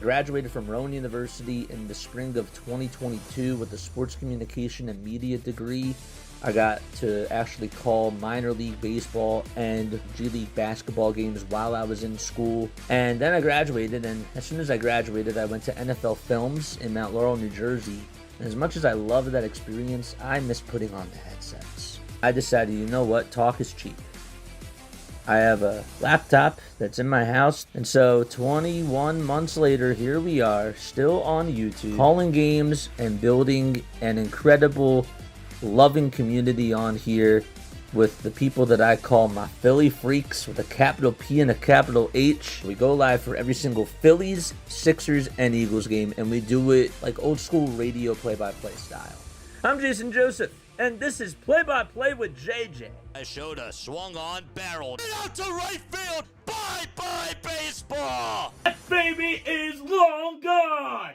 graduated from Rowan University in the spring of 2022 with a sports communication and media degree. I got to actually call minor league baseball and G League basketball games while I was in school. And then I graduated, and as soon as I graduated, I went to NFL Films in Mount Laurel, New Jersey. And as much as I loved that experience, I miss putting on the headsets. I decided, you know what, talk is cheap. I have a laptop that's in my house, and so 21 months later, here we are, still on YouTube, calling games and building an incredible, loving community on here with the people that I call my Philly freaks with a capital P and a capital H. We go live for every single Phillies, Sixers, and Eagles game, and we do it like old school radio play-by-play style. I'm Jason Joseph, and this is Play-by-Play with JJ. I showed a swung on barrel out to right field. Bye-bye baseball. That baby is long gone.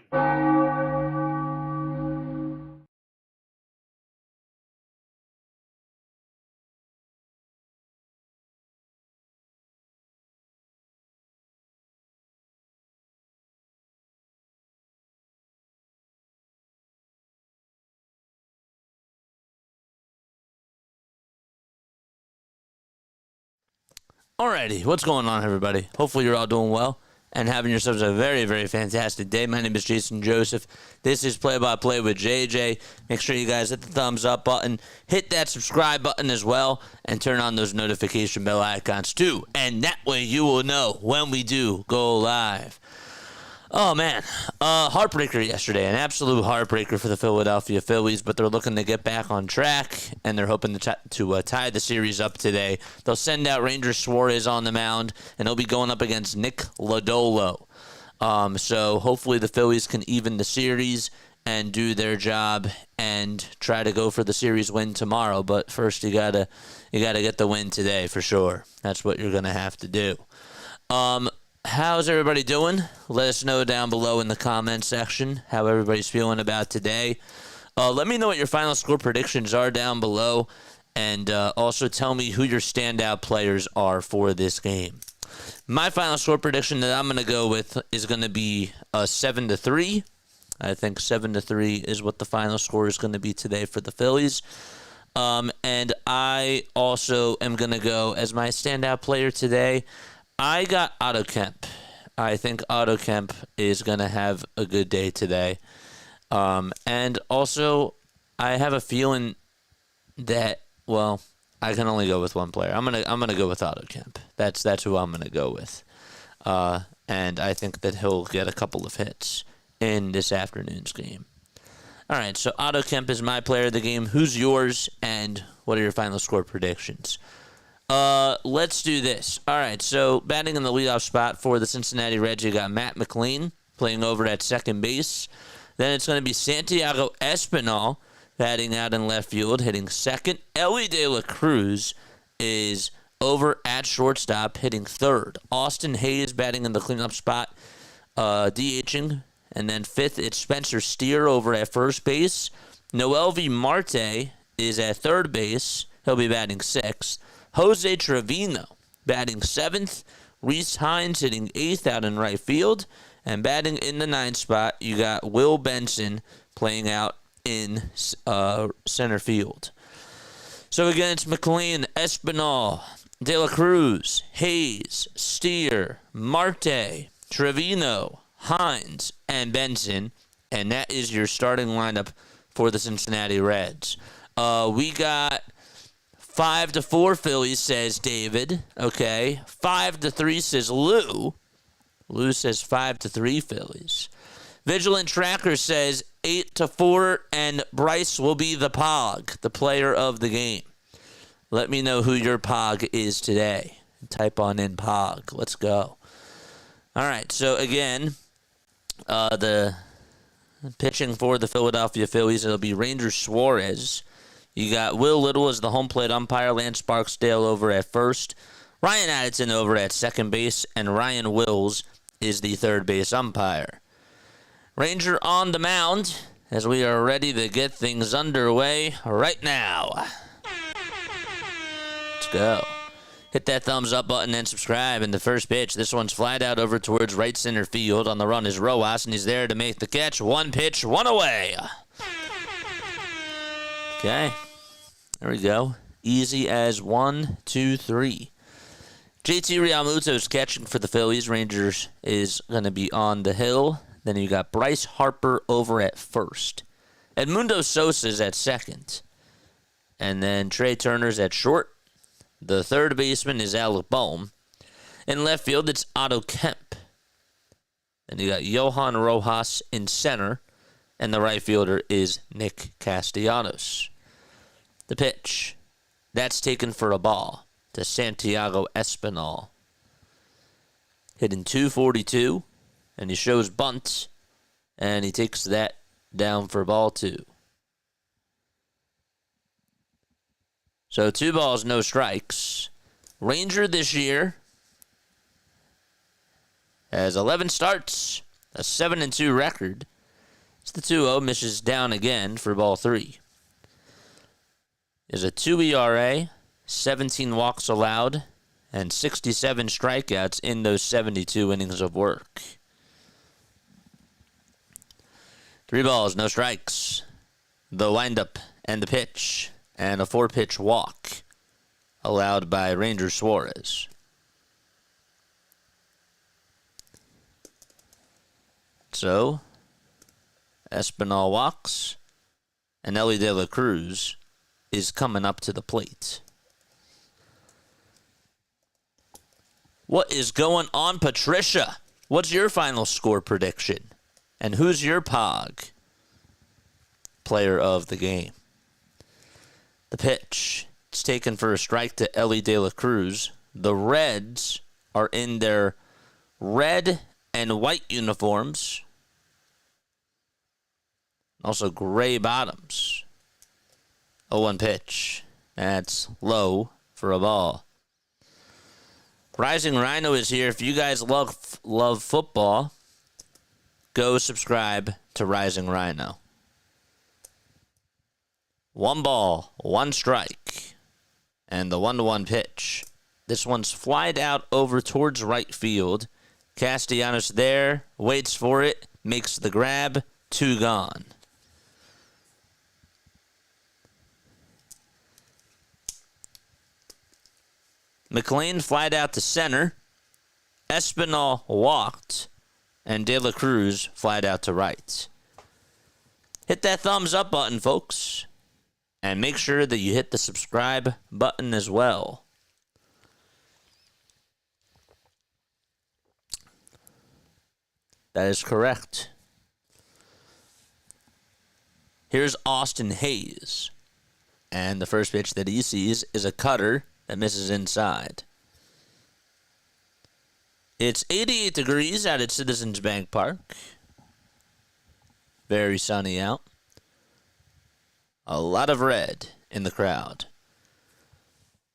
Alrighty, what's going on, everybody? Hopefully you're all doing well and having yourselves a very, very fantastic day. My name is Jason Joseph. This is Play-by-Play with JJ. Make sure you guys hit the thumbs up button, hit that subscribe button as well, and turn on those notification bell icons too. And that way you will know when we do go live. Oh, man. Heartbreaker yesterday. An absolute heartbreaker for the Philadelphia Phillies, but they're looking to get back on track, and they're hoping to tie the series up today. They'll send out Ranger Suarez on the mound, and he'll be going up against Nick Lodolo. So hopefully the Phillies can even the series and do their job and try to go for the series win tomorrow. But first you gotta get the win today for sure. That's what you're gonna have to do. How's everybody doing? Let us know down below in the comment section how everybody's feeling about today. Let me know what your final score predictions are down below, and also tell me who your standout players are for this game. My final score prediction that I'm going to go with is going to be 7-3. I think 7-3 is what the final score is going to be today for the Phillies. And I also am going to go as my standout player today. I got Otto Kemp. I think Otto Kemp is going to have a good day today. And also, I have a feeling that, well, I can only go with one player. I'm gonna go with Otto Kemp. That's who I'm going to go with. And I think that he'll get a couple of hits in this afternoon's game. All right, so Otto Kemp is my player of the game. Who's yours, and what are your final score predictions? Let's do this. All right, so batting in the leadoff spot for the Cincinnati Reds, you got Matt McLean playing over at second base. Then it's going to be Santiago Espinal batting out in left field, hitting second. Elly De La Cruz is over at shortstop, hitting third. Austin Hayes batting in the cleanup spot, DHing. And then fifth, it's Spencer Steer over at first base. Noelvi Marte is at third base. He'll be batting sixth. Jose Trevino batting seventh. Reese Hines hitting eighth out in right field. And batting in the ninth spot, you got Will Benson playing out in center field. So again, it's McLean, Espinal, De La Cruz, Hayes, Steer, Marte, Trevino, Hines, and Benson. And that is your starting lineup for the Cincinnati Reds. We got 5-4 Phillies, says David. Okay. 5-3 says Lou. Lou says 5-3 Phillies. Vigilant Tracker says 8-4, and Bryce will be the Pog, the player of the game. Let me know who your Pog is today. Type on in Pog. Let's go. All right. So again, the pitching for the Philadelphia Phillies, it'll be Ranger Suarez. You got Will Little as the home plate umpire, Lance Barksdale over at first, Ryan Addison over at second base, and Ryan Wills is the third base umpire. Ranger on the mound as we are ready to get things underway right now. Let's go. Hit that thumbs up button and subscribe. And the first pitch, this one's flied out over towards right center field. On the run is Rojas, and he's there to make the catch. One pitch, one away. Okay, there we go. Easy as 1, 2, 3. JT Realmuto's catching for the Phillies. Rangers is going to be on the hill. Then you got Bryce Harper over at first. Edmundo Sosa's at second. And then Trey Turner's at short. The third baseman is Alec Bohm. In left field, it's Otto Kemp. Then you got Johan Rojas in center. And the right fielder is Nick Castellanos. The pitch. That's taken for a ball to Santiago Espinal. Hitting .242. And he shows bunt. And he takes that down for ball 2. So 2 balls, no strikes. Ranger this year has 11 starts, a 7-2 record. It's the 2-0, misses down again for ball 3. Is a 2 ERA, 17 walks allowed, and 67 strikeouts in those 72 innings of work. 3 balls, no strikes. The windup and the pitch. And a 4-pitch walk allowed by Ranger Suarez. So, Espinal walks, and Elly De La Cruz is coming up to the plate. What is going on, Patricia? What's your final score prediction? And who's your POG player of the game? The pitch. It's taken for a strike to Elly De La Cruz. The Reds are in their red and white uniforms. Also gray bottoms. 0-1 pitch. That's low for a ball. Rising Rhino is here. If you guys love football, go subscribe to Rising Rhino. 1 ball, 1 strike, and the 1-1 pitch. This one's flied out over towards right field. Castellanos there, waits for it, makes the grab, 2 gone. McLean flied out to center. Espinal walked, and De La Cruz flied out to right. Hit that thumbs up button, folks. And make sure that you hit the subscribe button as well. That is correct. Here's Austin Hayes. And the first pitch that he sees is a cutter that misses inside. It's 88 degrees out at Citizens Bank Park. Very sunny out. A lot of red in the crowd.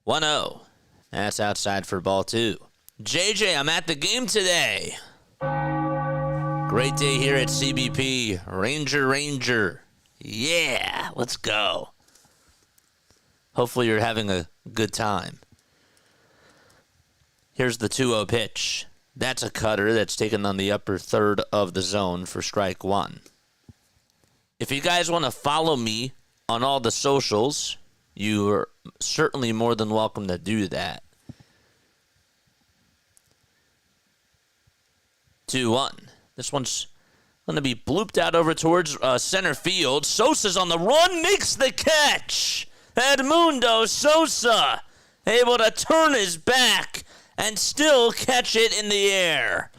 1-0. That's outside for ball 2. JJ, I'm at the game today. Great day here at CBP. Ranger. Yeah, let's go. Hopefully you're having a good time. Here's the 2-0 pitch. That's a cutter that's taken on the upper third of the zone for strike 1. If you guys want to follow me on all the socials, you are certainly more than welcome to do that. 2-1. This one's going to be blooped out over towards center field. Sosa's on the run, makes the catch. Edmundo Sosa able to turn his back and still catch it in the air.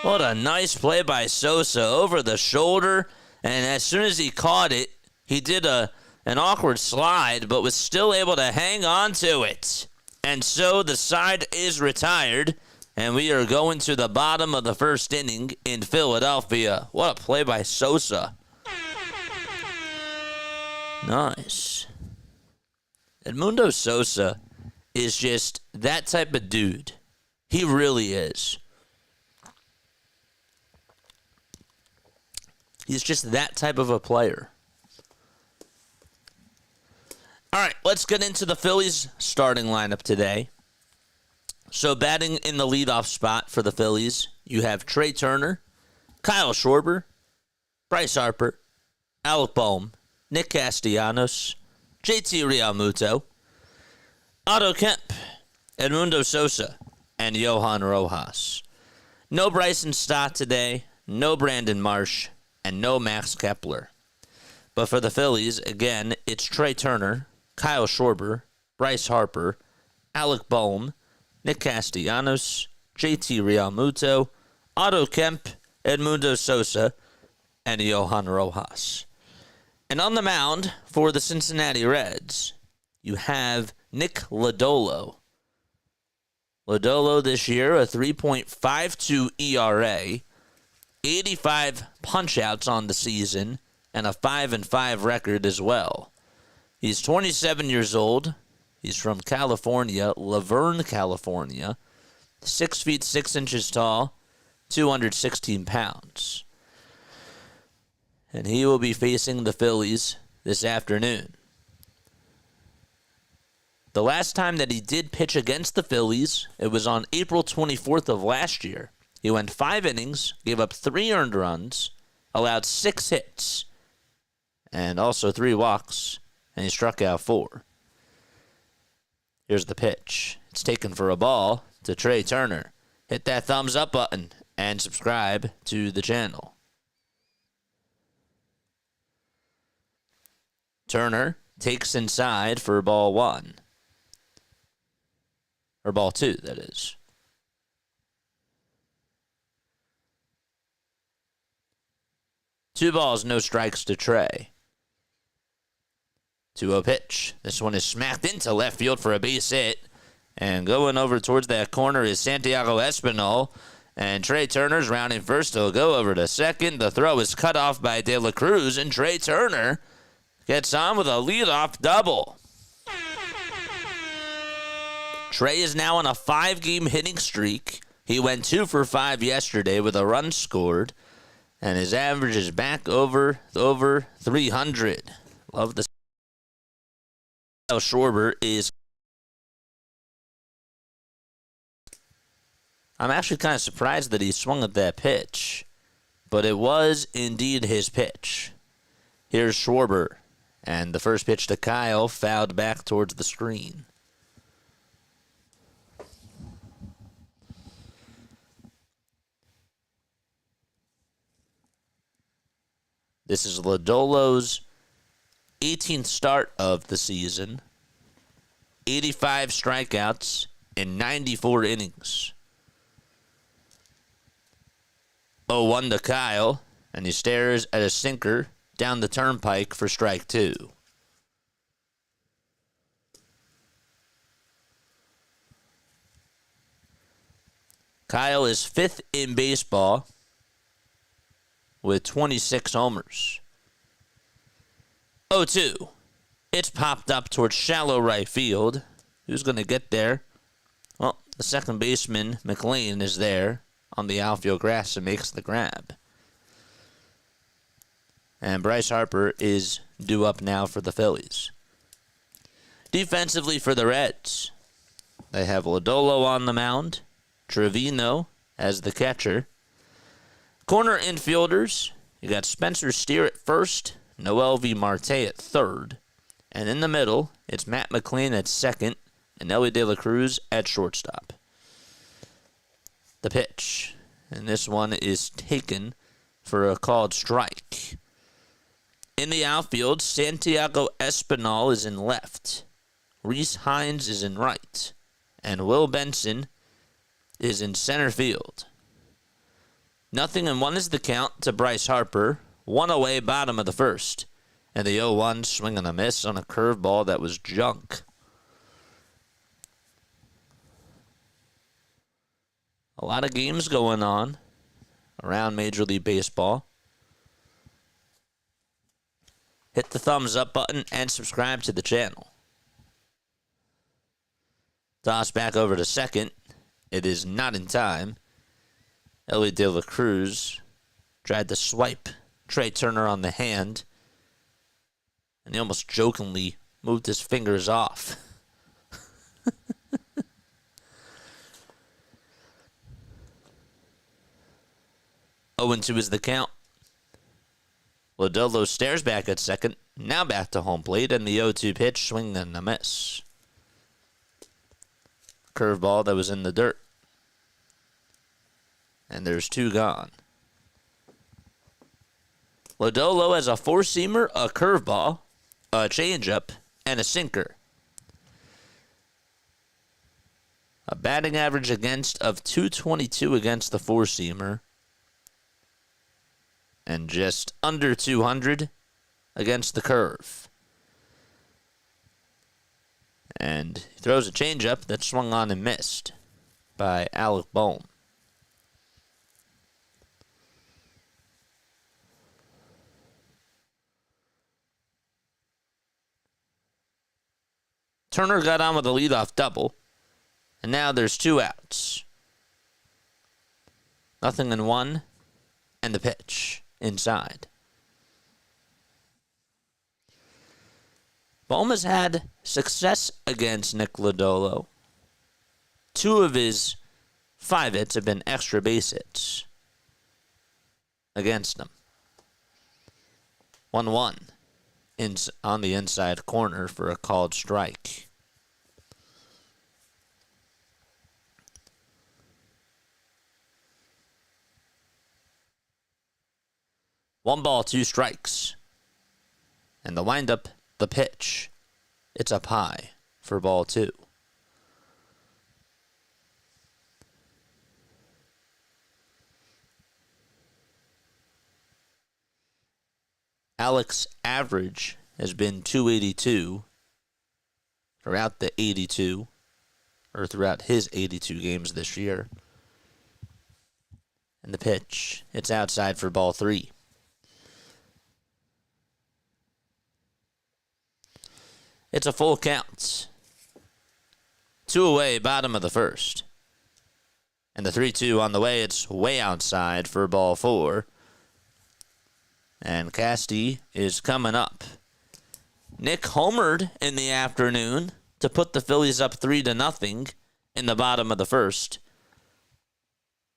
What a nice play by Sosa over the shoulder. And as soon as he caught it, he did an awkward slide, but was still able to hang on to it. And so the side is retired, and we are going to the bottom of the first inning in Philadelphia. What a play by Sosa. Nice. Edmundo Sosa is just that type of dude. He really is. He's just that type of a player. All right, let's get into the Phillies starting lineup today. So batting in the leadoff spot for the Phillies, you have Trey Turner, Kyle Schwarber, Bryce Harper, Alec Bohm, Nick Castellanos, JT Realmuto, Otto Kemp, Edmundo Sosa, and Johan Rojas. No Bryson Stott today, no Brandon Marsh, and no Max Kepler. But for the Phillies, again, it's Trey Turner, Kyle Schwarber, Bryce Harper, Alec Bohm, Nick Castellanos, JT Realmuto, Otto Kemp, Edmundo Sosa, and Johan Rojas. And on the mound for the Cincinnati Reds, you have Nick Lodolo. Lodolo this year, a 3.52 ERA, 85 punch-outs on the season, and a 5-5 record as well. He's 27 years old. He's from California, Laverne, California. 6 feet 6 inches tall, 216 pounds. And he will be facing the Phillies this afternoon. The last time that he did pitch against the Phillies, it was on April 24th of last year. He went 5 innings, gave up 3 earned runs, allowed 6 hits, and also 3 walks, and he struck out 4. Here's the pitch. It's taken for a ball to Trey Turner. Hit that thumbs up button and subscribe to the channel. Turner takes inside for ball 1. Or ball 2, that is. Two balls, no strikes to Trey. 2-0 pitch. This one is smacked into left field for a base hit. And going over towards that corner is Santiago Espinal. And Trey Turner's rounding first. He'll go over to second. The throw is cut off by De La Cruz. And Trey Turner gets on with a leadoff double. Trey is now on a 5-game hitting streak. He went 2 for 5 yesterday with a run scored. And his average is back over 300. Love the Kyle Schwarber is. I'm actually kind of surprised that he swung at that pitch, but it was indeed his pitch. Here's Schwarber, and the first pitch to Kyle fouled back towards the screen. This is Lodolo's 18th start of the season. 85 strikeouts in 94 innings. 0-1 to Kyle, and he stares at a sinker down the turnpike for strike 2. Kyle is 5th in baseball with 26 homers. 0-2. It's popped up towards shallow right field. Who's going to get there? Well, the second baseman, McLean, is there on the outfield grass and makes the grab. And Bryce Harper is due up now for the Phillies. Defensively for the Reds, they have Lodolo on the mound, Trevino as the catcher. Corner infielders, you got Spencer Steer at first, Noel V. Marte at third. And in the middle, it's Matt McLean at second and Elly De La Cruz at shortstop. The pitch, and this one is taken for a called strike. In the outfield, Santiago Espinal is in left. Reese Hines is in right. And Will Benson is in center field. 0-1 is the count to Bryce Harper. 1 away, bottom of the first. And the 0-1 swing and a miss on a curveball that was junk. A lot of games going on around Major League Baseball. Hit the thumbs up button and subscribe to the channel. Toss back over to second. It is not in time. Elly De La Cruz tried to swipe Trey Turner on the hand, and he almost jokingly moved his fingers off. 0-2 is the count. Lodolo stares back at second. Now back to home plate, and the 0-2 pitch, swing and a miss. Curveball that was in the dirt. And there's 2 gone. Lodolo has a four-seamer, a curveball, a changeup, and a sinker. A batting average against of .222 against the four-seamer. And just under 200 against the curve. And he throws a changeup that swung on and missed by bohm. Turner got on with a leadoff double, and now there's 2 outs. 0-1, and the pitch inside. Bohm has had success against Nick Lodolo. 2 of his 5 hits have been extra base hits against him. 1-1 on the inside corner for a called strike. One ball, 2 strikes. And the windup, the pitch. It's up high for ball 2. Alex's average has been .282 throughout the 82, or throughout his 82 games this year. And the pitch, it's outside for ball 3. It's a full count. 2 away, bottom of the first. And the 3-2 on the way, it's way outside for ball 4. And Casti is coming up. Nick homered in the afternoon to put the Phillies up 3-0 in the bottom of the first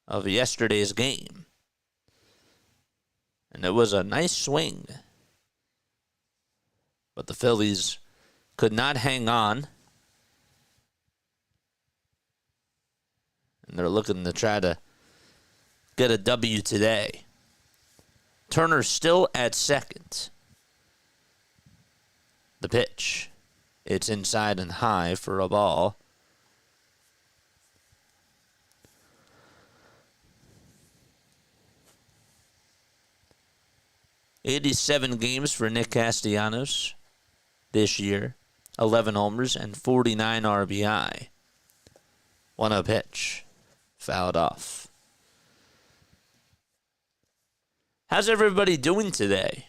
of yesterday's game. And it was a nice swing. But the Phillies could not hang on. And they're looking to try to get a W today. Turner still at second. The pitch. It's inside and high for a ball. "87 games for Nick Castellanos this year. 11 homers and 49 RBI. 1-0 pitch. Fouled off. How's everybody doing today?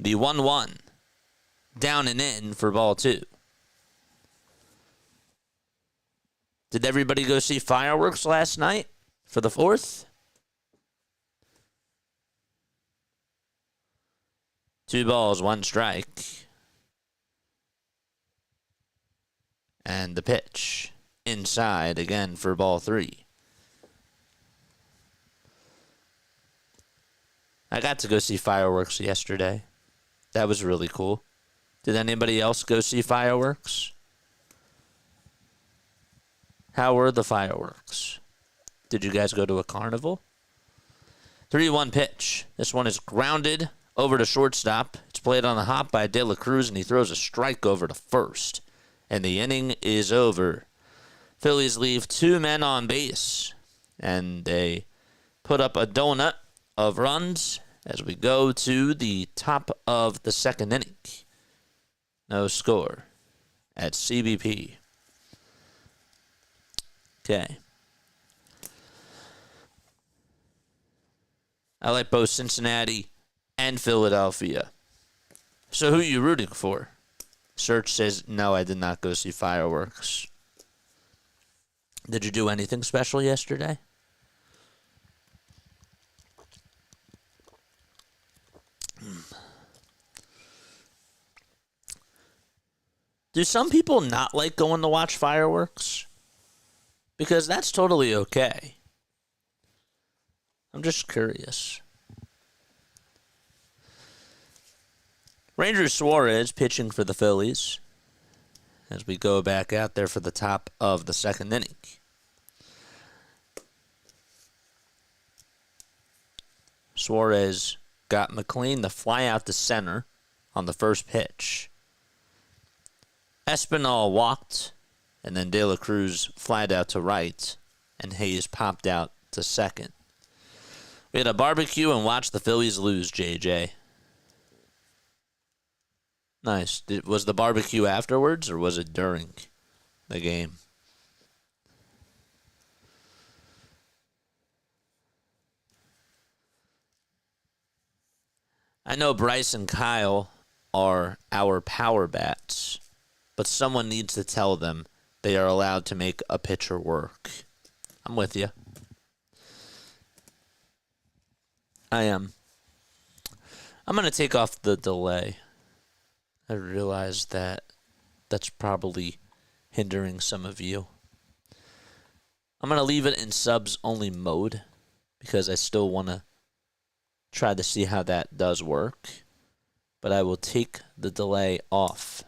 The 1-1. Down and in for ball 2. Did everybody go see fireworks last night for the 4th? 2 balls, 1 strike. And the pitch inside again for ball 3. I got to go see fireworks yesterday. That was really cool. Did anybody else go see fireworks? How were the fireworks? Did you guys go to a carnival? 3-1 pitch. This one is grounded over to shortstop. It's played on the hop by De La Cruz, and he throws a strike over to first. And the inning is over. Phillies leave 2 men on base. And they put up a donut of runs as we go to the top of the 2nd inning. No score at CBP. Okay. I like both Cincinnati and Philadelphia. So who are you rooting for? Search says, no, I did not go see fireworks. Did you do anything special yesterday? Do some people not like going to watch fireworks? Because that's totally okay. I'm just curious. Ranger Suarez pitching for the Phillies as we go back out there for the top of the second inning. Suarez got McLean to fly out to center on the first pitch. Espinal walked, and then De La Cruz flied out to right, and Hayes popped out to second. We had a barbecue and watched the Phillies lose, JJ. Nice. Was the barbecue afterwards, or was it during the game? I know Bryce and Kyle are our power bats, but someone needs to tell them they are allowed to make a pitcher work. I'm with you. I am. I'm going to take off the delay. I realize that that's probably hindering some of you. I'm going to leave it in subs only mode because I still want to try to see how that does work. But I will take the delay off.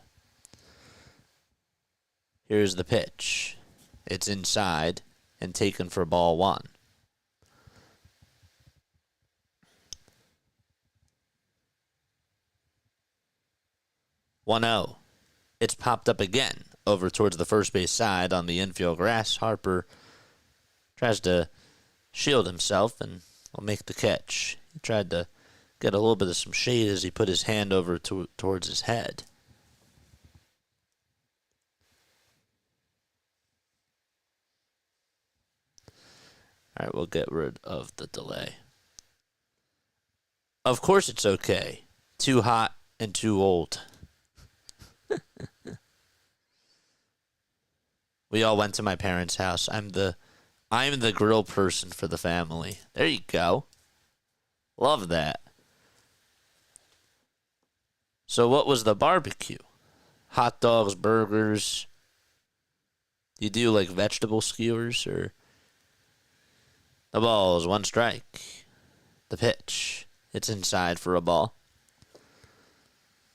Here's the pitch. It's inside and taken for ball one. One oh. It's popped up again over towards the first base side on the infield grass. Harper tries to shield himself and will make the catch. He tried to get a little bit of some shade as he put his hand over towards his head. All right, we'll get rid of the delay. Of course it's okay. Too hot and too old. We all went to my parents' house. I'm the grill person for the family. There you go. Love that. So what was the barbecue? Hot dogs, burgers. You do like vegetable skewers or... The ball is one strike. The pitch. It's inside for a ball.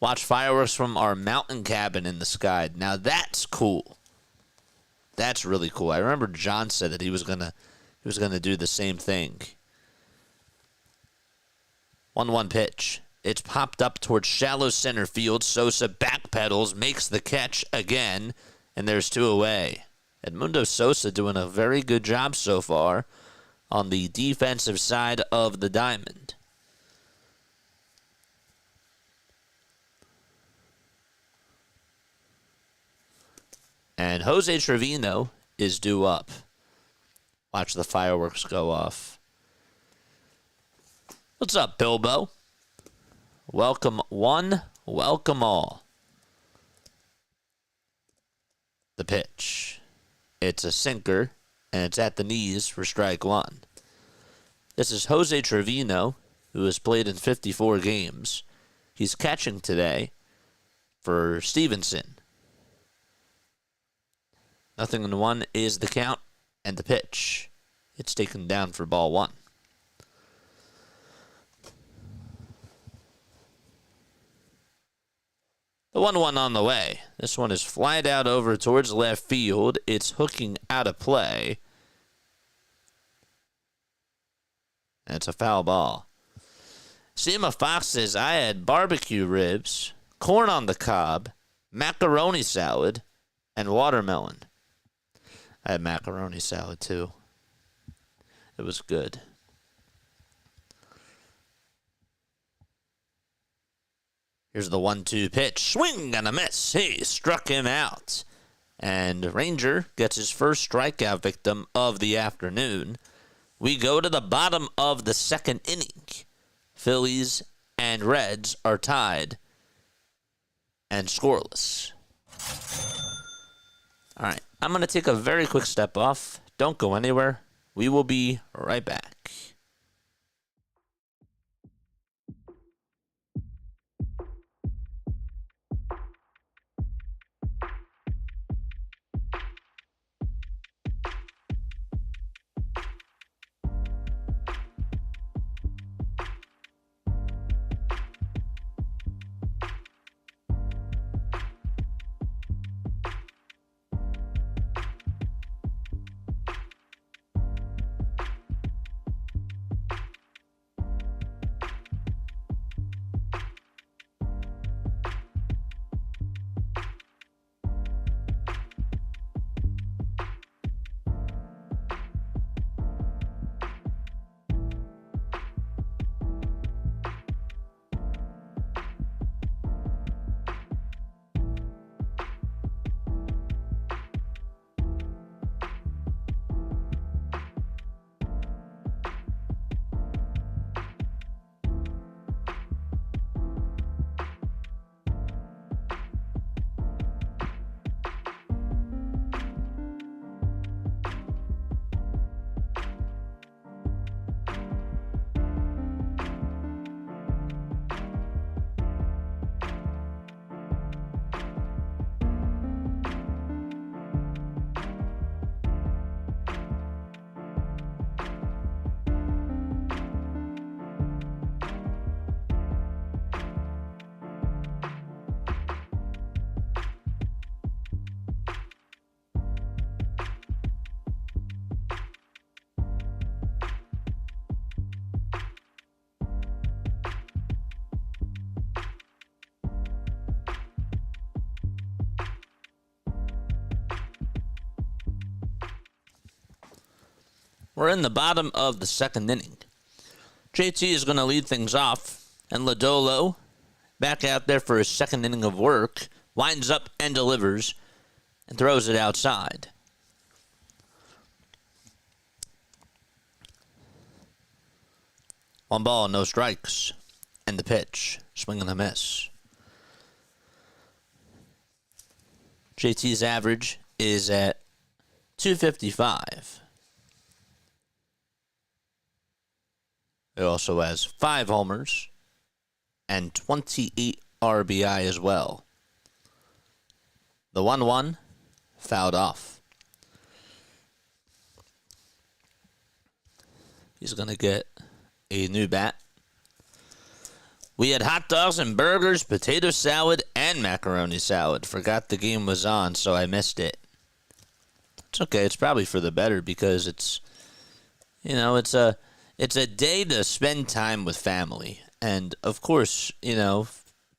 Watch fireworks from our mountain cabin in the sky. Now that's cool. That's really cool. I remember John said that he was gonna do the same thing. 1-1 pitch. It's popped up towards shallow center field. Sosa backpedals, makes the catch again, and there's two away. Edmundo Sosa doing a very good job so far on the defensive side of the diamond. And Jose Trevino is due up. Watch the fireworks go off. What's up, Bilbo? Welcome one, welcome all. The pitch. It's a sinker, and it's at the knees for strike one. This is Jose Trevino, who has played in 54 games. He's catching today for Stevenson. 0-1 is the count and the pitch. It's taken down for ball one. The 1-1 on the way. This one is flied out over towards left field. It's hooking out of play. And it's a foul ball. Seema Fox says, I had barbecue ribs, corn on the cob, macaroni salad, and watermelon. I had macaroni salad too. It was good. Here's the 1-2 pitch. Swing and a miss. He struck him out. And Ranger gets his first strikeout victim of the afternoon. We go to the bottom of the second inning. Phillies and Reds are tied and scoreless. All right, I'm going to take a very quick step off. Don't go anywhere. We will be right back. We're in the bottom of the second inning. JT is going to lead things off, and Lodolo, back out there for his second inning of work, winds up and delivers and throws it outside. One ball, no strikes, and the pitch, swing and a miss. JT's average is at 255. It also has 5 homers and 28 RBI as well. The 1-1 fouled off. He's going to get a new bat. We had hot dogs and burgers, potato salad, and macaroni salad. Forgot the game was on, so I missed it. It's okay. It's probably for the better because it's a day to spend time with family. And, of course,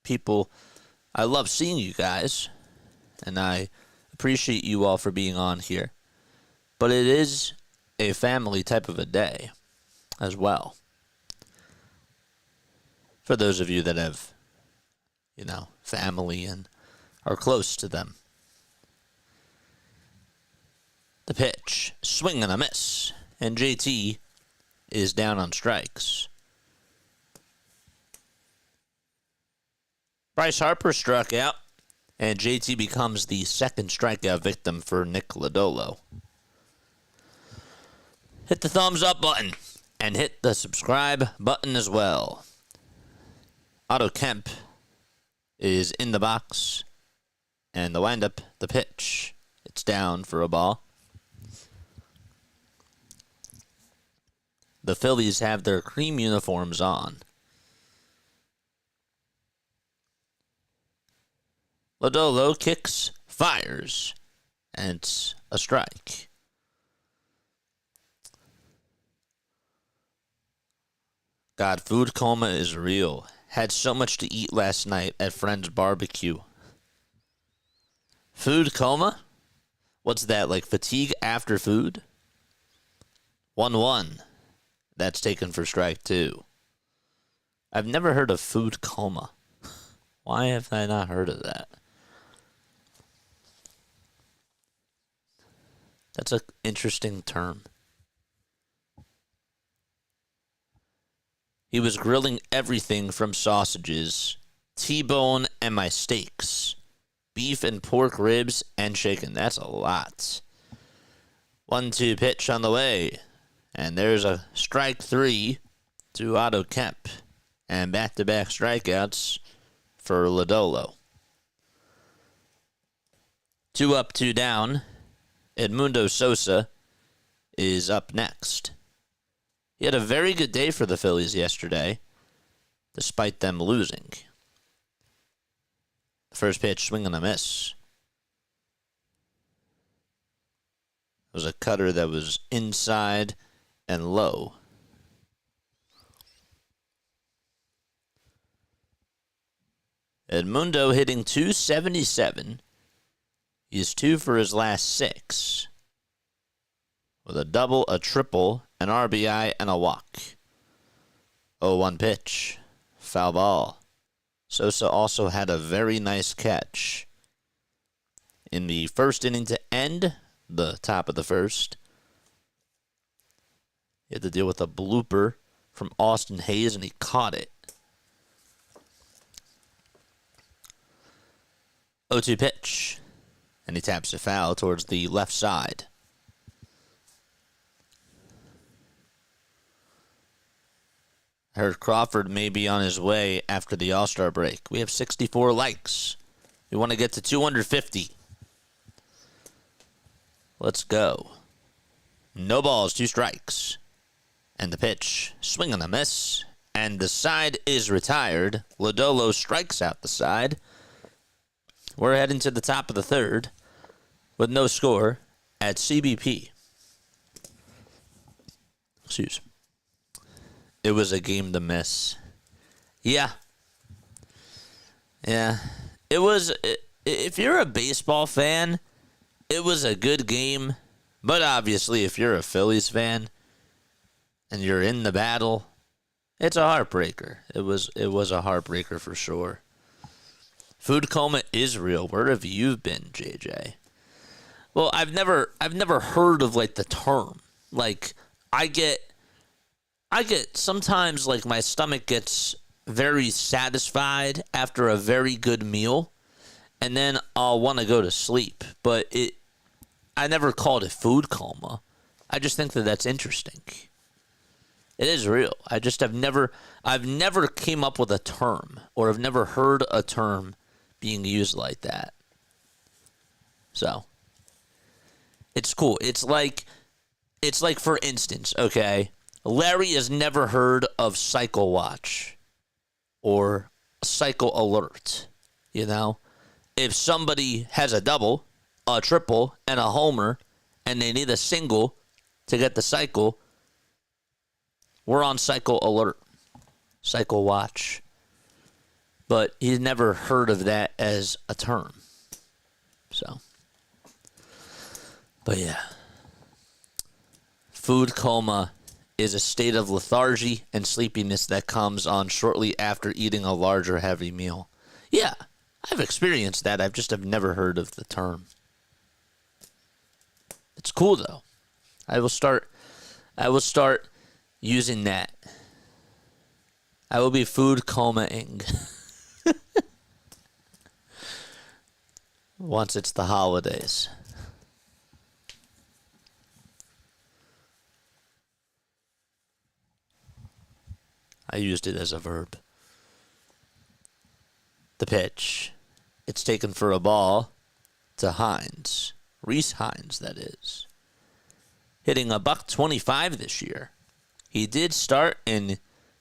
people, I love seeing you guys, and I appreciate you all for being on here. But it is a family type of a day as well. For those of you that have, family and are close to them. The pitch, swing and a miss, and JT is down on strikes. Bryce Harper struck out, and JT becomes the second strikeout victim for Nick Lodolo. Hit the thumbs up button, and hit the subscribe button as well. Otto Kemp is in the box, and the windup, the pitch. It's down for a ball. The Phillies have their cream uniforms on. Lodolo kicks, fires, and it's a strike. God, food coma is real. Had so much to eat last night at friend's barbecue. Food coma? What's that, like fatigue after food? 1-1. That's taken for strike 2. I've never heard of food coma. Why have I not heard of that? That's an interesting term. He was grilling everything from sausages T-bone and my steaks. Beef and pork ribs and chicken. That's a lot. 1-2 pitch on the way. And there's a strike 3 to Otto Kemp. And back-to-back strikeouts for Lodolo. 2 up, 2 down. Edmundo Sosa is up next. He had a very good day for the Phillies yesterday, despite them losing. The first pitch, swing and a miss. It was a cutter that was inside and low. Edmundo hitting .277. He's 2 for his last 6. With a double, a triple, an RBI, and a walk. 0-1 pitch. Foul ball. Sosa also had a very nice catch in the first inning to end the top of the first. He had to deal with a blooper from Austin Hayes, and he caught it. 0-2 pitch. And he taps a foul towards the left side. I heard Crawford may be on his way after the All-Star break. We have 64 likes. We want to get to 250. Let's go. No balls, 2 strikes. And the pitch, swing and a miss. And the side is retired. Lodolo strikes out the side. We're heading to the top of the third with no score at CBP. Excuse me. It was a game to miss. Yeah. It was, if you're a baseball fan, it was a good game. But obviously, if you're a Phillies fan and you're in the battle, it's a heartbreaker. It was a heartbreaker for sure. Food coma is real. Where have you been, JJ? Well, I've never heard of like the term. Like I get sometimes like my stomach gets very satisfied after a very good meal, and then I'll want to go to sleep. But I never called it food coma. I just think that that's interesting. It is real. I've never came up with a term, or I've never heard a term being used like that. So it's cool. It's like for instance, okay, Larry has never heard of Cycle Watch or Cycle Alert. You know, if somebody has a double, a triple, and a homer, and they need a single to get the cycle, we're on Cycle Alert, Cycle Watch. But he's never heard of that as a term. So, but yeah. Food coma is a state of lethargy and sleepiness that comes on shortly after eating a large or heavy meal. Yeah, I've experienced that. I've never heard of the term. It's cool though. I will start using that. I will be food coma-ing. Once it's the holidays. I used it as a verb. The pitch. It's taken for a ball to Hines. Reese Hines, that is. Hitting $125 this year. He did start in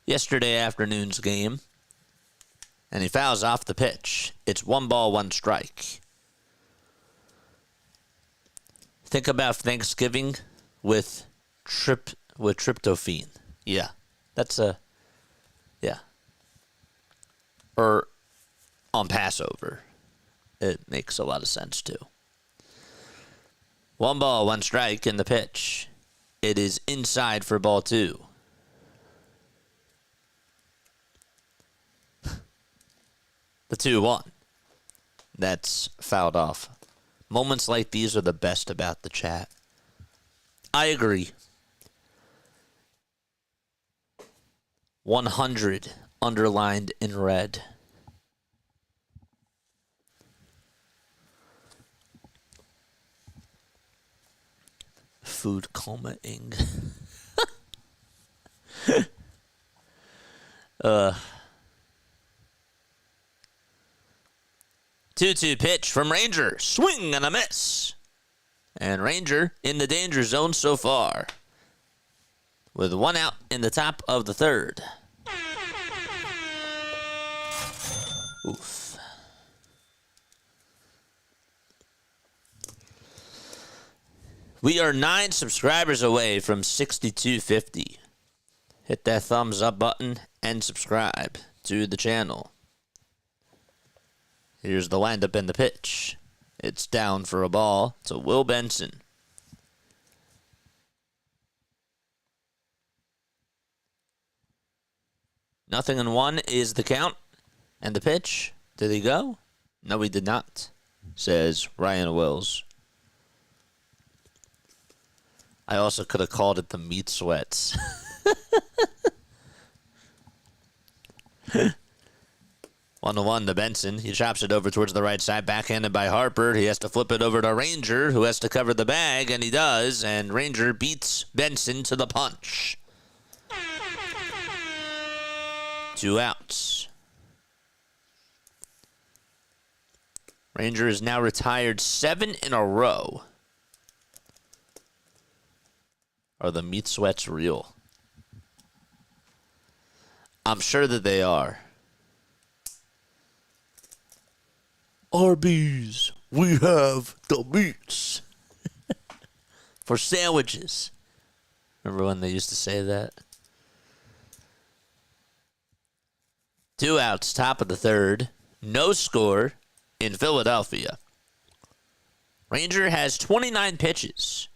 yesterday afternoon's game, and he fouls off the pitch. It's 1 ball, 1 strike. Think about Thanksgiving with tryptophan. Yeah, yeah. Or on Passover. It makes a lot of sense too. 1 ball, 1 strike in the pitch. It is inside for ball 2. The 2-1. That's fouled off. Moments like these are the best about the chat. I agree. 100 underlined in red. food coma-ing. 2-2 pitch from Ranger. Swing and a miss. And Ranger in the danger zone so far, with one out in the top of the third. Oof. We are 9 subscribers away from 6,250. Hit that thumbs up button and subscribe to the channel. Here's the windup and the pitch. It's down for a ball to Will Benson. Nothing in one is the count. And the pitch. Did he go? No, he did not, says Ryan Wills. I also could have called it the meat sweats. 1-1 to Benson. He chops it over towards the right side, backhanded by Harper. He has to flip it over to Ranger, who has to cover the bag, and he does. And Ranger beats Benson to the punch. 2 outs. Ranger is now retired 7 in a row. Are the meat sweats real? I'm sure that they are. Arby's, we have the meats. For sandwiches. Remember when they used to say that? 2 outs, top of the third. No score in Philadelphia. Ranger has 29 pitches.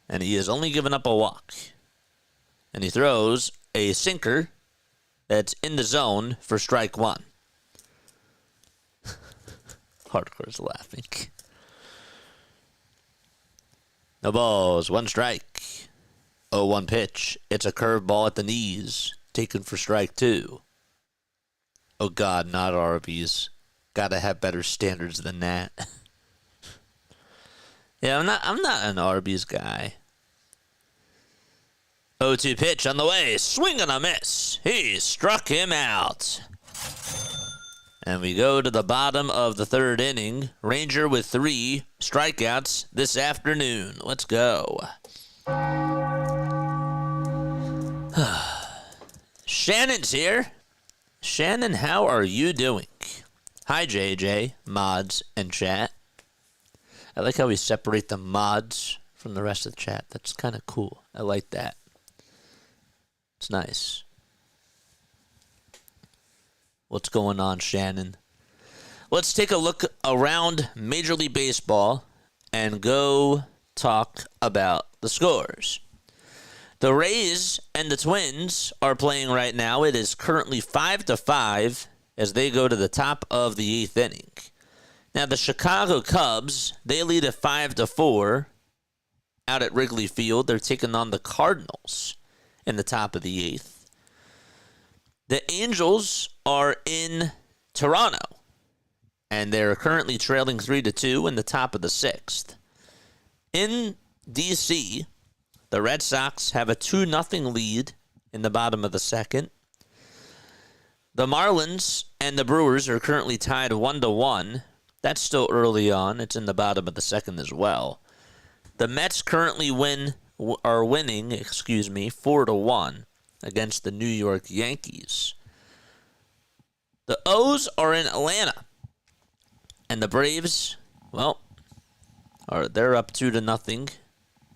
And he has only given up a walk. And he throws a sinker that's in the zone for strike 1. Hardcore's laughing. No balls, 1 strike. 0-1 pitch. It's a curveball at the knees. Taken for strike 2. Oh God, not Arby's. Gotta have better standards than that. Yeah, I'm not an Arby's guy. 0-2 pitch on the way. Swing and a miss. He struck him out. And we go to the bottom of the third inning. Ranger with 3 strikeouts this afternoon. Let's go. Shannon's here. Shannon, how are you doing? Hi, JJ, mods, and chat. I like how we separate the mods from the rest of the chat. That's kind of cool. I like that. It's nice. What's going on, Shannon? Let's take a look around Major League Baseball and go talk about the scores. The Rays and the Twins are playing right now. It is currently 5-5 as they go to the top of the 8th inning. Now, the Chicago Cubs, they lead at 5-4 out at Wrigley Field. They're taking on the Cardinals in the top of the 8th. The Angels are in Toronto, and they're currently trailing 3-2 in the top of the 6th. In D.C., the Red Sox have a 2-0 lead in the bottom of the 2nd. The Marlins and the Brewers are currently tied 1-1. That's still early on. It's in the bottom of the 2nd as well. The Mets currently winning 4-1 against the New York Yankees. The O's are in Atlanta. And the Braves, well, they're up 2-0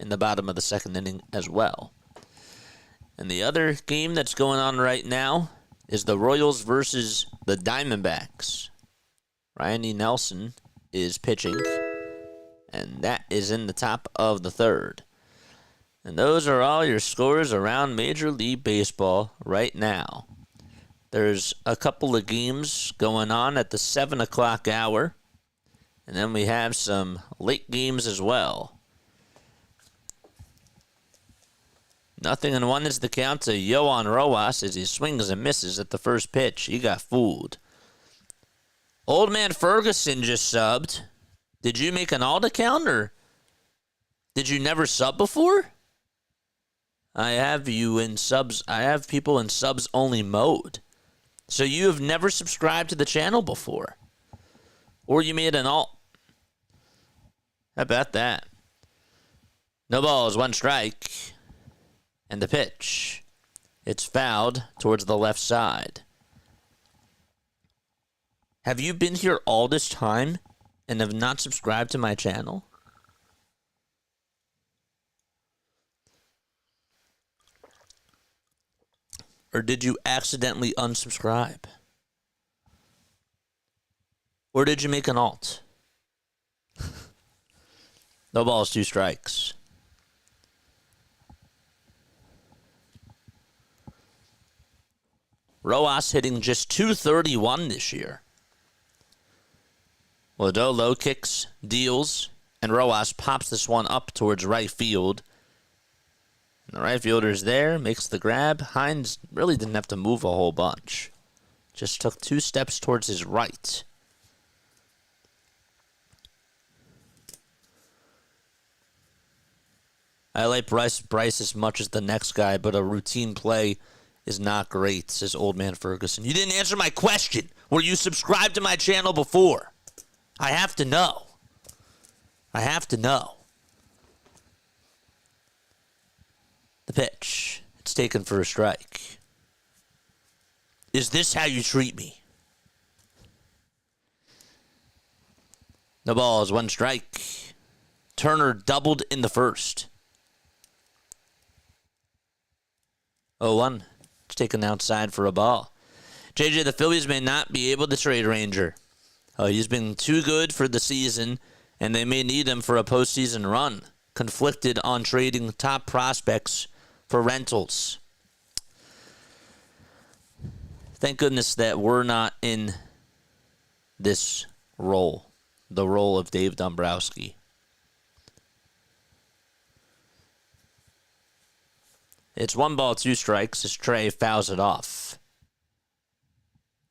in the bottom of the 2nd inning as well. And the other game that's going on right now is the Royals versus the Diamondbacks. Ryan E. Nelson is pitching, and that is in the top of the 3rd. And those are all your scores around Major League Baseball right now. There's a couple of games going on at the 7 o'clock hour, and then we have some late games as well. 0-1 is the count to Yohan Rojas as he swings and misses at the first pitch. He got fooled. Old Man Ferguson just subbed. Did you make an alt account, or Did you never sub before? I have you in subs. I have people in subs only mode. So you have never subscribed to the channel before. Or you made an alt. How about that? No balls, 1 strike. And the pitch. It's fouled towards the left side. Have you been here all this time and have not subscribed to my channel? Or did you accidentally unsubscribe? Or did you make an alt? No balls, 2 strikes. Rojas hitting just .231 this year. Lodolo kicks, deals, and Rojas pops this one up towards right field. And the right fielder's there, makes the grab. Hines really didn't have to move a whole bunch. Just took 2 steps towards his right. I like Bryce as much as the next guy, but a routine play is not great, says Old Man Ferguson. You didn't answer my question. Were you subscribed to my channel before? I have to know. I have to know. The pitch. It's taken for a strike. Is this how you treat me? No balls, 1 strike. Turner doubled in the first. 0-1. It's taken outside for a ball. JJ, the Phillies may not be able to trade Ranger. He's been too good for the season, and they may need him for a postseason run. Conflicted on trading top prospects for rentals. Thank goodness that we're not in this role, the role of Dave Dombrowski. It's 1 ball, 2 strikes as Trey fouls it off.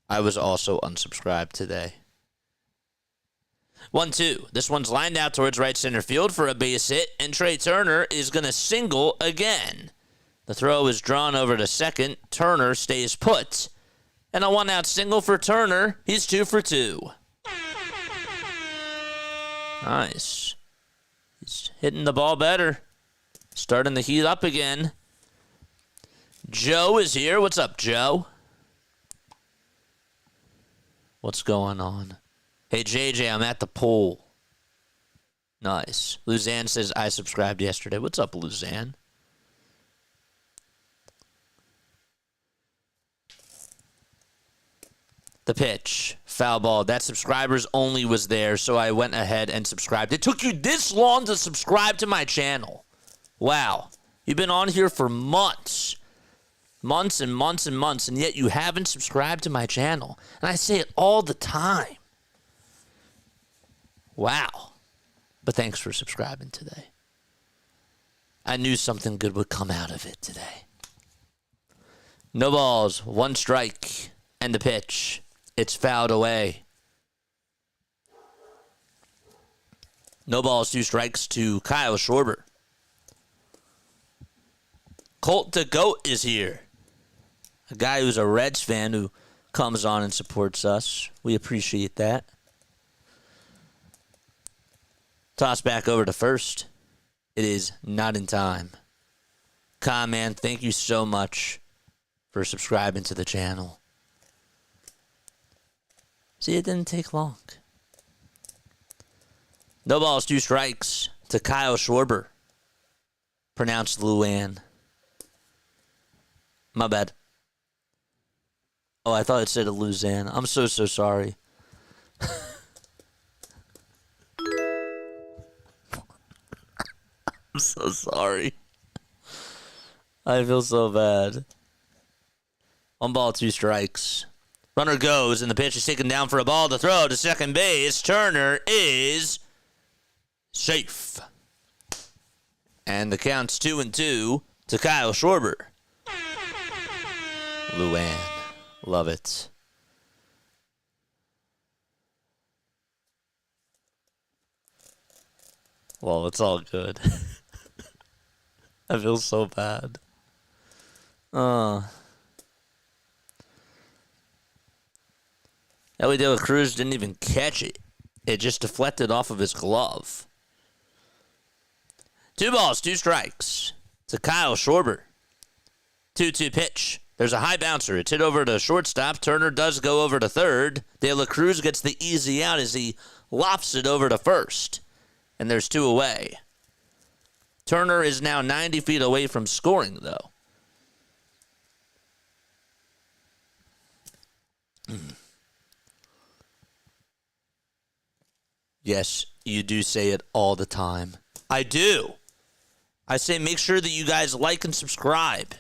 I was also unsubscribed today. 1-2. This one's lined out towards right center field for a base hit, and Trey Turner is going to single again. The throw is drawn over to second. Turner stays put. And a 1-out single for Turner. He's 2 for 2. Nice. He's hitting the ball better. Starting to heat up again. Joe is here. What's up, Joe? What's going on? Hey, JJ, I'm at the pool. Nice. Luzanne says, I subscribed yesterday. What's up, Luzanne? The pitch. Foul ball. That subscribers only was there, so I went ahead and subscribed. It took you this long to subscribe to my channel. Wow. You've been on here for months. Months and months and months, and yet you haven't subscribed to my channel. And I say it all the time. Wow. But thanks for subscribing today. I knew something good would come out of it today. No balls, 1 strike, and the pitch. It's fouled away. No balls, 2 strikes to Kyle Schwarber. Colt the Goat is here. A guy who's a Reds fan who comes on and supports us. We appreciate that. Toss back over to first. It is not in time. Con man, thank you so much for subscribing to the channel. See, it didn't take long. No balls, 2 strikes to Kyle Schwarber. Pronounced Luann. My bad. Oh, I thought it said a Luzanne. I'm so sorry. I'm so sorry. I feel so bad. 1 ball, 2 strikes. Runner goes, and the pitch is taken down for a ball to throw to second base. Turner is safe. And the count's 2-2 to Kyle Schwarber. Luann. Love it. Well, it's all good. I feel so bad. Elly De La Cruz didn't even catch it. It just deflected off of his glove. 2 balls, 2 strikes. To Kyle Schwarber. 2-2 pitch. There's a high bouncer. It's hit over to shortstop. Turner does go over to third. De La Cruz gets the easy out as he lofts it over to first. And there's 2 away. Turner is now 90 feet away from scoring, though. Yes, you do say it all the time. I do. I say make sure that you guys like and subscribe.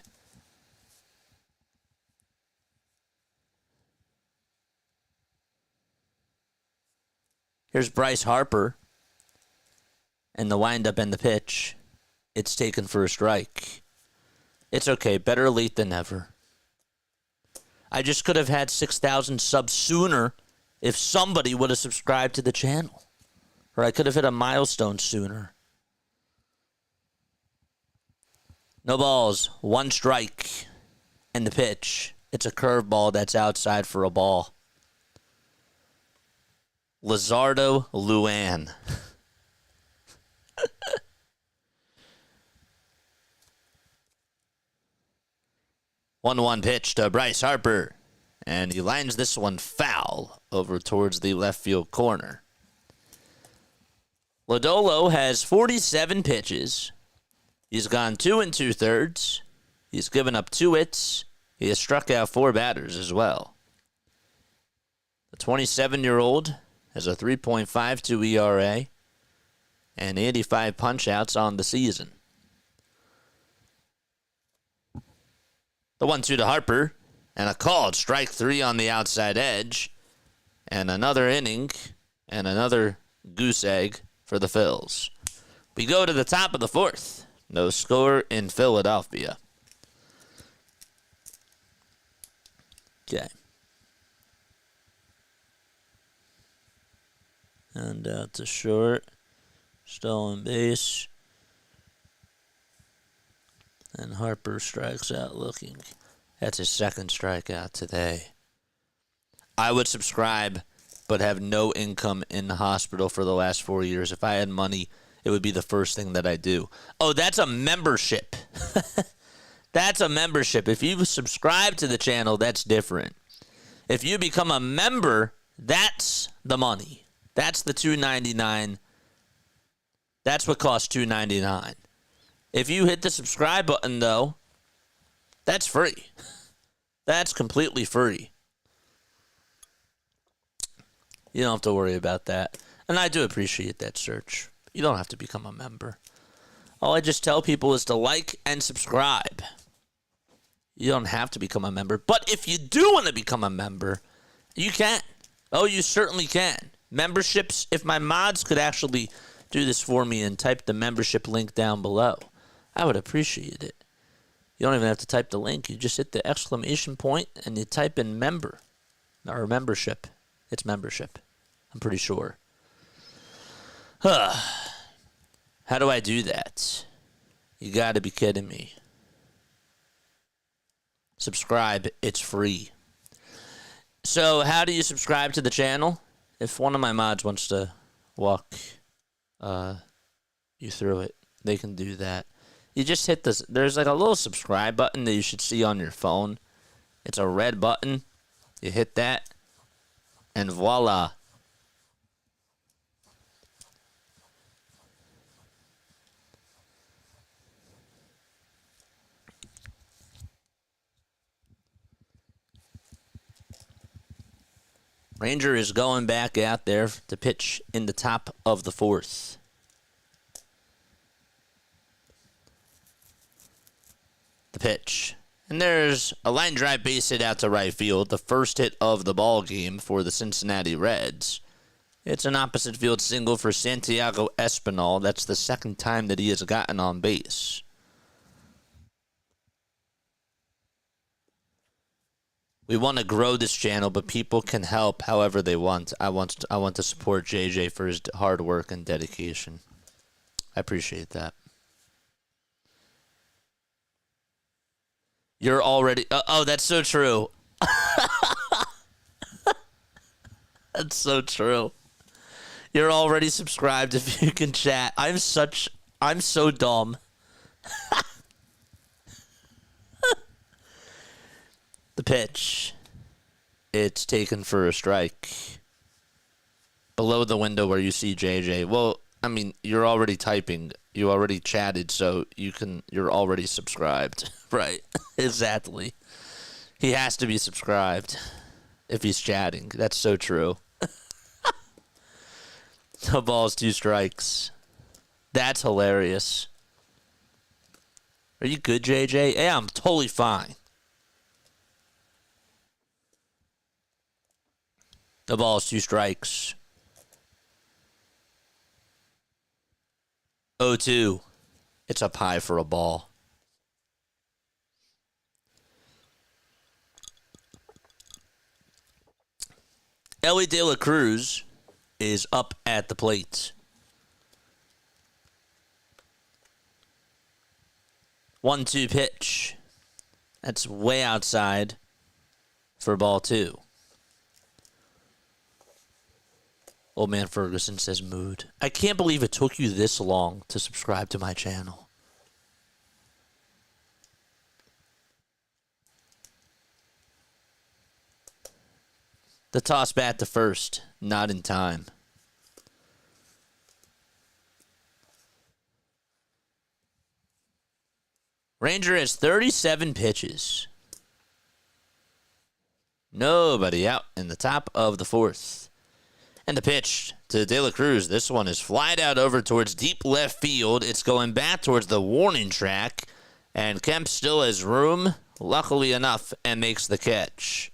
Here's Bryce Harper. And the windup and the pitch. It's taken for a strike. It's okay. Better late than never. I just could have had 6,000 subs sooner if somebody would have subscribed to the channel. Or I could have hit a milestone sooner. No balls. 1 strike. And the pitch. It's a curveball that's outside for a ball. Lizardo Luan. 1-1 pitch to Bryce Harper. And he lines this one foul over towards the left field corner. Lodolo has 47 pitches. He's gone 2 2/3. He's given up 2 hits. He has struck out 4 batters as well. The 27-year-old has a 3.52 ERA and 85 punch-outs on the season. The 1-2 to Harper, and a called strike 3 on the outside edge, and another inning, and another goose egg for the Phils. We go to the top of the 4th. No score in Philadelphia. Okay. And out to short. Stolen base. And Harper strikes out looking. That's his 2nd strikeout today. I would subscribe, but have no income in the hospital for the last 4 years. If I had money, it would be the first thing that I do. Oh, that's a membership. That's a membership. If you subscribe to the channel, that's different. If you become a member, that's the money. That's the $2.99. That's what costs $2.99. If you hit the subscribe button, though, that's free. That's completely free. You don't have to worry about that. And I do appreciate that, Search. You don't have to become a member. All I just tell people is to like and subscribe. You don't have to become a member. But if you do want to become a member, you can. Oh, you certainly can. Memberships, if my mods could actually do this for me and type the membership link down below, I would appreciate it. You don't even have to type the link. You just hit the exclamation point and you type in member or membership. It's membership. I'm pretty sure. How do I do that? You got to be kidding me. Subscribe. It's free. So how do you subscribe to the channel? If one of my mods wants to walk you through it, they can do that. You just hit this. There's like a little subscribe button that you should see on your phone. It's a red button. You hit that, and voila. Ranger is going back out there to pitch in the top of the 4th. The pitch. And there's a line drive base hit out to right field, the first hit of the ball game for the Cincinnati Reds. It's an opposite field single for Santiago Espinal. That's the 2nd time that he has gotten on base. We want to grow this channel, but people can help however they want. I want to support JJ for his hard work and dedication. I appreciate that. You're already... oh, that's so true. That's so true. You're already subscribed if you can chat. I'm so dumb. The pitch. It's taken for a strike. Below the window where you see JJ. Well, I mean, you're already typing. You already chatted, so you're already subscribed. Right. Exactly. He has to be subscribed if he's chatting. That's so true. No balls, 2 strikes. That's hilarious. Are you good, JJ? Yeah, I'm totally fine. No balls, 2 strikes. 0-2. It's up high for a ball. Elly De La Cruz is up at the plate. 1-2 pitch. That's way outside for ball 2. Old Man Ferguson says mood. I can't believe it took you this long to subscribe to my channel. The toss bat to first. Not in time. Ranger has 37 pitches. Nobody out in the top of the 4th. And the pitch to De La Cruz. This one is flied out over towards deep left field. It's going back towards the warning track. And Kemp still has room, luckily enough, and makes the catch.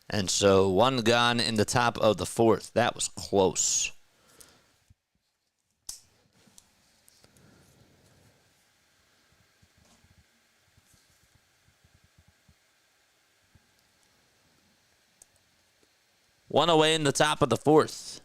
And so 1 gone in the top of the 4th. That was close. One away in the top of the 4th.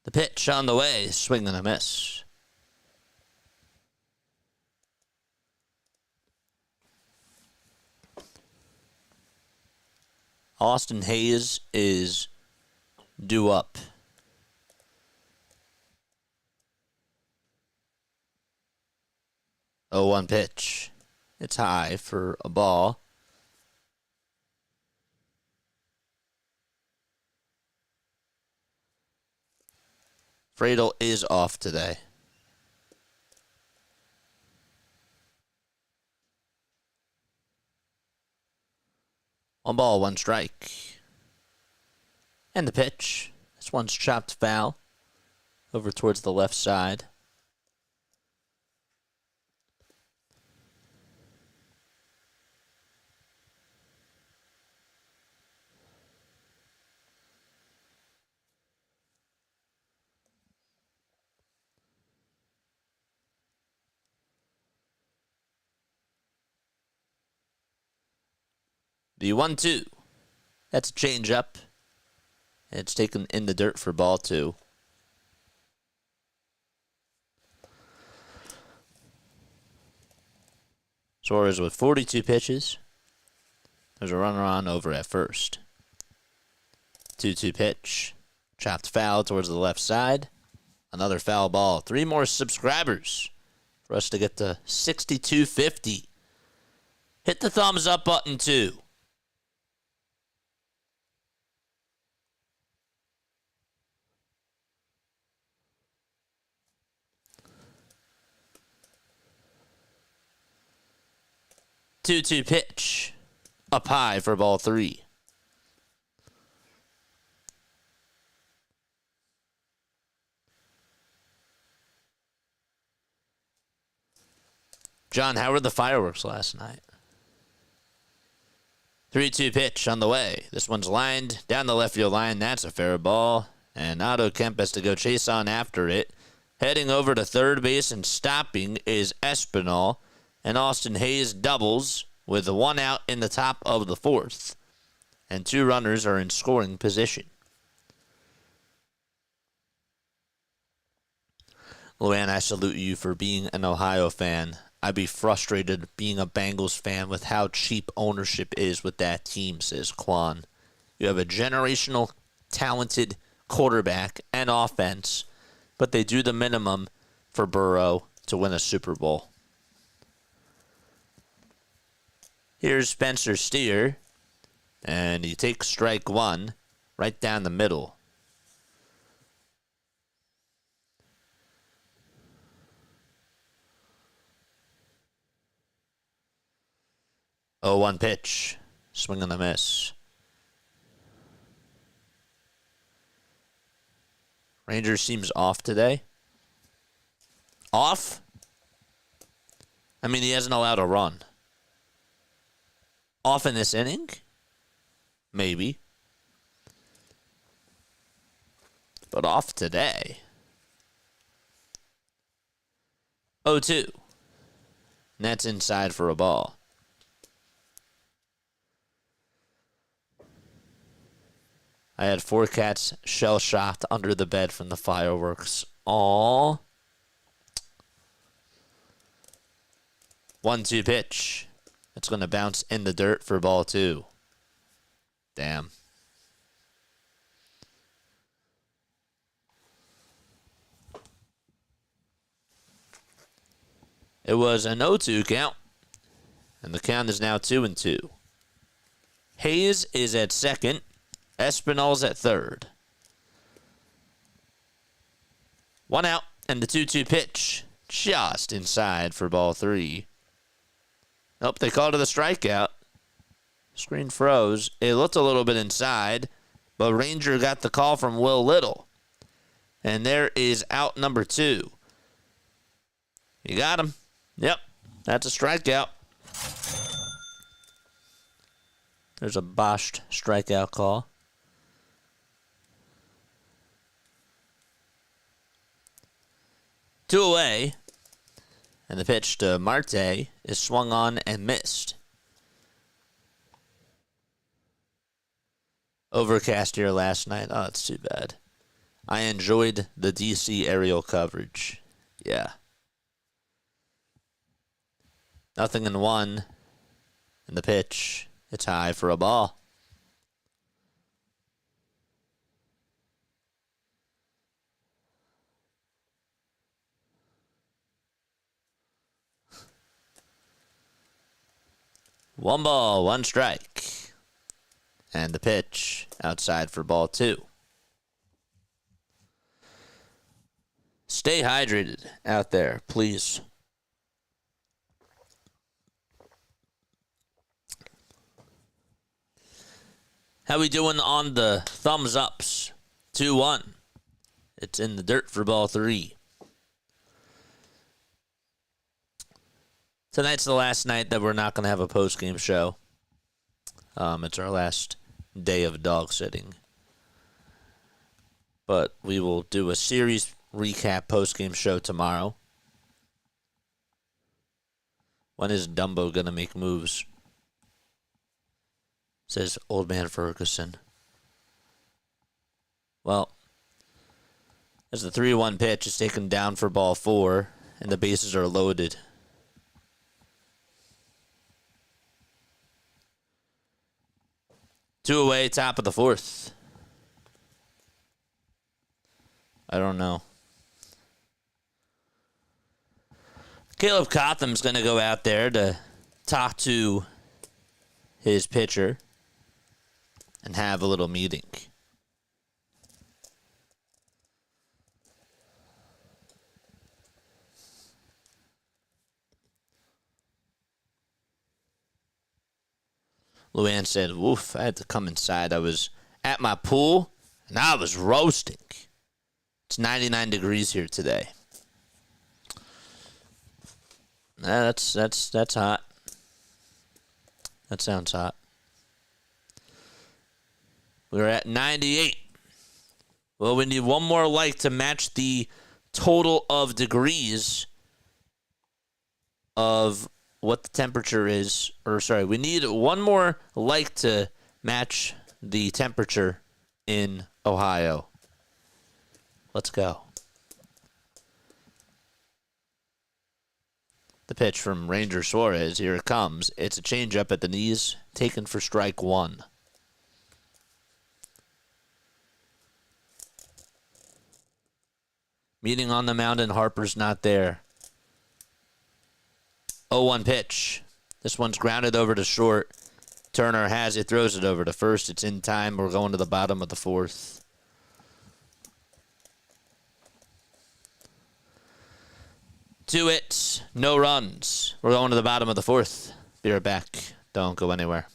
The pitch on the way, swing and a miss. Austin Hayes is due up. 0-1 pitch. It's high for a ball. Fradel is off today. One ball, 1 strike. And the pitch. This one's chopped foul over towards the left side. The 1-2. That's a change up. And it's taken in the dirt for ball 2. Suarez with 42 pitches. There's a runner on over at first. 2-2 pitch. Chopped foul towards the left side. Another foul ball. 3 more subscribers for us to get to 6250. Hit the thumbs up button too. Two-two pitch. Up high for ball 3. John, how were the fireworks last night? 3-2 pitch on the way. This one's lined down the left field line. That's a fair ball. And Otto Kemp has to go chase on after it. Heading over to third base and stopping is Espinal. And Austin Hayes doubles with 1 out in the top of the 4th. And 2 runners are in scoring position. Luann, I salute you for being an Ohio fan. I'd be frustrated being a Bengals fan with how cheap ownership is with that team, says Quan. You have a generational, talented quarterback and offense, but they do the minimum for Burrow to win a Super Bowl. Here's Spencer Steer, and he takes strike 1 right down the middle. Oh, 1 pitch. Swing and a miss. Ranger seems off today. Off? I mean, he hasn't allowed a run. Off in this inning? Maybe. But off today. 0-2. And that's inside for a ball. I had 4 cats shell-shocked under the bed from the fireworks. Aww. 1-2 pitch. It's going to bounce in the dirt for ball 2. Damn. It was an 0-2 count. And the count is now 2-2. Hayes is at second. Espinal's at third. 1 out, and the 2-2 pitch just inside for ball 3. Nope, they called it a strikeout. Screen froze. It looked a little bit inside, but Ranger got the call from Will Little. And there is out number 2. You got him. Yep, that's a strikeout. There's a botched strikeout call. 2 away, and the pitch to Marte is swung on and missed. Overcast here last night. Oh, that's too bad. I enjoyed the DC aerial coverage. Yeah. 0-1, and the pitch. It's high for a ball. One ball, 1 strike. And the pitch outside for ball 2. Stay hydrated out there, please. How we doing on the thumbs ups? 2-1. It's in the dirt for ball 3. Tonight's the last night that we're not going to have a post-game show. It's our last day of dog sitting. But we will do a series recap post-game show tomorrow. When is Dumbo going to make moves? Says Old Man Ferguson. Well, as the 3-1 pitch is taken down for ball 4, and the bases are loaded. Two away, top of the 4th. I don't know. Caleb Cotham's going to go out there to talk to his pitcher and have a little meeting. Luann said, woof, I had to come inside. I was at my pool, and I was roasting. It's 99 degrees here today. That's hot. That sounds hot. We're at 98. Well, we need one more like to match the total of degrees of what the temperature is. Or, sorry, we need one more like to match the temperature in Ohio. Let's go. The pitch from Ranger Suarez. Here it comes. It's a changeup at the knees, taken for strike one. Meeting on the mound, and Harper's not there. 0-1 pitch. This one's grounded over to short. Turner has it, throws it over to first. It's in time. We're going to the bottom of the fourth. Two hits, no runs. We're going to the bottom of the fourth. Be right back. Don't go anywhere.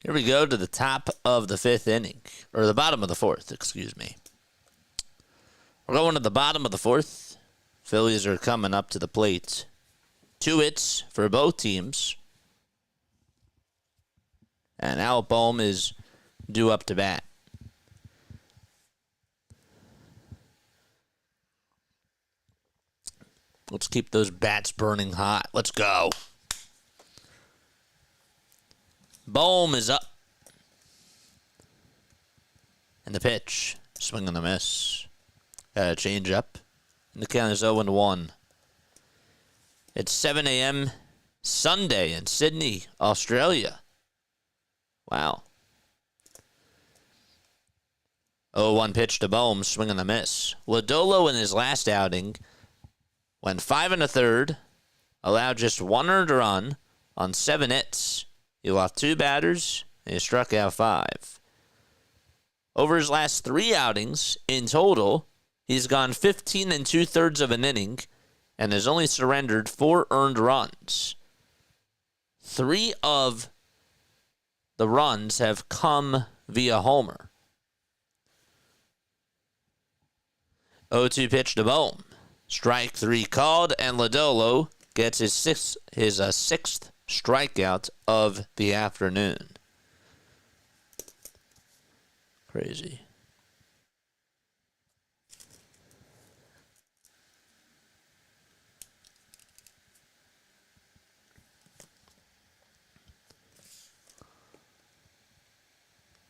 Here we go to the top of the fifth inning, or the bottom of the fourth, excuse me. We're going to the bottom of the fourth. Phillies are coming up to the plate. Two hits for both teams. And now Bohm is due up to bat. Let's keep those bats burning hot. Let's go. Bohm is up. And the pitch. Swing and a miss. Got a change up. And the count is 0-1. It's 7 a.m. Sunday in Sydney, Australia. Wow. 0-1 pitch to Bohm. Swing and a miss. Lodolo in his last outing went 5 1/3. Allowed just one earned run on 7 hits. He lost 2 batters, and he struck out 5. Over his last 3 outings, in total, he's gone 15 2/3 of an inning and has only surrendered 4 earned runs. 3 of the runs have come via homer. 0-2 pitch to Bohm. Strike 3 called, and Lodolo gets his sixth strikeout of the afternoon. Crazy.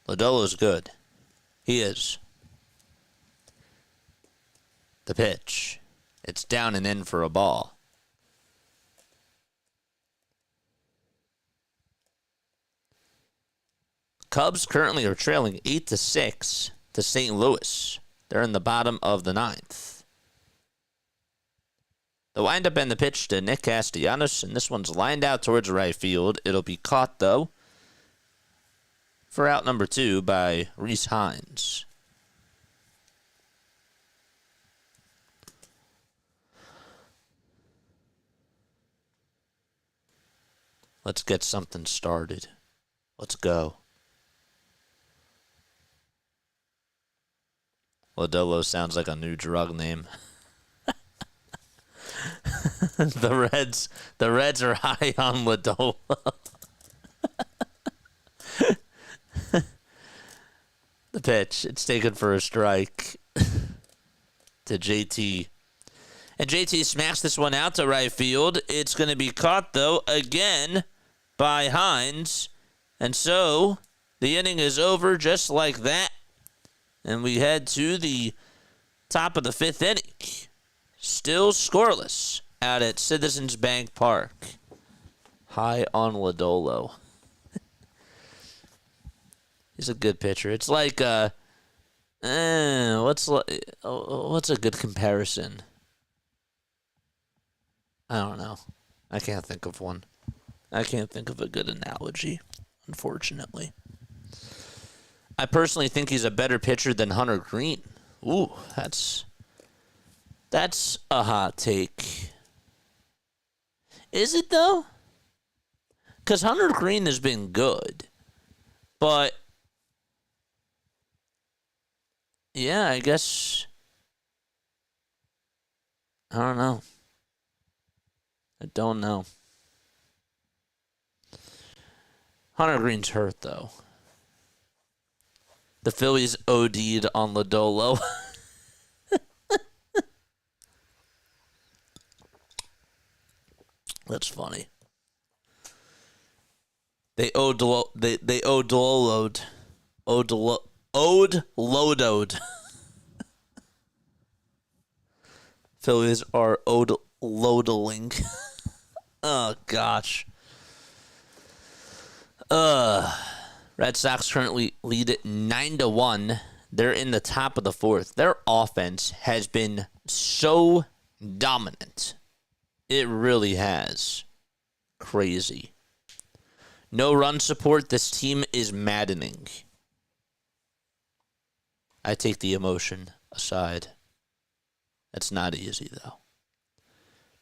Lodolo's good. He is. The pitch. It's down and in for a ball. Cubs currently are trailing 8-6 to St. Louis. They're in the bottom of the 9th. The windup and the pitch to Nick Castellanos, and this one's lined out towards right field. It'll be caught, though, for out number 2 by Reese Hines. Let's get something started. Let's go. Lodolo sounds like a new drug name. The Reds are high on Lodolo. The pitch, it's taken for a strike to JT. And JT smacks this one out to right field. It's going to be caught, though, again by Hines. And so the inning is over just like that. And we head to the top of the fifth inning. Still scoreless out at Citizens Bank Park. High on Lodolo. He's a good pitcher. It's like, what's a good comparison? I don't know. I can't think of one. I can't think of a good analogy, unfortunately. I personally think he's a better pitcher than Hunter Green. Ooh, that's a hot take. Is it, though? Because Hunter Green has been good. But, yeah, I guess, I don't know. I don't know. Hunter Green's hurt, though. The Phillies OD'd on Lodolo. That's funny. They lodoed. Phillies are lodeling. Oh gosh. Red Sox currently lead it 9-1. They're in the top of the fourth. Their offense has been so dominant. It really has. Crazy. No run support. This team is maddening. I take the emotion aside. That's not easy, though.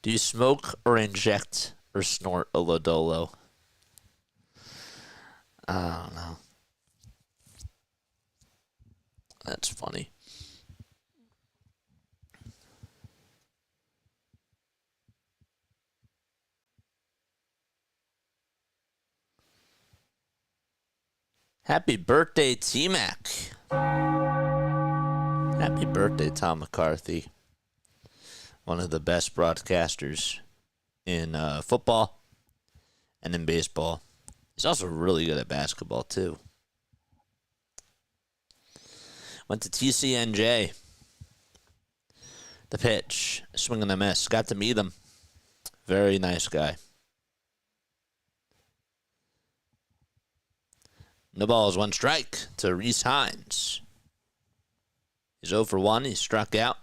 Do you smoke or inject or snort a Lodolo? I don't know. That's funny. Happy birthday, T-Mac. Happy birthday, Tom McCarthy. One of the best broadcasters in football and in baseball. He's also really good at basketball, too. Went to TCNJ. The pitch, swing and a miss. Got to meet him. Very nice guy. No balls, one strike to Reese Hines. He's 0 for 1. He struck out.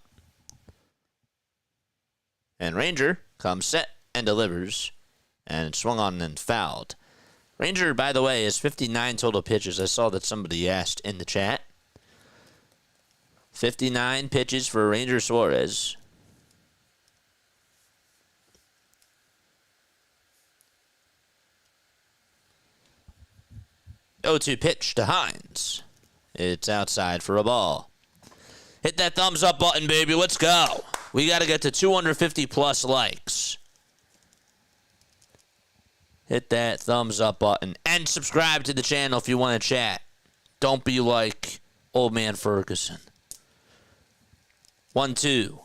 And Ranger comes set and delivers. And swung on and fouled. Ranger, by the way, has 59 total pitches. I saw that somebody asked in the chat. 59 pitches for Ranger Suarez. Oh, 2 pitch to Hines. It's outside for a ball. Hit that thumbs up button, baby. Let's go. We got to get to 250 plus likes. Hit that thumbs up button. And subscribe to the channel if you want to chat. Don't be like old man Ferguson. 1-2.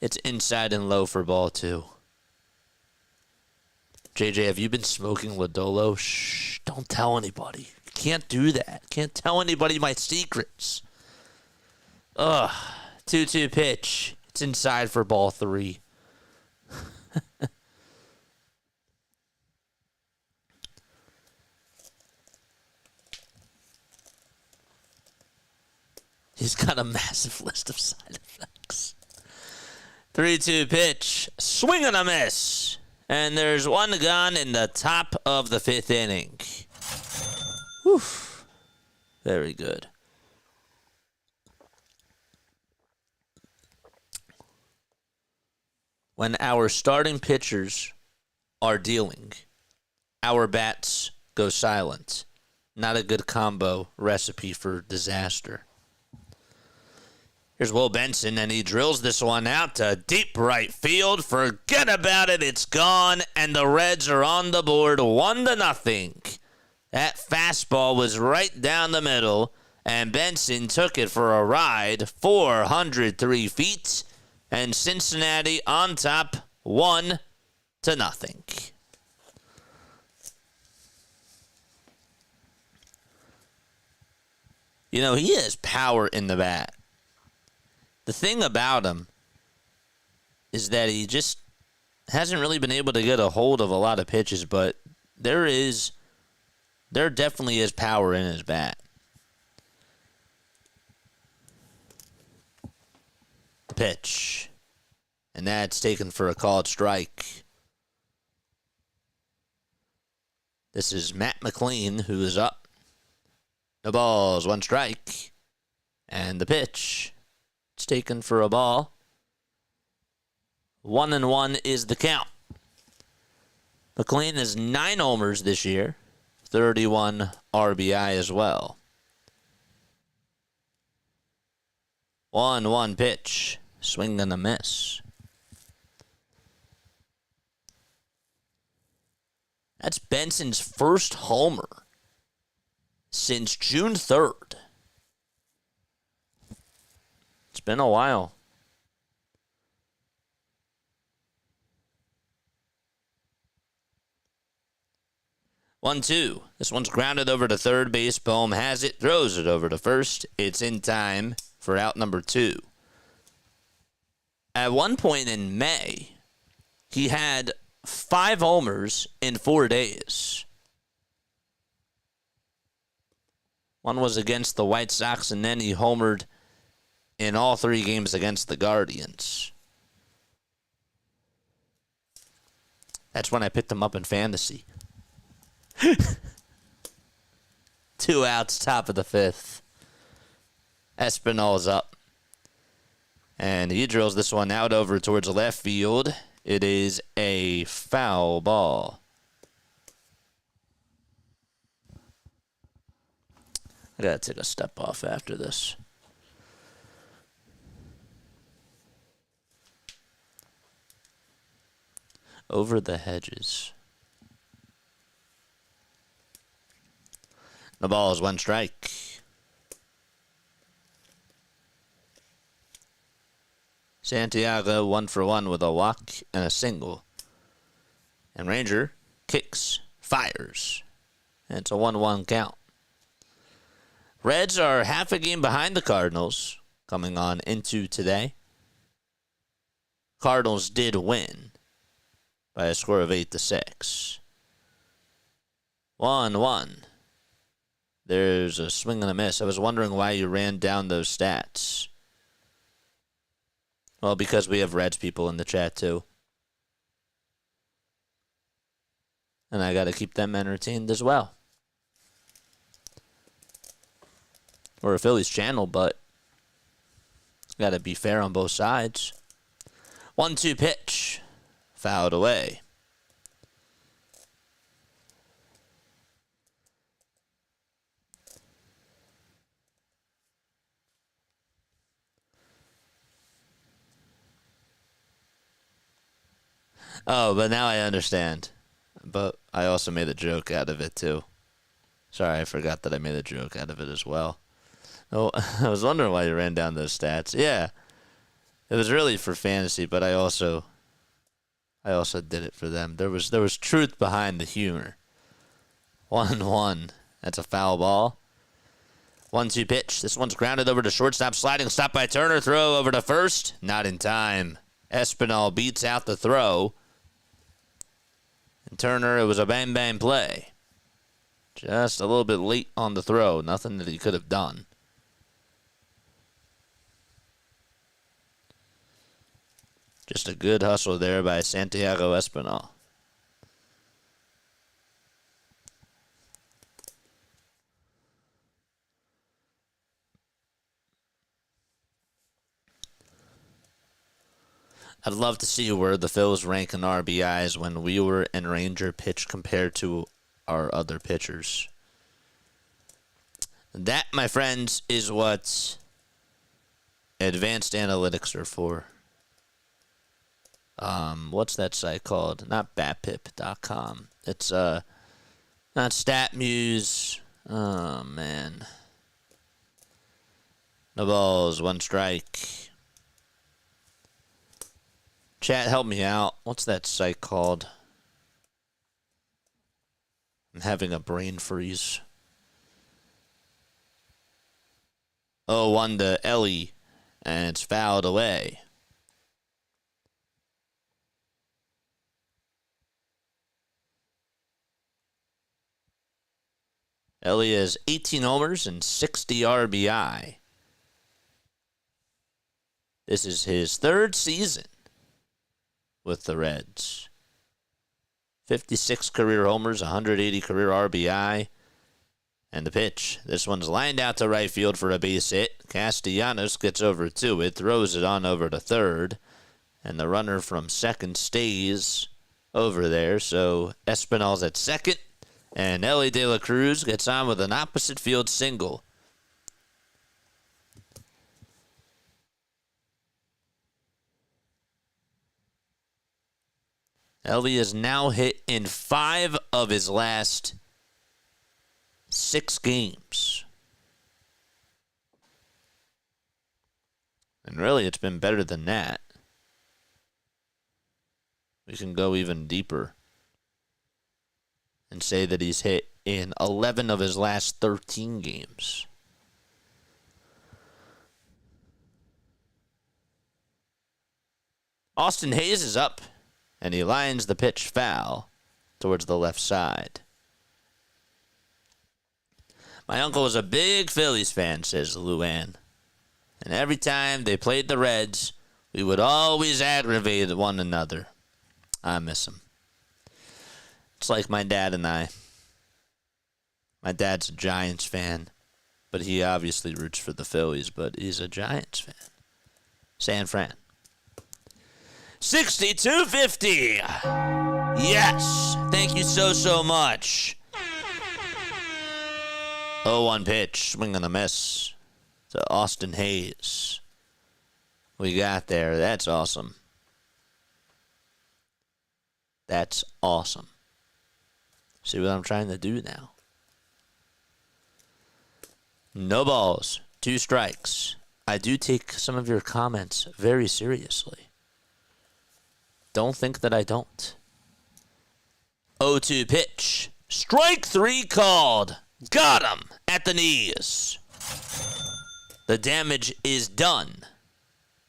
It's inside and low for ball 2. JJ, have you been smoking Lodolo? Shh, don't tell anybody. You can't do that. Can't tell anybody my secrets. Ugh. 2-2 pitch. It's inside for ball 3. He's got a massive list of side effects. 3-2 pitch. Swing and a miss. And there's one gone in the top of the 5th inning. Whew. Very good. When our starting pitchers are dealing, our bats go silent. Not a good combo recipe for disaster. Here's Will Benson, and he drills this one out to deep right field. Forget about it. It's gone, and the Reds are on the board 1-0. That fastball was right down the middle, and Benson took it for a ride, 403 feet, and Cincinnati on top, 1-0. You know, he has power in the bat. The thing about him is that he just hasn't really been able to get a hold of a lot of pitches, but there definitely is power in his bat. The pitch. And that's taken for a called strike. This is Matt McLean, who is up. No balls, 1 strike. And the pitch. It's taken for a ball. 1-1 is the count. McLean has 9 homers this year. 31 RBI as well. 1-1 pitch. Swing and a miss. That's Benson's first homer since June 3rd. It's been a while. One, two. This one's grounded over to third base. Bohm has it, throws it over to first. It's in time for out number 2. At one point in May, he had 5 homers in 4 days. One was against the White Sox, and then he homered in all 3 games against the Guardians. That's when I picked him up in fantasy. 2 outs, top of the 5th. Espinal's up. And he drills this one out over towards left field. It is a foul ball. I gotta take a step off after this. Over the hedges. The ball is 1 strike. Santiago 1 for 1 with a walk and a single. And Ranger kicks, fires. And it's a 1-1 count. Reds are half a game behind the Cardinals coming on into today. Cardinals did win by a score of 8-6. 1-1. There's a swing and a miss. I was wondering why you ran down those stats. Well, because we have Reds people in the chat, too. And I got to keep them entertained as well. We're a Phillies channel, but got to be fair on both sides. 1-2 pitch. Fouled away. Oh, but now I understand. But I also made a joke out of it, too. Sorry, I forgot that I made a joke out of it as well. Oh, I was wondering why you ran down those stats. Yeah, it was really for fantasy, but I also did it for them. There was truth behind the humor. 1-1. That's a foul ball. 1-2 pitch. This one's grounded over to shortstop. Sliding stop by Turner. Throw over to first. Not in time. Espinal beats out the throw. And Turner, it was a bang-bang play. Just a little bit late on the throw. Nothing that he could have done. Just a good hustle there by Santiago Espinal. I'd love to see where the Phils rank in RBIs when Wheeler and Ranger pitch compared to our other pitchers. That, my friends, is what advanced analytics are for. What's that site called? Not batpip.com. It's not StatMuse. Oh man. No balls, one strike. Chat, help me out. What's that site called? I'm having a brain freeze. Oh, one to Elly, and it's fouled away. Elly has 18 homers and 60 RBI. This is his third season with the Reds. 56 career homers, 180 career RBI. And the pitch. This one's lined out to right field for a base hit. Castellanos gets over to it, throws it on over to third. And the runner from second stays over there. So Espinal's at second. And Elly De La Cruz gets on with an opposite field single. Elly is now hit in 5 of his last 6 games. And really, it's been better than that. We can go even deeper and say that he's hit in 11 of his last 13 games. Austin Hayes is up, and he lines the pitch foul towards the left side. My uncle was a big Phillies fan, says Luann. And every time they played the Reds, we would always aggravate one another. I miss him. It's like my dad and I. My dad's a Giants fan, but he obviously roots for the Phillies, but he's a Giants fan. San Fran. 6250. Yes. Thank you so much. 0-1 pitch. Swing and a miss to Austin Hayes. We got there. That's awesome. That's awesome. See what I'm trying to do now? No balls. 2 strikes. I do take some of your comments very seriously. Don't think that I don't. 0-2 pitch. Strike 3 called. Got him at the knees. The damage is done,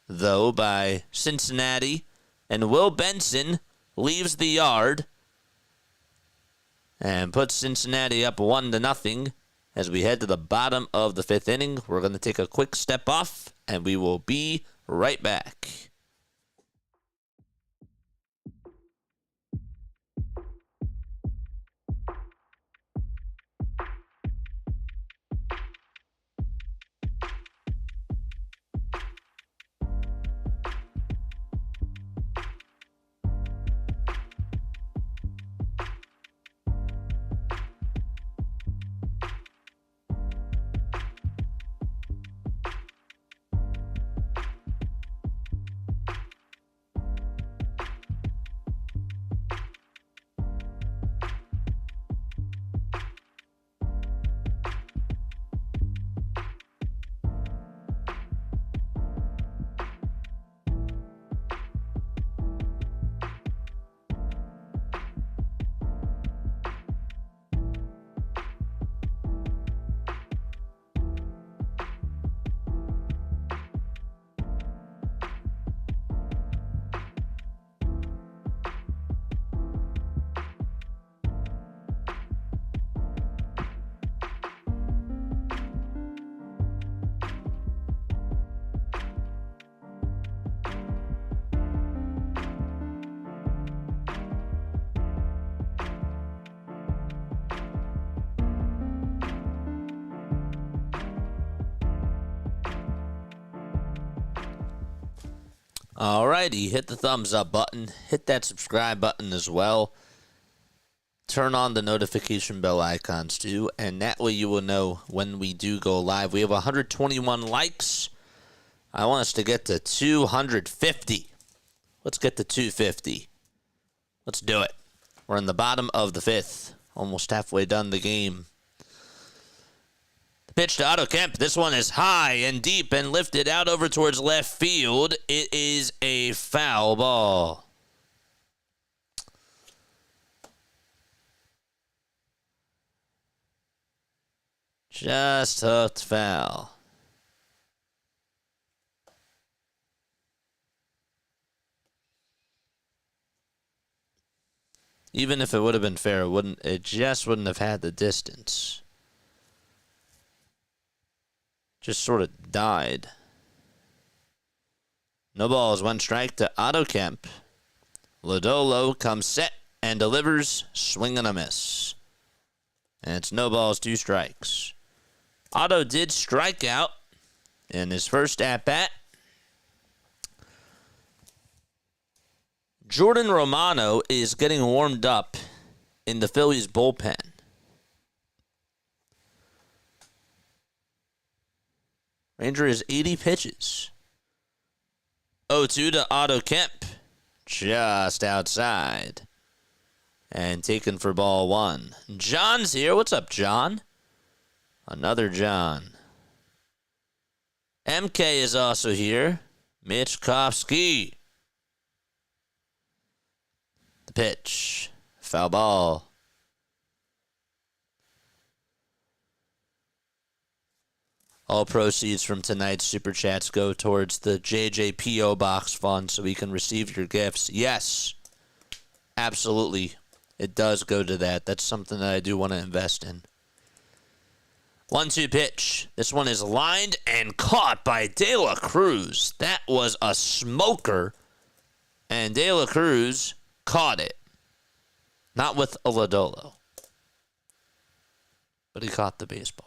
though, by Cincinnati, and Will Benson leaves the yard and puts Cincinnati up 1-0 as we head to the bottom of the 5th inning. We're going to take a quick step off, and we will be right back. Alrighty, hit the thumbs up button. Hit that subscribe button as well. Turn on the notification bell icons too, and that way you will know when we do go live. We have 121 likes. I want us to get to 250. Let's get to 250. Let's do it. We're in the bottom of the fifth. Almost halfway done the game. The pitch to Otto Kemp. This one is high and deep and lifted out over towards left field. It is a foul ball. Just hooked foul. Even if it would have been fair, it just wouldn't have had the distance. Just sort of died. No balls, one strike to Otto Kemp. Lodolo comes set and delivers, swing and a miss. And it's no balls, two strikes. Otto did strike out in his first at-bat. Jordan Romano is getting warmed up in the Phillies bullpen. Ranger is 80 pitches. 0-2 to Otto Kemp. Just outside. And taken for ball one. John's here. What's up, John? Another John. MK is also here. Mitchkovsky. The pitch. Foul ball. All proceeds from tonight's Super Chats go towards the JJPO Box Fund so we can receive your gifts. Yes, absolutely. It does go to that. That's something that I do want to invest in. 1-2 pitch. This one is lined and caught by De La Cruz. That was a smoker. And De La Cruz caught it. Not with a lodolo. But he caught the baseball.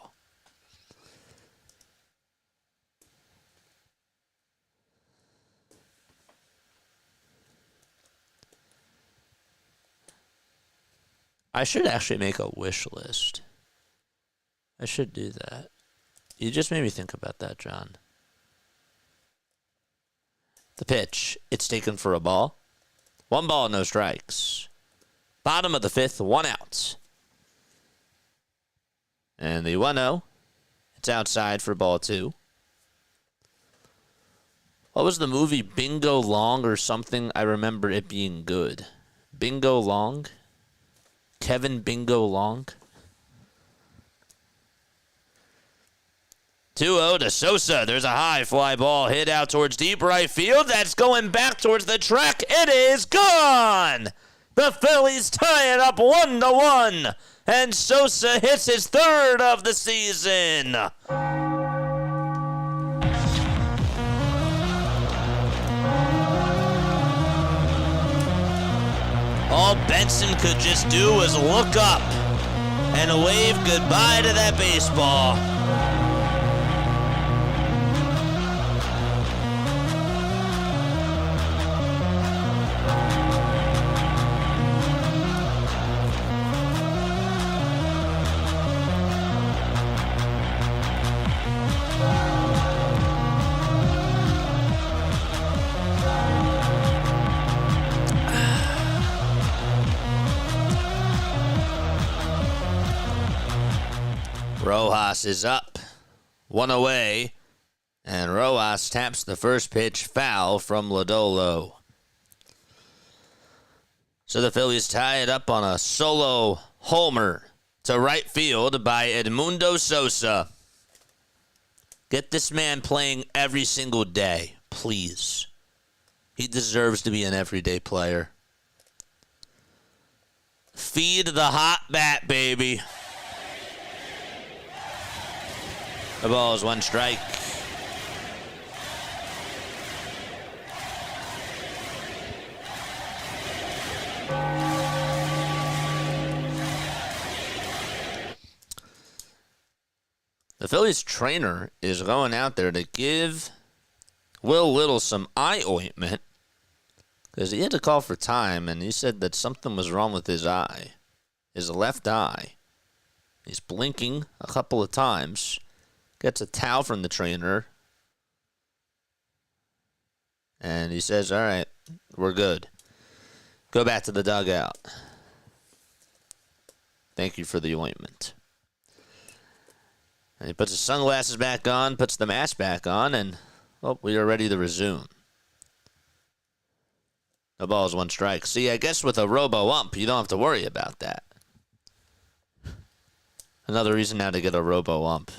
I should actually make a wish list. I should do that. You just made me think about that, John. The pitch. It's taken for a ball. 1 ball, no strikes. Bottom of the fifth, 1 out. And the 1-0. It's outside for ball 2. What was the movie? Bingo Long or something? I remember it being good. Bingo Long? Kevin Bingo Long? 2-0 to Sosa. There's a high fly ball hit out towards deep right field. That's going back towards the track. It is gone. The Phillies tie it up 1-1. And Sosa hits his 3rd of the season. All Benson could just do was look up and wave goodbye to that baseball. Rojas is up, 1 away, and Rojas taps the first pitch foul from Lodolo. So the Phillies tie it up on a solo homer to right field by Edmundo Sosa. Get this man playing every single day, please. He deserves to be an everyday player. Feed the hot bat, baby. The ball is 1 strike. The Phillies trainer is going out there to give Will Little some eye ointment because he had to call for time, and he said that something was wrong with his eye, his left eye. He's blinking a couple of times, gets a towel from the trainer, and he says, all right, we're good. Go back to the dugout. Thank you for the ointment. And he puts his sunglasses back on, puts the mask back on, and, well, we are ready to resume. No balls, one strike. See, I guess with a robo-ump, you don't have to worry about that. Another reason now to get a robo-ump.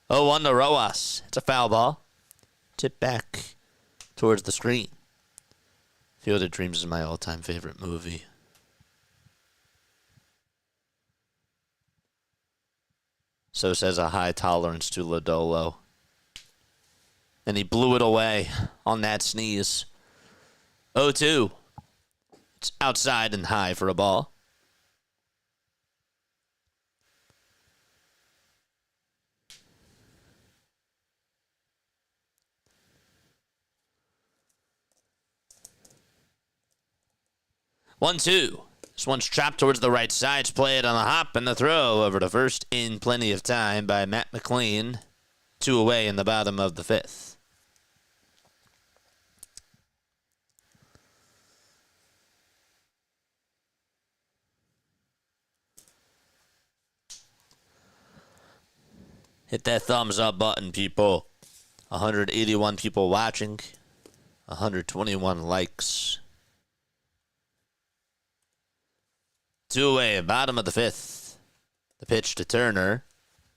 0-1 to Rojas. It's a foul ball. Tip back towards the screen. Field of Dreams is my all-time favorite movie. So says a high tolerance to Lodolo. And he blew it away on that sneeze. 0-2. It's outside and high for a ball. One, two. This one's chopped towards the right side. Play it on the hop and the throw over to first in plenty of time by Matt McLean. 2 away in the bottom of the 5th. Hit that thumbs up button, people. 181 people watching. 121 likes. 2 away, bottom of the 5th. The pitch to Turner.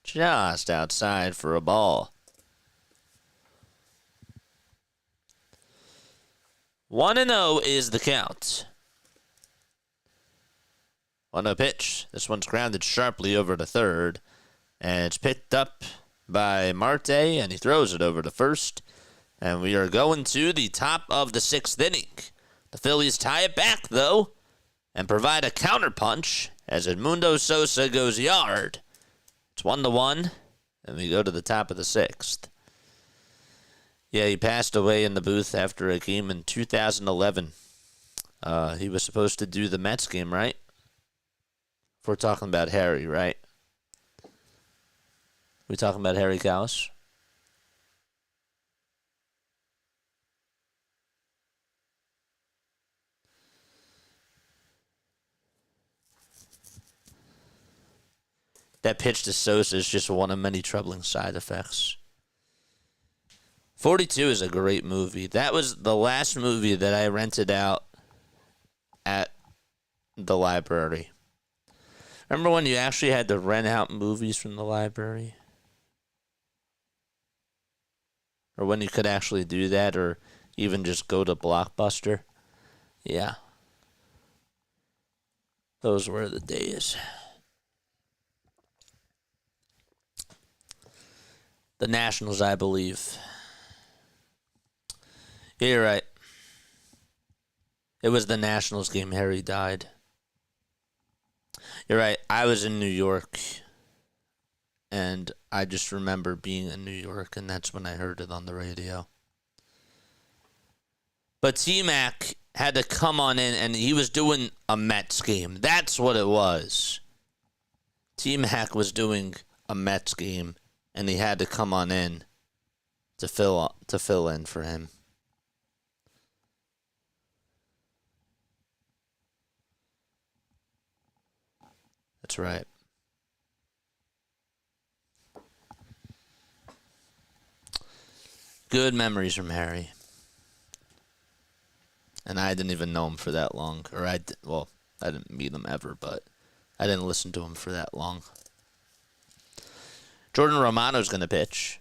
Just outside for a ball. 1-0 is the count. 1-0 pitch. This one's grounded sharply over to third. And it's picked up by Marte, and he throws it over to first. And we are going to the top of the 6th inning. The Phillies tie it back, though, and provide a counterpunch as Edmundo Sosa goes yard. It's 1-1, and we go to the top of the 6th. Yeah, he passed away in the booth after a game in 2011. He was supposed to do the Mets game, right? If we're talking about Harry, right? We talking about Harry Kalas? That pitch to Sosa is just one of many troubling side effects. 42 is a great movie. That was the last movie that I rented out at the library. Remember when you actually had to rent out movies from the library? Or when you could actually do that, or even just go to Blockbuster? Yeah. Those were the days. The Nationals, I believe. Yeah, you're right. It was the Nationals game. Harry died. You're right. I was in New York. And I just remember being in New York, and that's when I heard it on the radio. But T-Mac had to come on in, and he was doing a Mets game. That's what it was. T-Mac was doing a Mets game, and he had to come on in to fill in for him. That's right. Good memories from Harry. And I didn't even know him for that long. I didn't meet him ever, but I didn't listen to him for that long. Jordan Romano's going to pitch.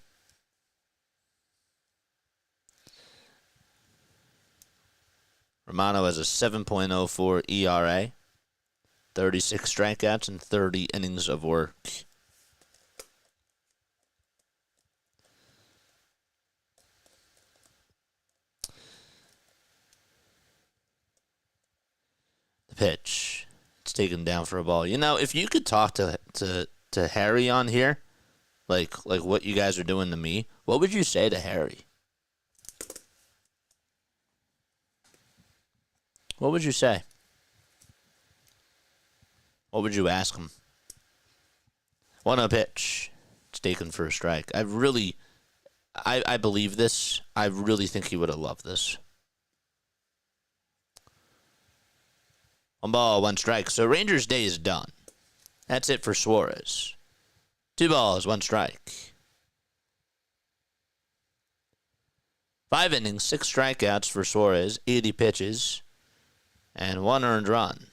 Romano has a 7.04 ERA, 36 strikeouts, and 30 innings of work. Pitch. It's taken down for a ball. You know, if you could talk to Harry on here, like what you guys are doing to me, what would you say to Harry? What would you say? What would you ask him? 1-0 pitch. It's taken for a strike. I believe this. I really think he would have loved this. 1 ball, 1 strike. So Rangers' day is done. That's it for Suarez. 2 balls, 1 strike. 5 innings, 6 strikeouts for Suarez, 80 pitches, and 1 earned run.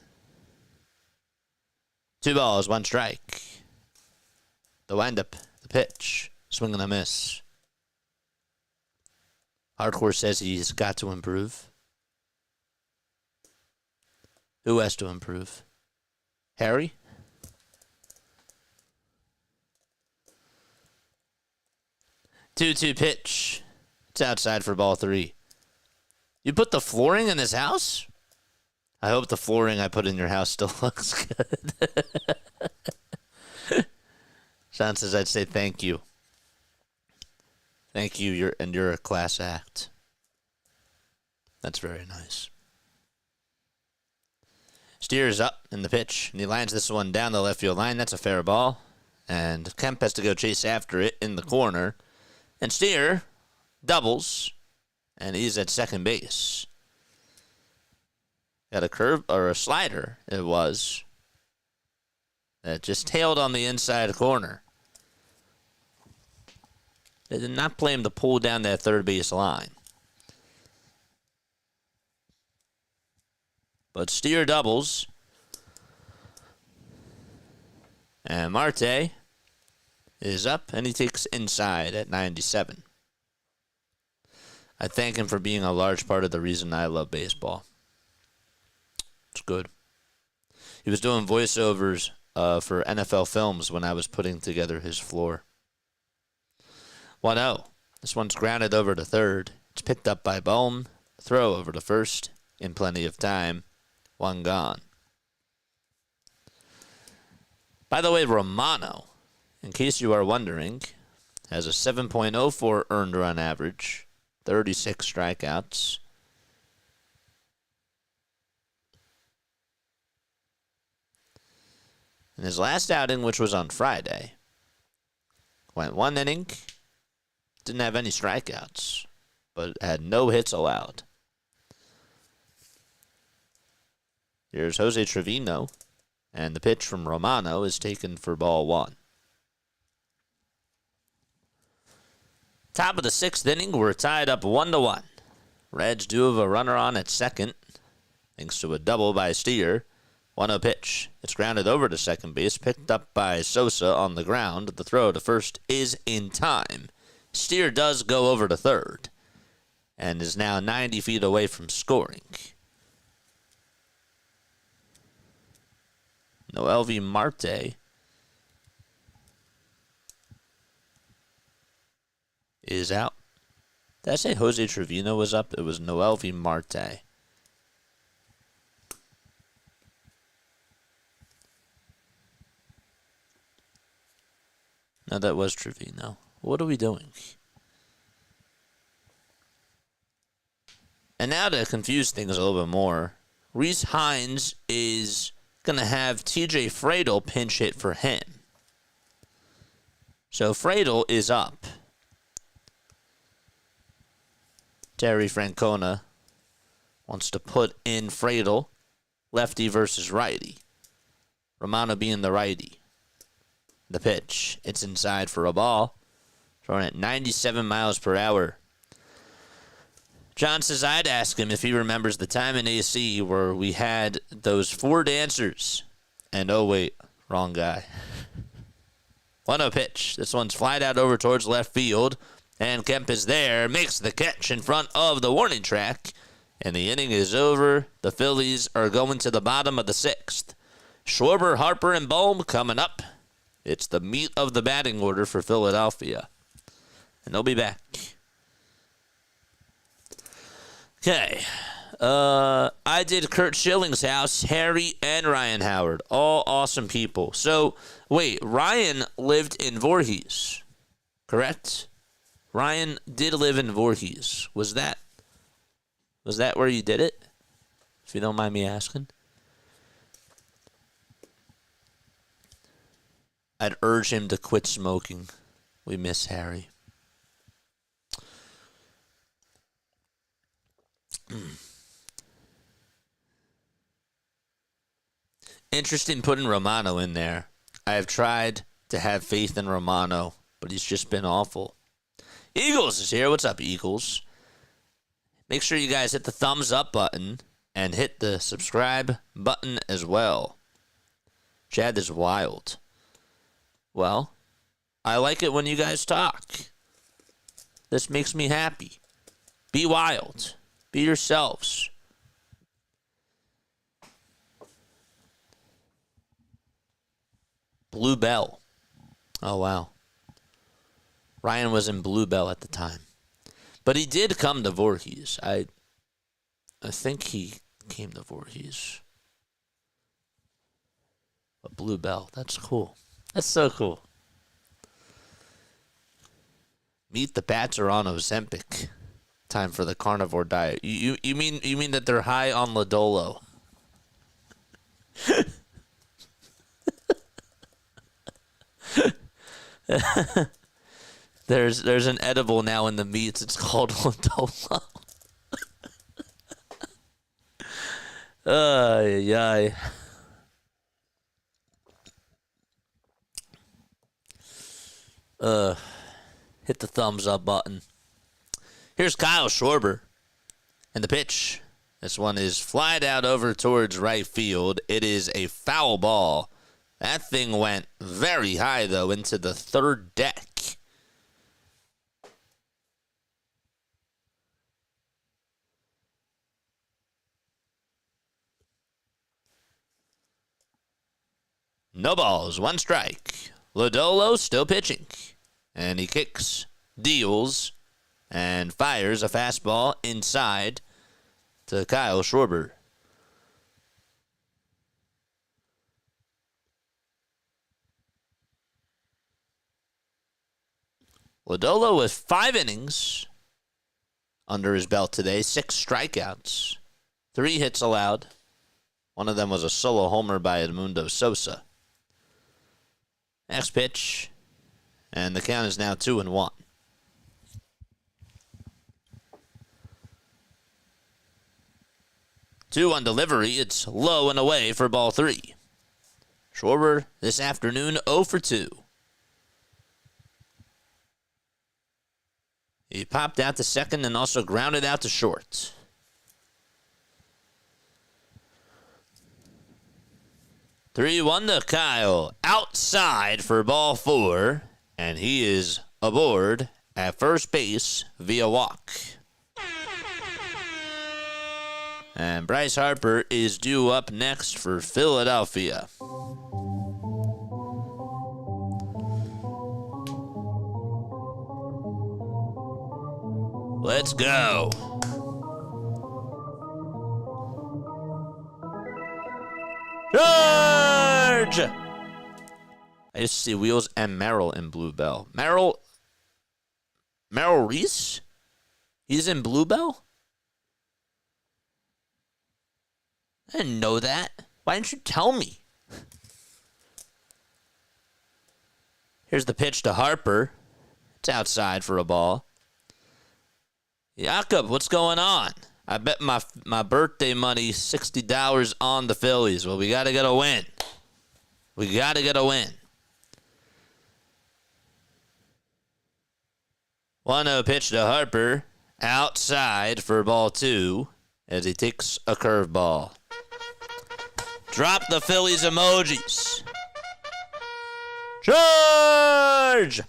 2 balls, 1 strike. The windup, the pitch, swing and a miss. Hardcore says he's got to improve. Who has to improve? Harry? Two pitch. It's outside for ball 3. You put the flooring in this house? I hope the flooring I put in your house still looks good. Sean says I'd say thank you. Thank you, you're a class act. That's very nice. Steers up in the pitch, and he lines this one down the left field line. That's a fair ball. And Kemp has to go chase after it in the corner. And Steer doubles, and he's at second base. Got a curve, or a slider, it was, that just tailed on the inside corner. They did not play him to pull down that third base line. But Steer doubles. And Marte is up, and he takes inside at 97. I thank him for being a large part of the reason I love baseball. It's good. He was doing voiceovers for NFL Films when I was putting together his floor. 1-0. This one's grounded over to third. It's picked up by Bohm. Throw over to first in plenty of time. 1 gone. By the way, Romano, in case you are wondering, has a 7.04 earned run average, 36 strikeouts. In his last outing, which was on Friday, went 1 inning, didn't have any strikeouts, but had no hits allowed. Here's Jose Trevino, and the pitch from Romano is taken for ball 1. Top of the 6th inning, we're tied up 1-1. Reds do have a runner on at second, thanks to a double by Steer. 1-0 pitch. It's grounded over to second base, picked up by Sosa on the ground. The throw to first is in time. Steer does go over to third, and is now 90 feet away from scoring. Noelvi Marte is out. Did I say Jose Trevino was up? It was Noelvi Marte. No, that was Trevino. What are we doing? And now to confuse things a little bit more, Reese Hines is going to have TJ Friedl pinch hit for him. So Friedl is up. Terry Francona wants to put in Friedl, lefty versus righty. Romano being the righty. The pitch, it's inside for a ball. Throwing at 97 miles per hour. John says I'd ask him if he remembers the time in AC where we had those 4 dancers. And oh wait, wrong guy. 1-0 pitch. This one's flied out over towards left field. And Kemp is there, makes the catch in front of the warning track. And the inning is over. The Phillies are going to the bottom of the 6th. Schwarber, Harper, and Bohm coming up. It's the meat of the batting order for Philadelphia. And they'll be back. Okay. I did Kurt Schilling's house, Harry and Ryan Howard. All awesome people. So, wait, Ryan lived in Voorhees. correct? Ryan did live in Voorhees. Was that where you did it? If you don't mind me asking. I'd urge him to quit smoking. We miss Harry. Interesting putting Romano in there. I have tried to have faith in Romano, but he's just been awful. Eagles is here. What's up, Eagles? Make sure you guys hit the thumbs up button and hit the subscribe button as well. Chad is wild. Well, I like it when you guys talk. This makes me happy. Be wild. Be yourselves. Bluebell. Oh, wow. Ryan was in Bluebell at the time. But he did come to Voorhees. I think he came to Voorhees. But Bluebell, that's cool. That's so cool. Meet the bats are on Ozempic. Time for the carnivore diet. You mean that they're high on lodolo? There's an edible now in the meats. It's called lodolo. Ay. Hit the thumbs up button. Here's Kyle Schwarber. And the pitch. This one is flied out over towards right field. It is a foul ball. That thing went very high, though, into the third deck. No balls, one strike. Lodolo still pitching. And he kicks, deals, and fires a fastball inside to Kyle Schwarber. Lodolo with 5 innings under his belt today, 6 strikeouts, 3 hits allowed. One of them was a solo homer by Edmundo Sosa. Next pitch, and the count is now 2-1. Two on delivery, it's low and away for ball 3. Schwarber this afternoon 0 for 2. He popped out to second and also grounded out to short. Three one to Kyle. Outside for ball 4. And he is aboard at first base via walk. And Bryce Harper is due up next for Philadelphia. Let's go. Charge! I just see Wheels and Merrill in Bluebell. Merrill Reese? He's in Bluebell? I didn't know that. Why didn't you tell me? Here's the pitch to Harper. It's outside for a ball. Jakob, what's going on? I bet my birthday money, $60 on the Phillies. Well, we got to get a win. We got to get a win. 1-0 pitch to Harper. Outside for ball 2 as he takes a curveball. Drop the Phillies emojis. Charge!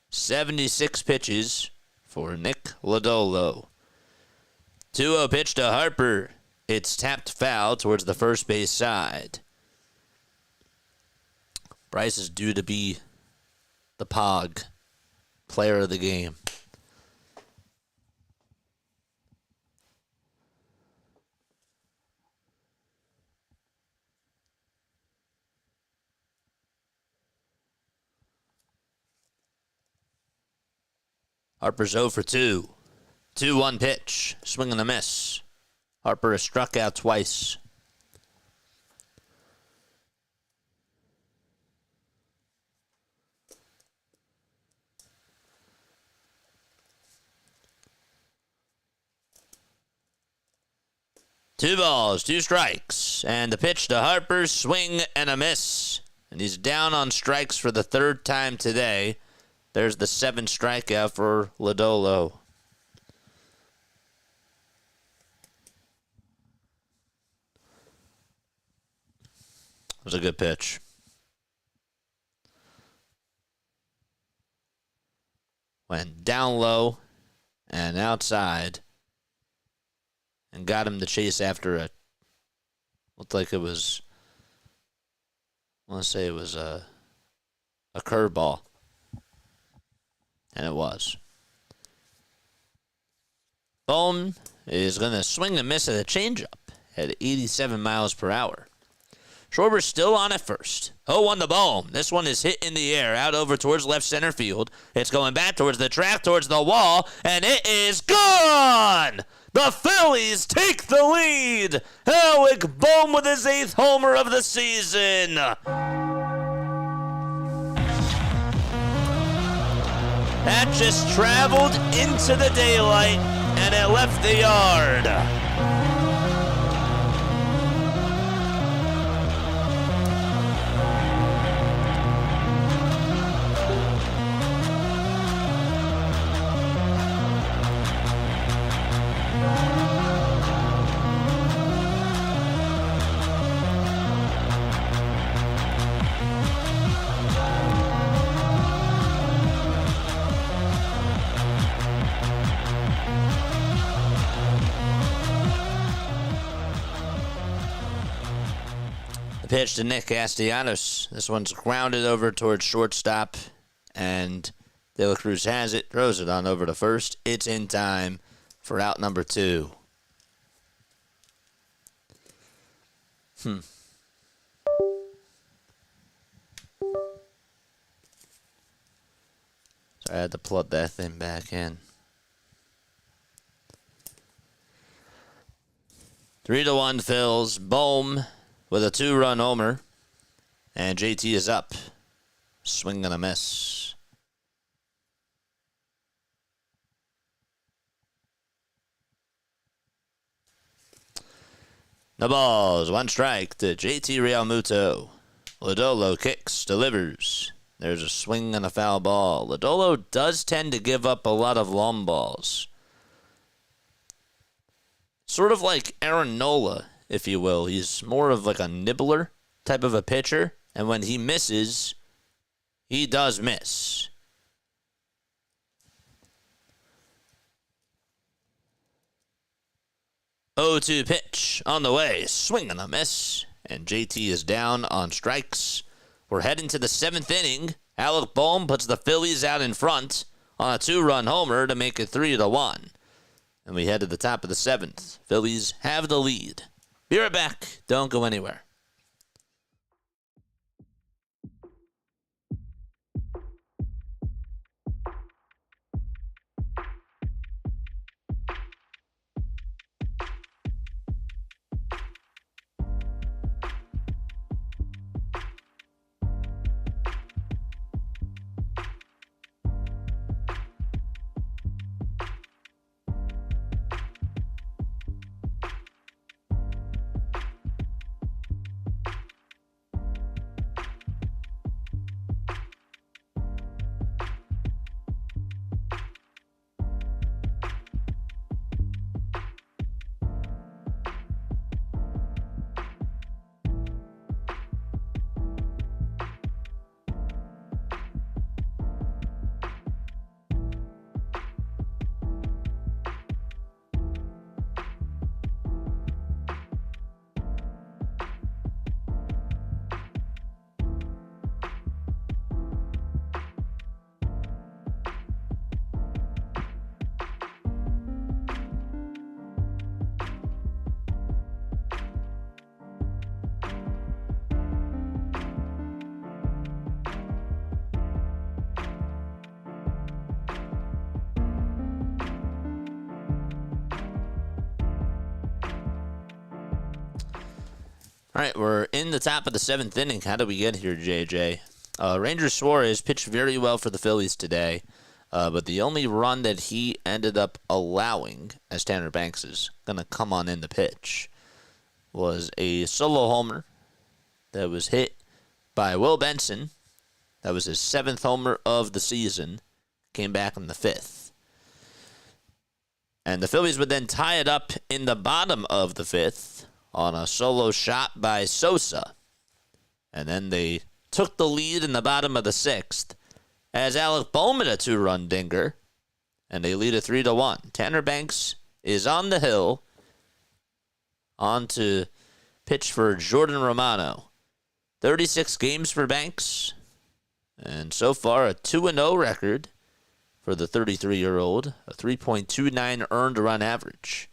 76 pitches for Nick Lodolo. 2-0 pitch to Harper. It's tapped foul towards the first base side. Bryce is due to be the Pog, player of the game. Harper's 0 for 2. 2-1 pitch. Swing and a miss. Harper has struck out twice. Two balls, 2 strikes. And the pitch to Harper, swing and a miss. And he's down on strikes for the 3rd time today. There's the 7th strikeout for Lodolo. It was a good pitch. Went down low and outside. And got him to chase after a, looked like it was, I want to say it was a curveball. And it was. Bohm is going to swing and miss at a changeup at 87 miles per hour. Schwarber's still on at first. 0-1 to Bohm. This one is hit in the air, out over towards left center field. It's going back towards the track, towards the wall, and it is gone! The Phillies take the lead! Alec Bohm with his 8th homer of the season! That just traveled into the daylight, and it left the yard. Pitch to Nick Castellanos. This one's grounded over towards shortstop, and De La Cruz has it, throws it on over to first. It's in time for out number 2. So I had to plug that thing back in. 3-1 Phils. Bohm with a 2-run homer. And JT is up. Swing and a miss. No balls. 1 strike to JT Realmuto. Lodolo kicks, delivers. There's a swing and a foul ball. Lodolo does tend to give up a lot of long balls. Sort of like Aaron Nola, if you will. He's more of like a nibbler type of a pitcher. And when he misses, he does miss. Oh, 2 pitch on the way. Swing and a miss. And JT is down on strikes. We're heading to the 7th inning. Alec Bohm puts the Phillies out in front on a 2-run homer to make it 3-1. And we head to the top of the 7th. Phillies have the lead. Be right back. Don't go anywhere. All right, we're in the top of the 7th inning. How did we get here, JJ? Ranger Suarez pitched very well for the Phillies today, but the only run that he ended up allowing, as Tanner Banks is going to come on in the pitch, was a solo homer that was hit by Will Benson. That was his 7th homer of the season. Came back in the 5th. And the Phillies would then tie it up in the bottom of the 5th on a solo shot by Sosa. And then they took the lead in the bottom of the 6th as Alec Bohm hit a 2-run dinger. And they lead it 3-1. Tanner Banks is on the hill. On to pitch for Jordan Romano. 36 games for Banks. And so far, a 2-0 record for the 33-year-old. A 3.29 earned run average.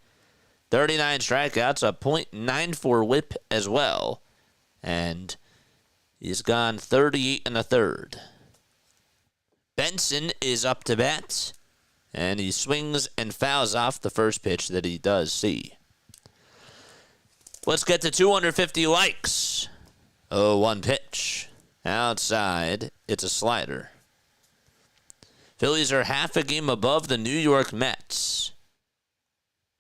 39 strikeouts, a .94 whip as well. And he's gone 38 1/3. Benson is up to bat. And he swings and fouls off the first pitch that he does see. Let's get to 250 likes. 0-1 pitch. Outside, it's a slider. Phillies are half a game above the New York Mets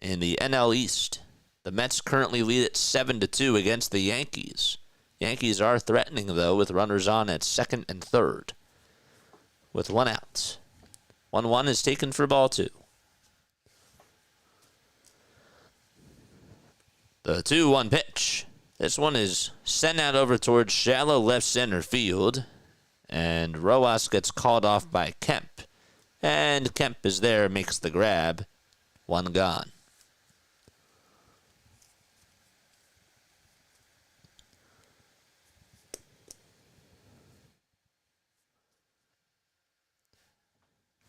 in the NL East. The Mets currently lead at 7-2 against the Yankees. Yankees are threatening, though, with runners on at 2nd and 3rd with 1 out. 1-1 is taken for ball 2. The 2-1 pitch. This one is sent out over towards shallow left center field. And Rojas gets called off by Kemp. And Kemp is there, makes the grab. 1 gone.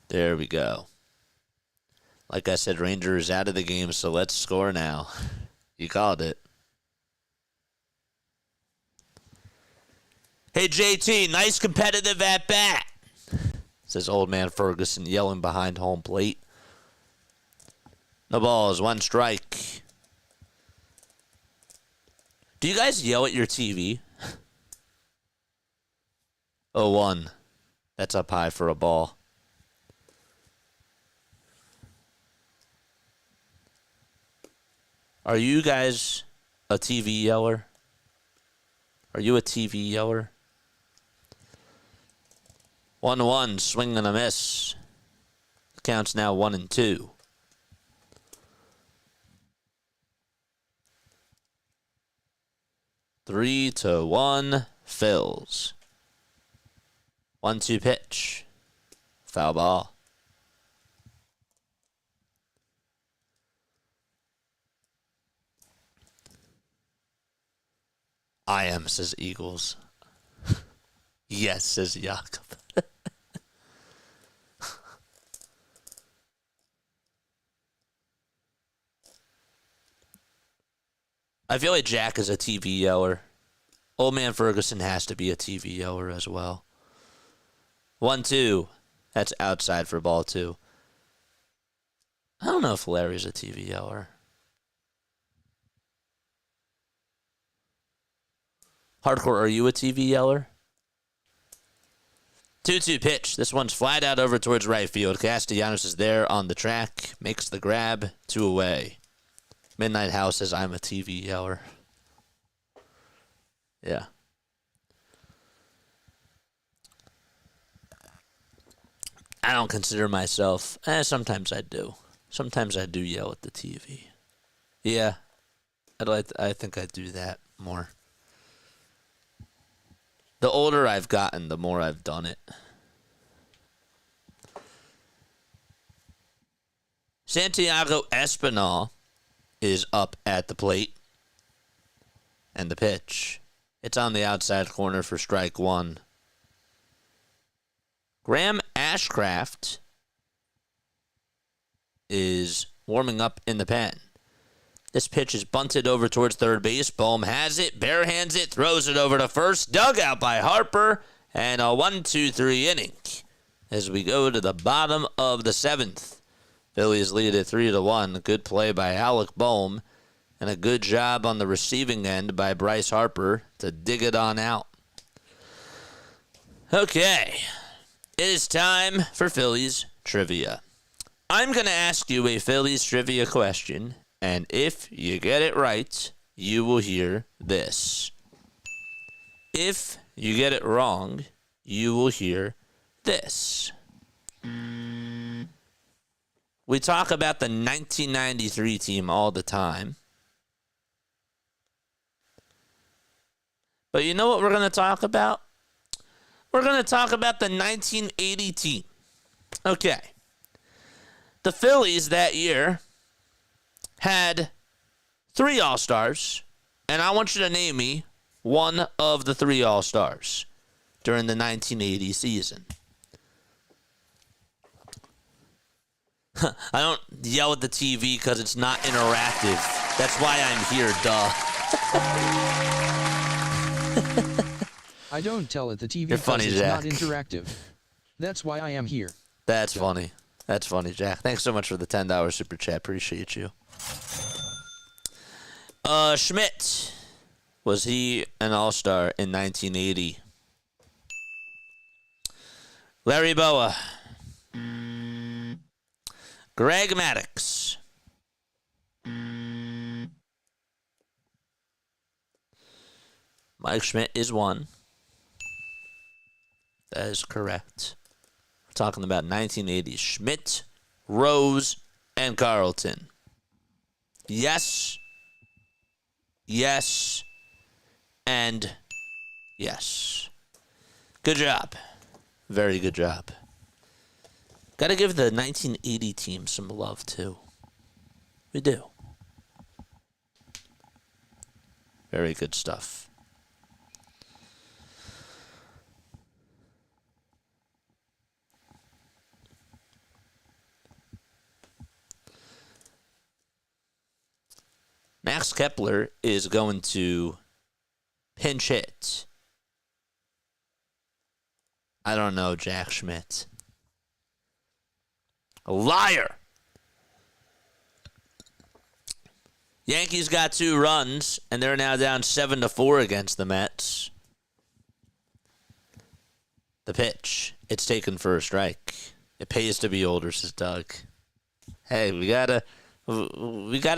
There we go. Like I said, Rangers out of the game, so let's score now. You called it. Hey, JT, nice competitive at-bat, says old man Ferguson, yelling behind home plate. No balls, 1 strike. Do you guys yell at your TV? 0-1. That's up high for a ball. Are you guys a TV yeller? Are you a TV yeller? 1-1, swing and a miss. The count's now 1-2. Three to 1, Phils. 1-2 pitch. Foul ball. I am, says Eagles. Yes, says Jakob. I feel like Jack is a TV yeller. Old man Ferguson has to be a TV yeller as well. 1-2. That's outside for ball 2. I don't know if Larry's a TV yeller. Hardcore, are you a TV yeller? 2-2 pitch. This one's flied out over towards right field. Castellanos is there on the track. Makes the grab. 2 away. Midnight House says, I'm a TV yeller. Yeah. I don't consider myself. Sometimes I do. Sometimes I do yell at the TV. Yeah. I think I do that more. The older I've gotten, the more I've done it. Santiago Espinal is up at the plate. And the pitch. It's on the outside corner for strike 1. Graham Ashcraft is warming up in the pen. This pitch is bunted over towards third base. Bohm has it, barehands it, throws it over to first. Dug out by Harper. And a 1-2-3 inning as we go to the bottom of the 7th. Phillies lead at 3-1. Good play by Alec Bohm. And a good job on the receiving end by Bryce Harper to dig it on out. Okay. It is time for Phillies trivia. I'm going to ask you a Phillies trivia question, and if you get it right, you will hear this. If you get it wrong, you will hear this. We talk about the 1993 team all the time. But you know what we're going to talk about? We're going to talk about the 1980 team. Okay. The Phillies that year had 3 All-Stars, and I want you to name me one of the 3 All-Stars during the 1980 season. I don't yell at the TV because it's not interactive. That's why I'm here, duh. I don't tell at the TV You're because funny, it's Jack. not interactive. That's why I am here. That's funny. That's funny, Jack. Thanks so much for the $10 super chat. Appreciate you. Schmidt. Was he an all-star in 1980? Larry Boa. Greg Maddux. Mike Schmidt is one. That is correct. We're talking about 1980. Schmidt, Rose, and Carlton. Yes. Yes. And yes. Good job. Very good job. Got to give the 1980 team some love, too. We do. Very good stuff. Max Kepler is going to pinch hit. I don't know, Jack Schmidt. A liar. Yankees got 2 runs, and they're now down 7-4 against the Mets. The pitch. It's taken for a strike. It pays to be older, says Doug. Hey, we gotta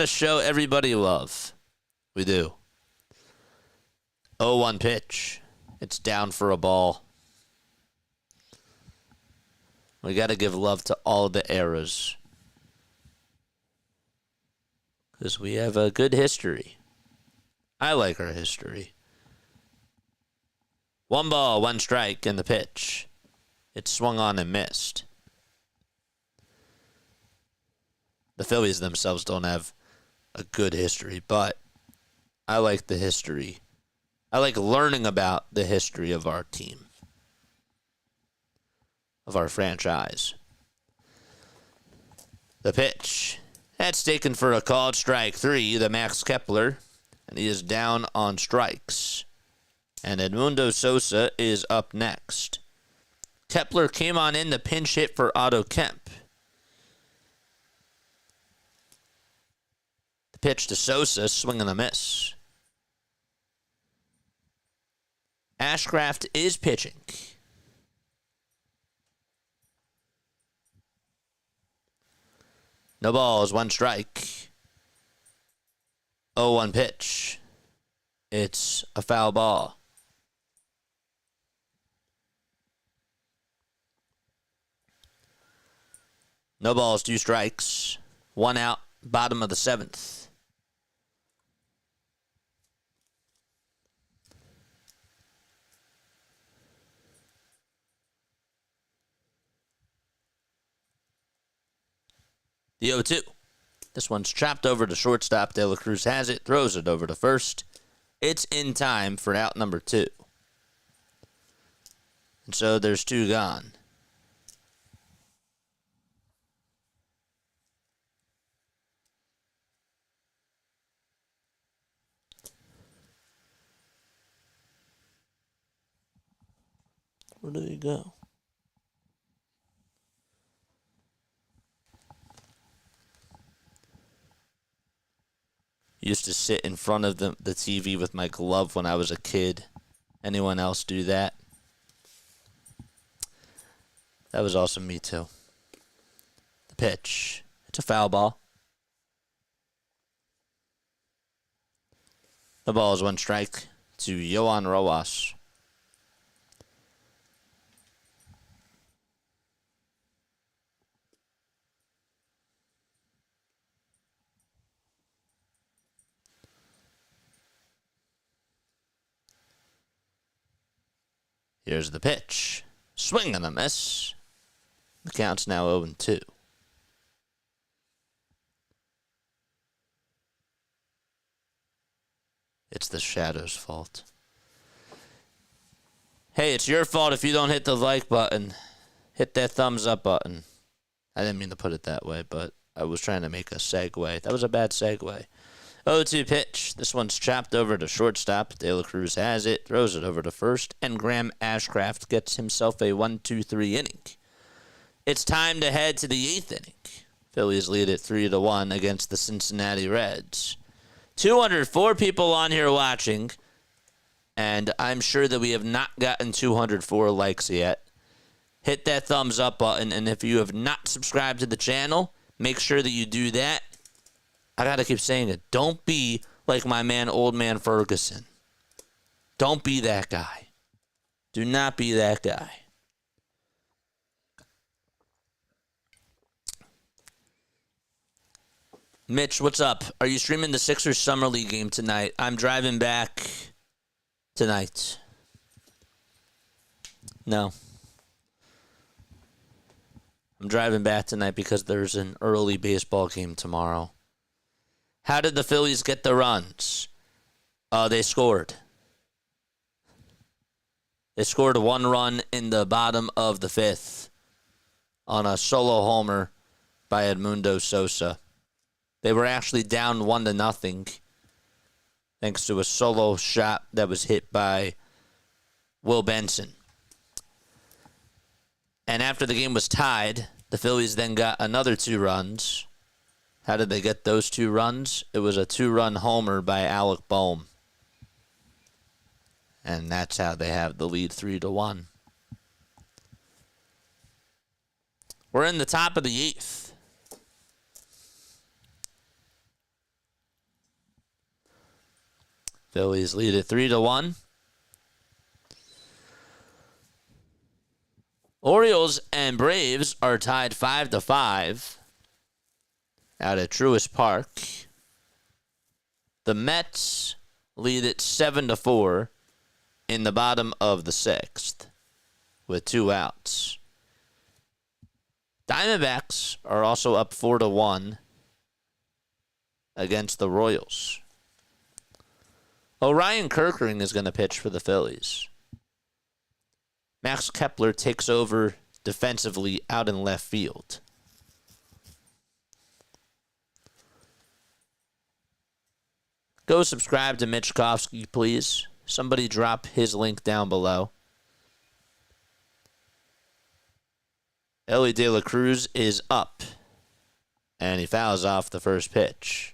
show everybody love. We do. 0-1 pitch. It's down for a ball. We got to give love to all the eras. Because we have a good history. I like our history. 1 ball, 1 strike in the pitch. It swung on and missed. The Phillies themselves don't have a good history, but I like the history. I like learning about the history of our team, of our franchise. The pitch. That's taken for a called strike 3, the Max Kepler, and he is down on strikes. And Edmundo Sosa is up next. Kepler came on in to pinch hit for Otto Kemp. The pitch to Sosa, swing and a miss. Ashcraft is pitching. No balls, 1 strike. 0-1 pitch. It's a foul ball. No balls, 2 strikes. 1 out, bottom of the 7th. The 0-2. This one's chopped over to shortstop. De La Cruz has it, throws it over to first. It's in time for out number 2. And so there's 2 gone. Where did he go? Used to sit in front of the TV with my glove when I was a kid. Anyone else do that? That was also me too. The pitch. It's a foul ball. The ball is 1 strike to Yohan Rojas. Here's the pitch. Swing and a miss. The count's now 0-2. It's the Shadow's fault. Hey, it's your fault if you don't hit the like button. Hit that thumbs up button. I didn't mean to put it that way, but I was trying to make a segue. That was a bad segue. 0-2 pitch. This one's chopped over to shortstop. De La Cruz has it, throws it over to first, and Graham Ashcraft gets himself a 1-2-3 inning. It's time to head to the 8th inning. Phillies lead it 3-1 against the Cincinnati Reds. 204 people on here watching, and I'm sure that we have not gotten 204 likes yet. Hit that thumbs up button, and if you have not subscribed to the channel, make sure that you do that. I gotta keep saying it. Don't be like my man, Old Man Ferguson. Don't be that guy. Do not be that guy. Mitch, what's up? Are you streaming the Sixers Summer League game tonight? I'm driving back tonight. No. I'm driving back tonight because there's an early baseball game tomorrow. How did the Phillies get the runs? They scored. They scored 1 run in the bottom of the 5th on a solo homer by Edmundo Sosa. They were actually down 1-0 thanks to a solo shot that was hit by Will Benson. And after the game was tied, the Phillies then got another 2 runs. How did they get those 2 runs? It was a 2-run homer by Alec Bohm. And that's how they have the lead 3-1. We're in the top of the 8th. Phillies lead it 3-1. Orioles and Braves are tied 5-5 out at Truist Park. The Mets lead it 7-4 in the bottom of the 6th with 2 outs. Diamondbacks are also up 4-1 against the Royals. Orion Kirkering is going to pitch for the Phillies. Max Kepler takes over defensively out in left field. Go subscribe to Mitch Kofsky, please. Somebody drop his link down below. Elly De La Cruz is up, and he fouls off the first pitch.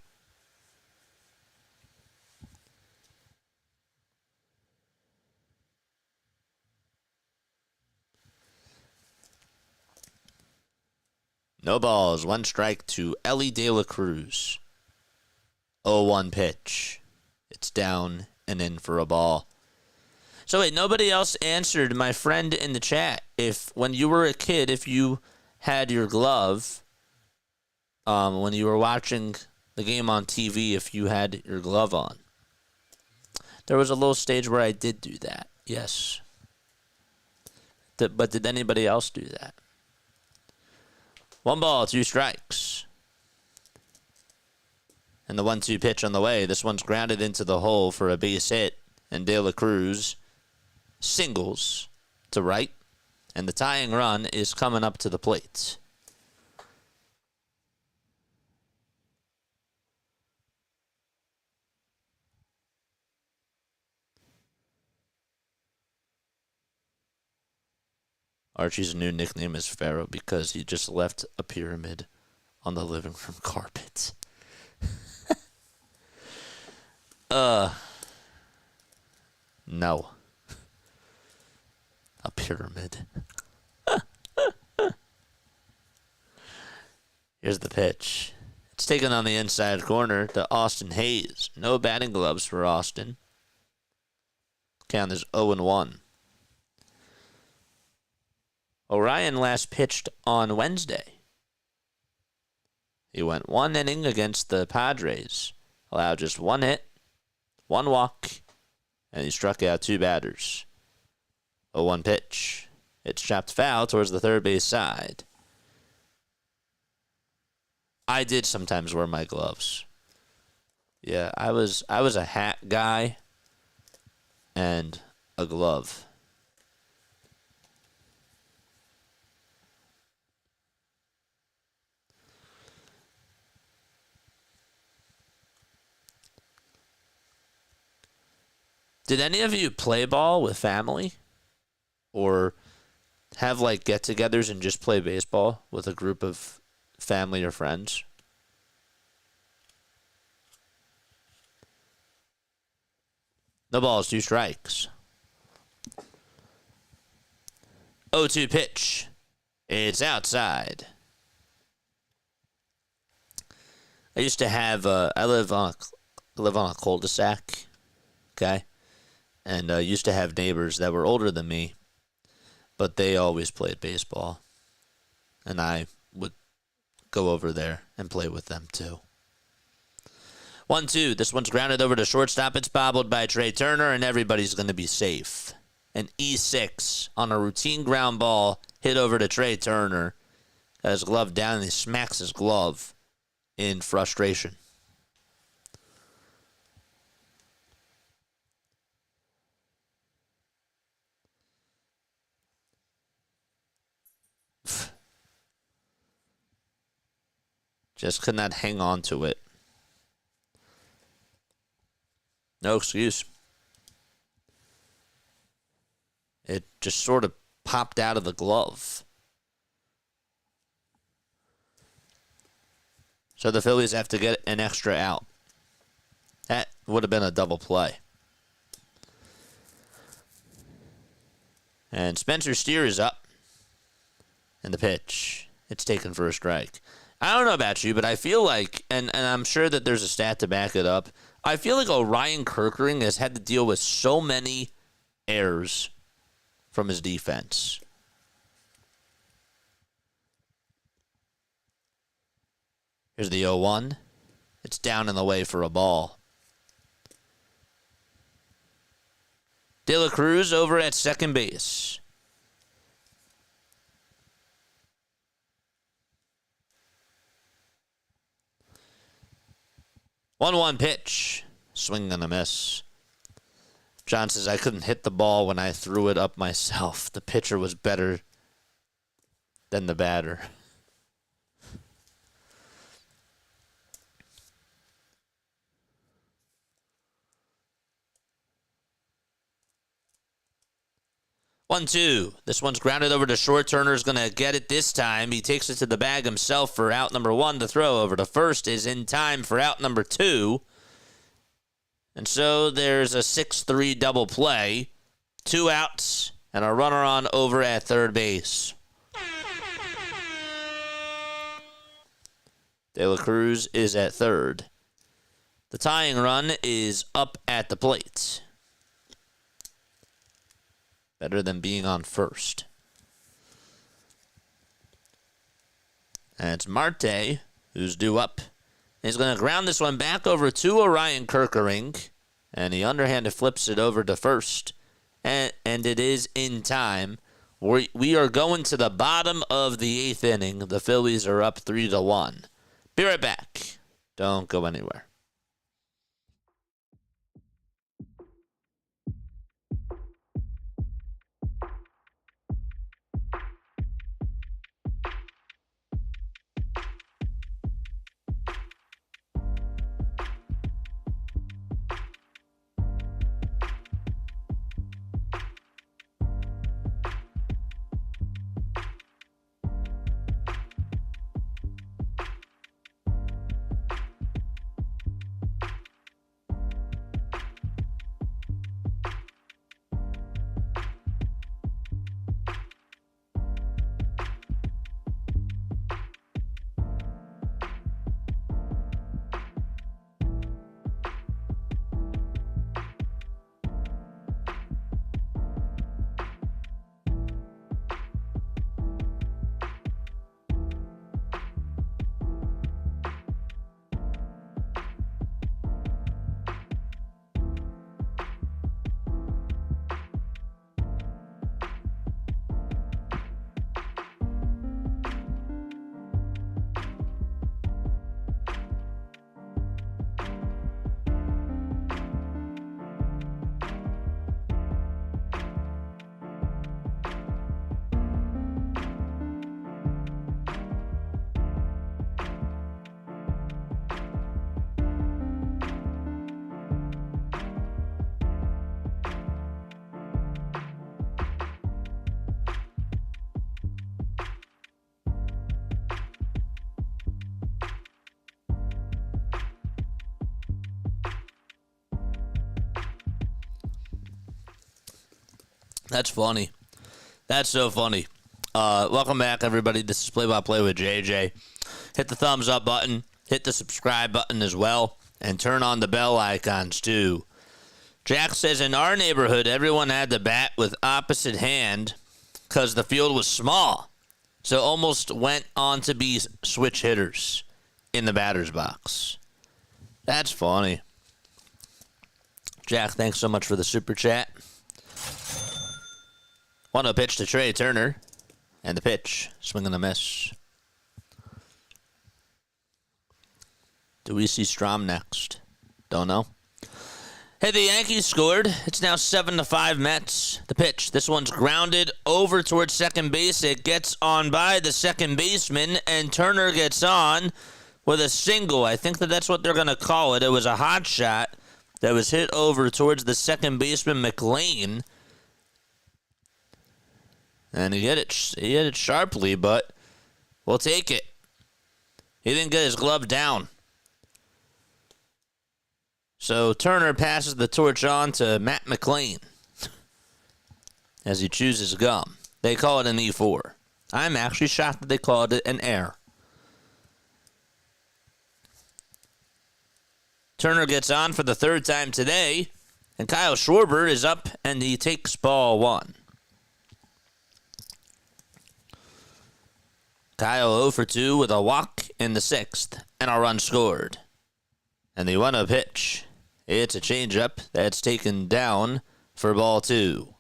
No balls, 1 strike to Elly De La Cruz. 0-1 pitch. It's down and in for a ball. So wait, nobody else answered my friend in the chat. If when you were a kid, if you had your glove, when you were watching the game on TV, if you had your glove on. There was a little stage where I did do that, yes. But did anybody else do that? 1 ball, 2 strikes. And the 1-2 pitch on the way. This one's grounded into the hole for a base hit. And De La Cruz singles to right. And the tying run is coming up to the plate. Archie's new nickname is Pharaoh because he just left a pyramid on the living room carpet. No. A pyramid. Here's the pitch. It's taken on the inside corner to Austin Hayes. No batting gloves for Austin. Count is 0-1. Orion last pitched on Wednesday. He went 1 inning against the Padres, allowed just 1 hit, 1 walk, and he struck out 2 batters. 0-1 pitch. It's chopped foul towards the third base side. I did sometimes wear my gloves. Yeah, I was a hat guy and a glove. Did any of you play ball with family? Or have like get-togethers and just play baseball with a group of family or friends? No balls, 2 strikes. 0-2 pitch. It's outside. I used to have I live on a cul-de-sac, okay? And used to have neighbors that were older than me, but they always played baseball. And I would go over there and play with them too. 1-2. This one's grounded over to shortstop. It's bobbled by Trey Turner, and everybody's going to be safe. An E6 on a routine ground ball hit over to Trey Turner. Got his glove down, and he smacks his glove in frustration. Just could not hang on to it. No excuse. It just sort of popped out of the glove. So the Phillies have to get an extra out. That would have been a double play. And Spencer Steer is up. And the pitch. It's taken for a strike. I don't know about you, but I feel like, and I'm sure that there's a stat to back it up, I feel like Orion Kerkering has had to deal with so many errors from his defense. Here's the 0-1. It's down in the way for a ball. De La Cruz over at second base. One pitch. Swing and a miss. John says, I couldn't hit the ball when I threw it up myself. The pitcher was better than the batter. One, two. This one's grounded over to short. Turner's going to get it this time. He takes it to the bag himself for out number 1. The throw over to first is in time for out number 2. And so there's a 6-3 double play. 2 outs and a runner on over at third base. De La Cruz is at third. The tying run is up at the plate. Better than being on first. And it's Marte who's due up. He's going to ground this one back over to Orion Kerkering. And he underhanded flips it over to first. And it is in time. We are going to the bottom of the 8th inning. The Phillies are up 3-1. Be right back. Don't go anywhere. That's funny. That's so funny. Welcome back, everybody. This is Play by Play with JJ. Hit the thumbs up button. Hit the subscribe button as well. And turn on the bell icons, too. Jack says, in our neighborhood, everyone had to bat with opposite hand because the field was small. So almost went on to be switch hitters in the batter's box. That's funny. Jack, thanks so much for the super chat. 1-0 pitch to Trey Turner. And the pitch, swing and a miss. Do we see Strom next? Don't know. Hey, the Yankees scored. It's now 7-5 Mets. The pitch. This one's grounded over towards second base. It gets on by the second baseman, and Turner gets on with a single. I think that's what they're going to call it. It was a hot shot that was hit over towards the second baseman, McLean. And he hit it sharply, but we'll take it. He didn't get his glove down. So Turner passes the torch on to Matt McLean as he chews his gum. They call it an E4. I'm actually shocked that they called it an error. Turner gets on for the third time today, and Kyle Schwarber is up, and he takes ball one. Kyle 0 for 2 with a walk in the sixth, and a run scored. And the 1-0 pitch. It's a changeup that's taken down for ball 2.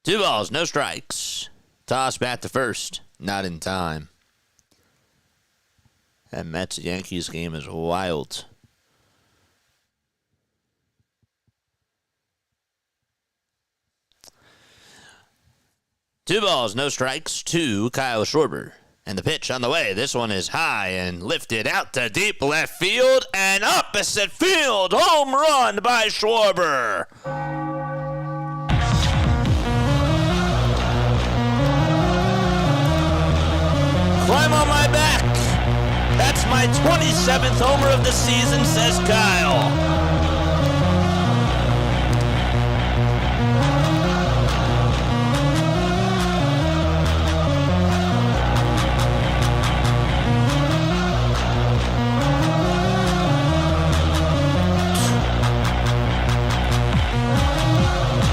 Two balls, no strikes. Toss back to first. Not in time. That Mets-Yankees game is wild. Two balls, no strikes to Kyle Schwarber. And the pitch on the way. This one is high and lifted out to deep left field and opposite field. Home run by Schwarber. Climb on my back. That's my 27th homer of the season, says Kyle.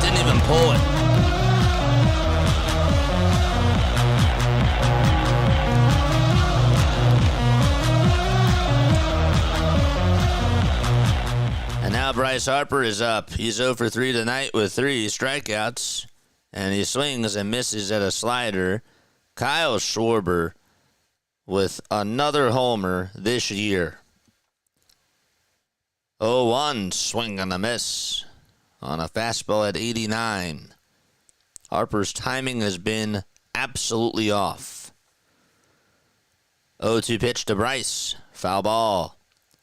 Didn't even pull it. And now Bryce Harper is up. He's 0 for 3 tonight with 3 strikeouts. And he swings and misses at a slider. Kyle Schwarber with another homer this year. 0-1, swing and a miss on a fastball at 89. Harper's timing has been absolutely off. 0-2 pitch to Bryce. Foul ball.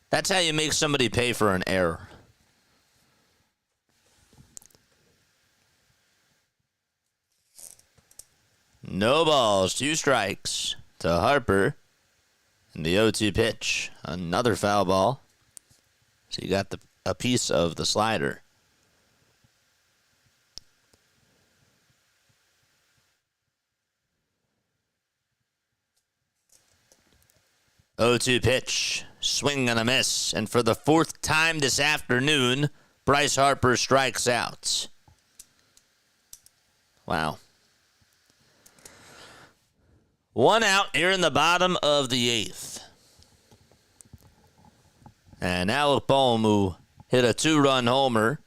That's how you make somebody pay for an error. No balls, 2 strikes to Harper. And the 0-2 pitch. Another foul ball. So you got a piece of the slider. Oh, 2 pitch. Swing and a miss. And for the 4th time this afternoon, Bryce Harper strikes out. Wow. 1 out here in the bottom of the 8th. And Alec Bohm, who hit a 2-run homer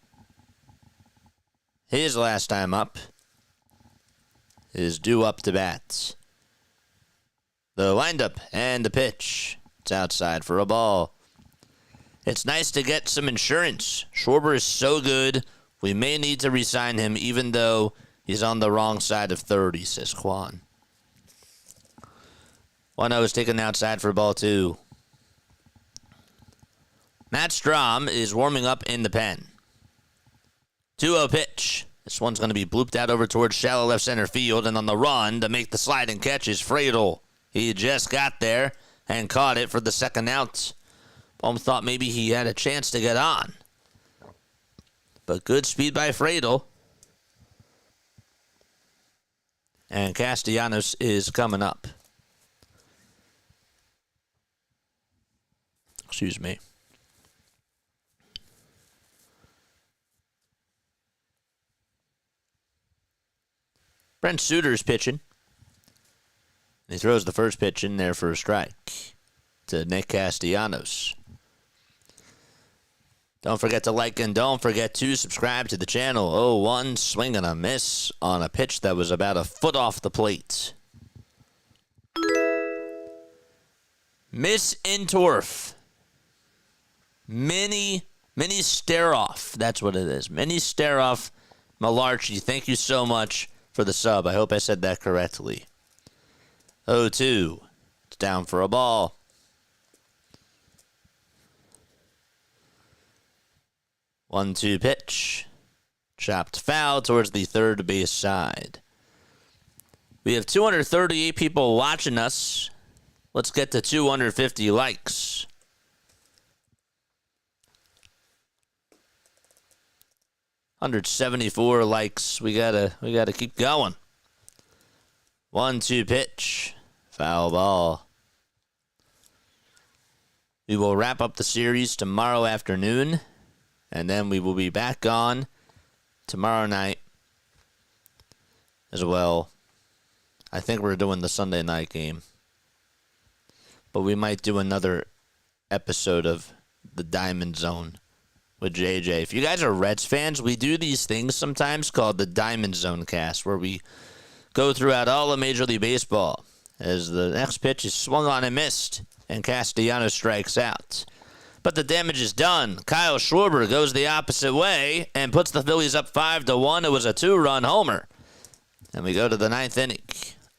his last time up, is due up to bat. The windup and the pitch. It's outside for a ball. It's nice to get some insurance. Schwarber is so good, we may need to re-sign him even though he's on the wrong side of 30, says Quan. 1-0 is taken outside for ball 2. Matt Strom is warming up in the pen. 2-0 pitch. This one's going to be blooped out over towards shallow left center field, and on the run to make the sliding catch is Friedel. He just got there and caught it for the second out. Bohm thought maybe he had a chance to get on. But good speed by Friedel. And Castellanos is coming up. Excuse me. Brent Suter's pitching. He throws the first pitch in there for a strike to Nick Castellanos. Don't forget to like and don't forget to subscribe to the channel. 0-1, swing and a miss on a pitch that was about a foot off the plate. Miss Intorf. Mini stare-off. That's what it is. Mini stare-off Malarkey. Thank you so much for the sub. I hope I said that correctly. 0-2. It's down for a ball. 1-2 pitch. Chopped foul towards the third base side. We have 238 people watching us. Let's get to 250 likes. $174 likes. We gotta keep going. 1-2 pitch. Foul ball. We will wrap up the series tomorrow afternoon, and then we will be back on tomorrow night as well. I think we're doing the Sunday night game, but we might do another episode of the Diamond Zone with JJ. If you guys are Reds fans, we do these things sometimes called the Diamond Zone cast, where we go throughout all of Major League Baseball as the next pitch is swung on and missed, and Castellanos strikes out. But the damage is done. Kyle Schwarber goes the opposite way and puts the Phillies up 5-1. It was a 2-run homer. And we go to the ninth inning.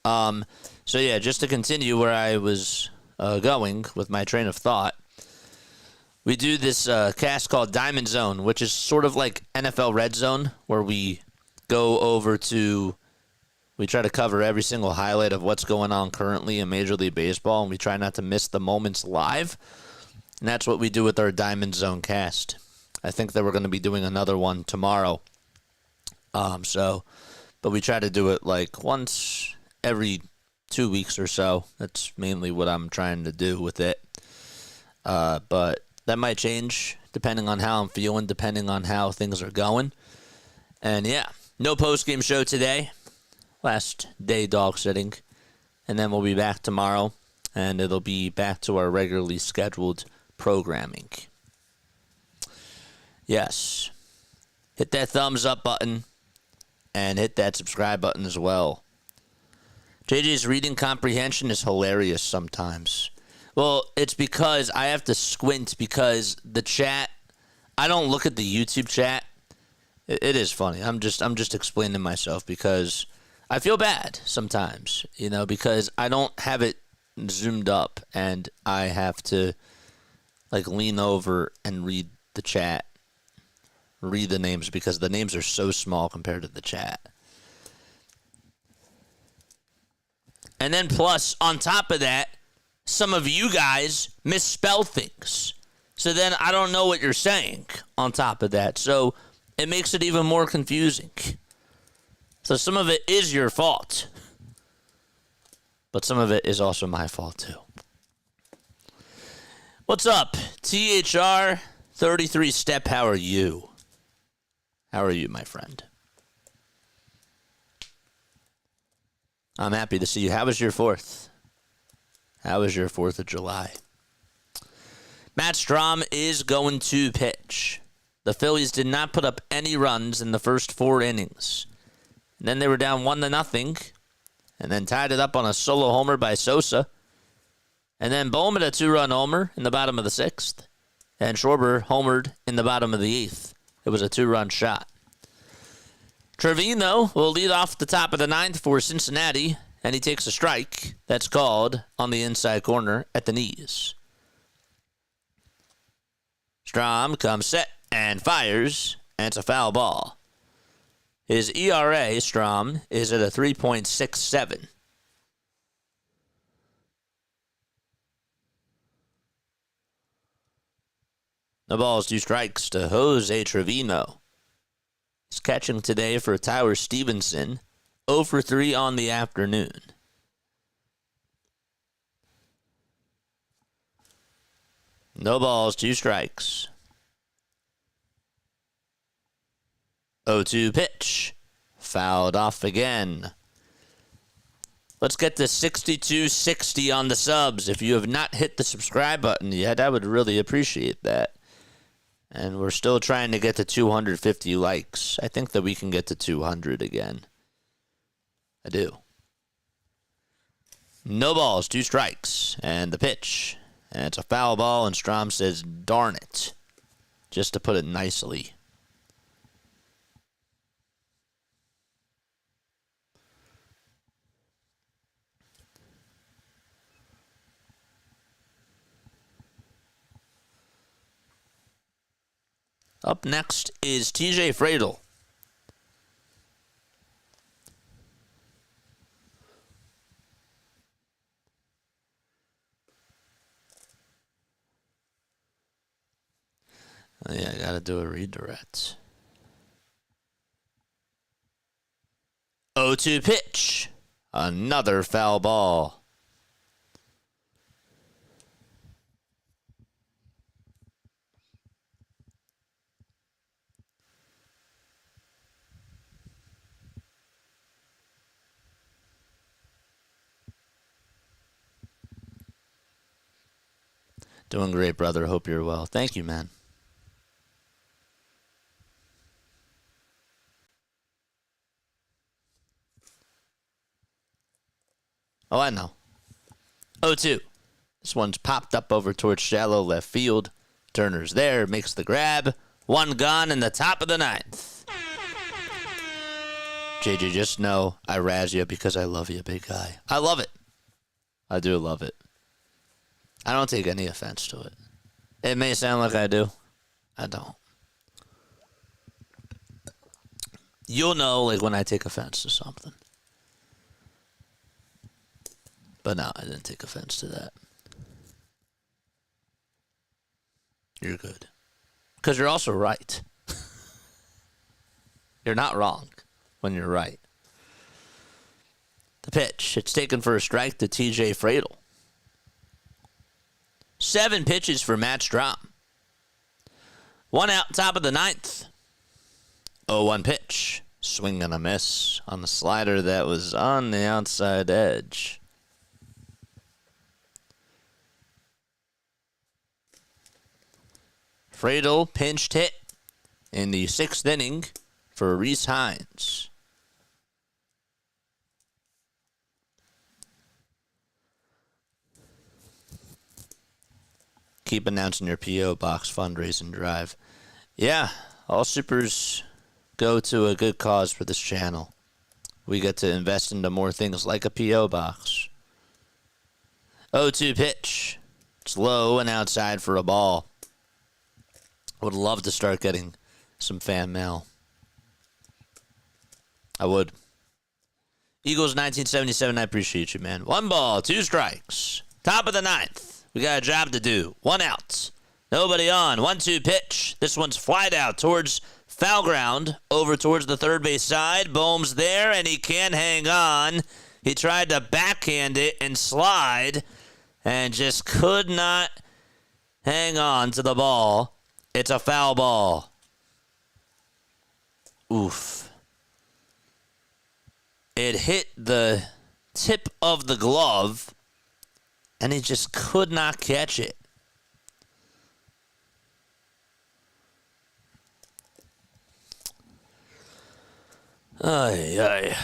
So, yeah, just to continue where I was going with my train of thought, we do this cast called Diamond Zone, which is sort of like NFL Red Zone, where we go over to, we try to cover every single highlight of what's going on currently in Major League Baseball, and we try not to miss the moments live. And that's what we do with our Diamond Zone cast. I think that we're going to be doing another one tomorrow. But we try to do it like once every 2 weeks or so. That's mainly what I'm trying to do with it. But that might change depending on how I'm feeling, depending on how things are going. And yeah, no post-game show today. Last day dog sitting. And then we'll be back tomorrow. And it'll be back to our regularly scheduled programming. Yes. Hit that thumbs up button. And hit that subscribe button as well. JJ's reading comprehension is hilarious sometimes. Well, it's because I have to squint because the chat, I don't look at the YouTube chat. It is funny. I'm just explaining myself because I feel bad sometimes, because I don't have it zoomed up and I have to lean over and read the chat, read the names because the names are so small compared to the chat. And then plus, on top of that, some of you guys misspell things. So then I don't know what you're saying on top of that. So it makes it even more confusing. So some of it is your fault. But some of it is also my fault too. What's up? THR 33 Step, how are you? How are you, my friend? I'm happy to see you. How was your 4th? How was your 4th of July? Matt Strahm is going to pitch. The Phillies did not put up any runs in the first 4 innings. And then they were down 1-0, and then tied it up on a solo homer by Sosa. And then Bohm had a 2-run homer in the bottom of the 6th. And Schwarber homered in the bottom of the 8th. It was a 2-run shot. Trevino will lead off the top of the 9th for Cincinnati, and he takes a strike. That's called on the inside corner at the knees. Strahm comes set and fires, and it's a foul ball. His ERA, Strom, is at a 3.67. No balls, 2 strikes to Jose Trevino. He's catching today for Tyler Stevenson. 0 for 3 on the afternoon. No balls, 2 strikes. 0-2 pitch. Fouled off again. Let's get to 6260 on the subs. If you have not hit the subscribe button yet, I would really appreciate that. And we're still trying to get to 250 likes. I think that we can get to 200 again. I do. No balls, 2 strikes. And the pitch. And it's a foul ball, and Strom says, darn it. Just to put it nicely. Up next is TJ Fradel. Oh, yeah, I gotta do a redirect. 0-2 pitch. Another foul ball. Doing great, brother. Hope you're well. Thank you, man. Oh, I know. 0-2. This one's popped up over towards shallow left field. Turner's there, makes the grab. 1 gone in the top of the 9th. JJ, just know I razz you because I love you, big guy. I love it. I do love it. I don't take any offense to it. It may sound like I do. I don't. You'll know, like, when I take offense to something. But no, I didn't take offense to that. You're good. Because you're also right. You're not wrong when you're right. The pitch. It's taken for a strike to TJ Fradel. 7 pitches for Matt Strom. 1 out, top of the 9th. 0-1 pitch. Swing and a miss on the slider that was on the outside edge. Fradel pinched hit in the 6th inning for Reese Hines. Keep announcing your P.O. Box fundraising drive. Yeah, all supers go to a good cause for this channel. We get to invest into more things like a P.O. Box. 0-2 pitch. It's low and outside for a ball. Would love to start getting some fan mail. I would. Eagles 1977, I appreciate you, man. 1 ball, 2 strikes. Top of the 9th. We got a job to do. 1 out. Nobody on. 1-2 pitch. This one's flied out towards foul ground. Over towards the third base side. Bohm's there, and he can't hang on. He tried to backhand it and slide, and just could not hang on to the ball. It's a foul ball. Oof. It hit the tip of the glove, and he just could not catch it. Ay, ay.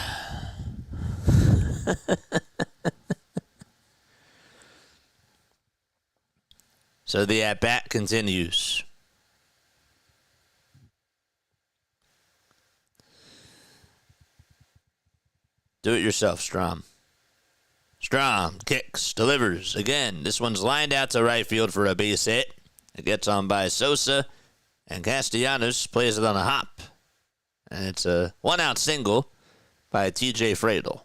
So the at-bat continues. Do it yourself, Strom. Strom kicks, delivers again. This one's lined out to right field for a base hit. It gets on by Sosa, and Castellanos plays it on a hop. And it's a 1-out single by TJ Fradel.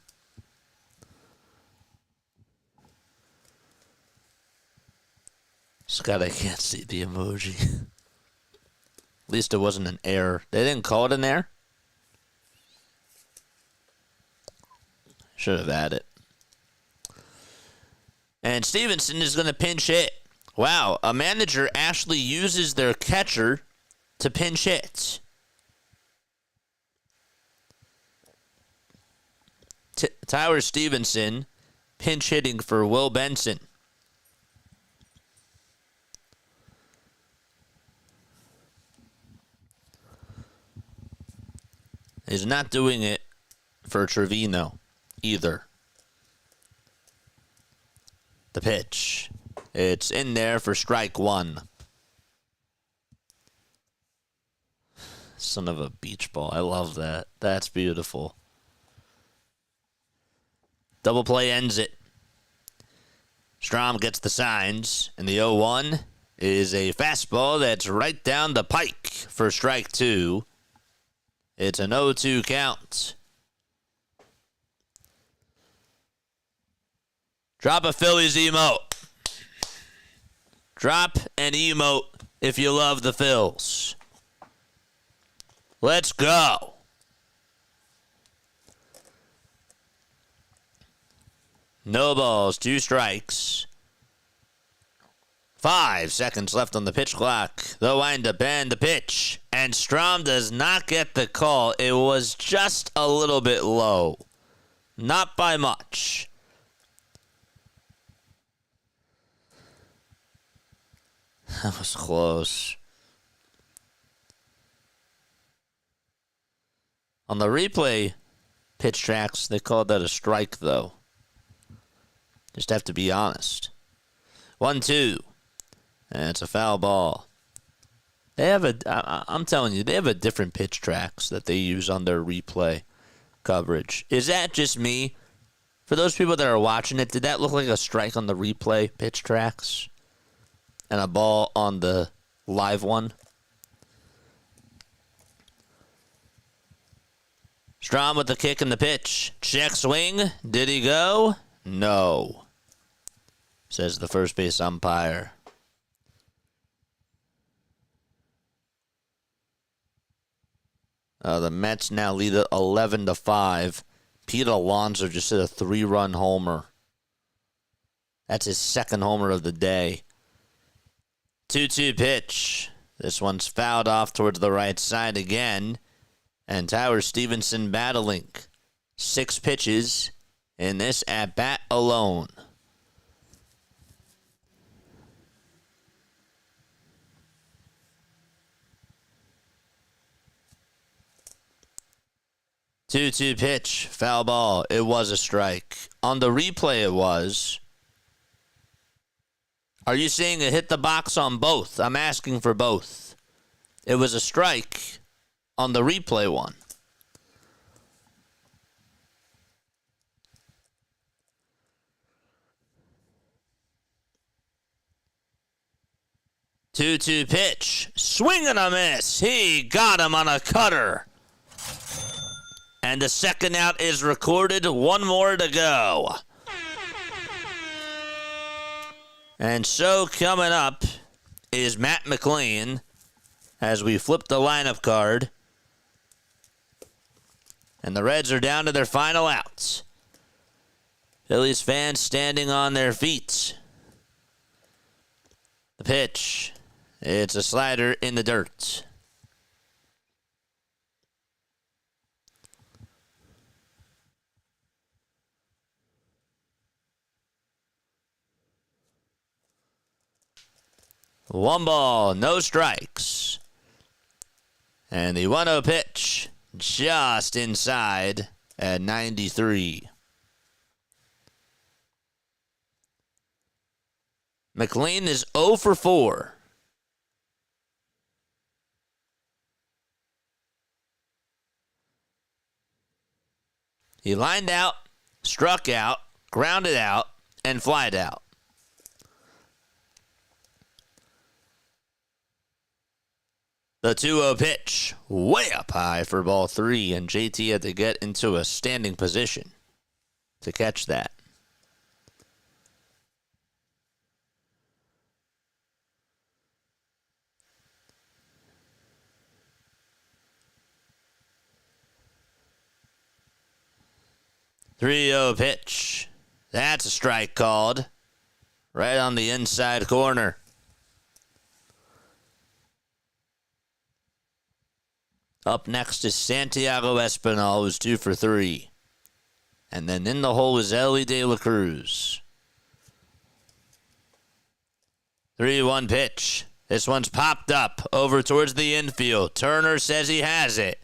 Scott, I can't see the emoji. At least it wasn't an error. They didn't call it an error? Should have had it. And Stevenson is going to pinch hit. Wow, a manager actually uses their catcher to pinch hit. Tyler Stevenson pinch hitting for Will Benson. He's not doing it for Trevino either. The pitch. It's in there for strike one. Son of a beach ball. I love that. That's beautiful. Double play ends it. Strom gets the signs, and the 0-1 is a fastball that's right down the pike for strike two. It's an 0-2 count. Drop a Phillies emote. Drop an emote if you love the Phils. Let's go. No balls, 2 strikes. 5 seconds left on the pitch clock. The windup and the pitch. And Strom does not get the call. It was just a little bit low. Not by much. That was close. On the replay pitch tracks, they called that a strike, though. Just have to be honest. 1-2. And it's a foul ball. They have I'm telling you, they have a different pitch tracks that they use on their replay coverage. Is that just me? For those people that are watching it, did that look like a strike on the replay pitch tracks? And a ball on the live one? Strom with the kick and the pitch. Check swing. Did he go? No, says the first base umpire. The Mets now lead it 11-5. Pete Alonso just hit a 3-run homer. That's his second homer of the day. 2-2 pitch. This one's fouled off towards the right side again. And Tyler Stevenson battling. 6 pitches in this at-bat alone. Two-two pitch, foul ball. It was a strike. On the replay, it was. Are you saying it hit the box on both? I'm asking for both. It was a strike on the replay one. Two-two pitch, swing and a miss. He got him on a cutter. And the second out is recorded. 1 more to go. And so coming up is Matt McLean as we flip the lineup card. And the Reds are down to their final outs. Phillies fans standing on their feet. The pitch. It's a slider in the dirt. One ball, no strikes. And the 1-0 pitch just inside at 93. McLean is 0 for 4. He lined out, struck out, grounded out, and flied out. The 2-0 pitch, way up high for ball 3, and JT had to get into a standing position to catch that. Three-0 pitch. That's a strike called. Right on the inside corner. Up next is Santiago Espinal, who's 2 for 3. And then in the hole is Elly De La Cruz. 3-1 pitch. This one's popped up over towards the infield. Turner says he has it.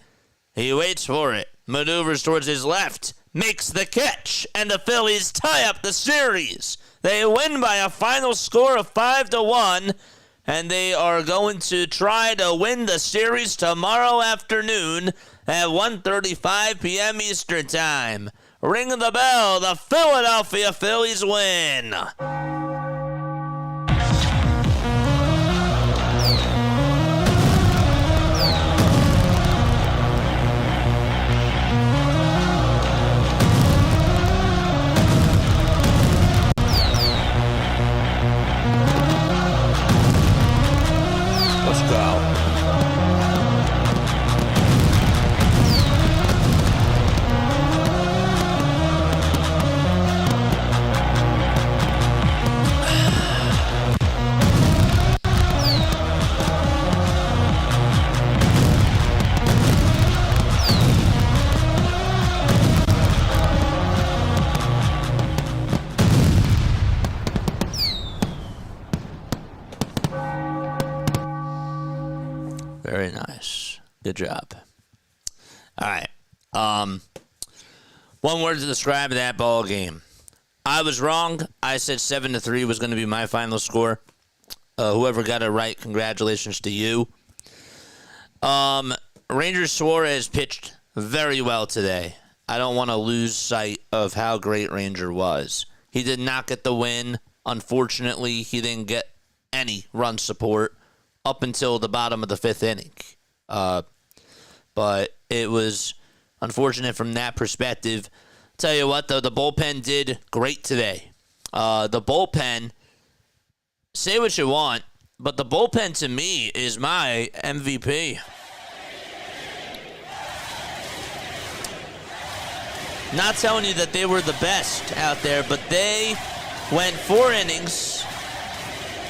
He waits for it. Maneuvers towards his left. Makes the catch. And the Phillies tie up the series. They win by a final score of 5-1. And they are going to try to win the series tomorrow afternoon at 1:35 p.m. Eastern Time. Ring the bell. The Philadelphia Phillies win. Let's go. Very nice. Good job. All right. One word to describe that ball game. I was wrong. I said 7-3 was going to be my final score. Whoever got it right, congratulations to you. Ranger Suarez pitched very well today. I don't want to lose sight of how great Ranger was. He did not get the win. Unfortunately, he didn't get any run support up until the bottom of the 5th inning. But it was unfortunate from that perspective. Tell you what, though, the bullpen did great today. The bullpen, say what you want, but the bullpen to me is my MVP. Not telling you that they were the best out there, but they went 4 innings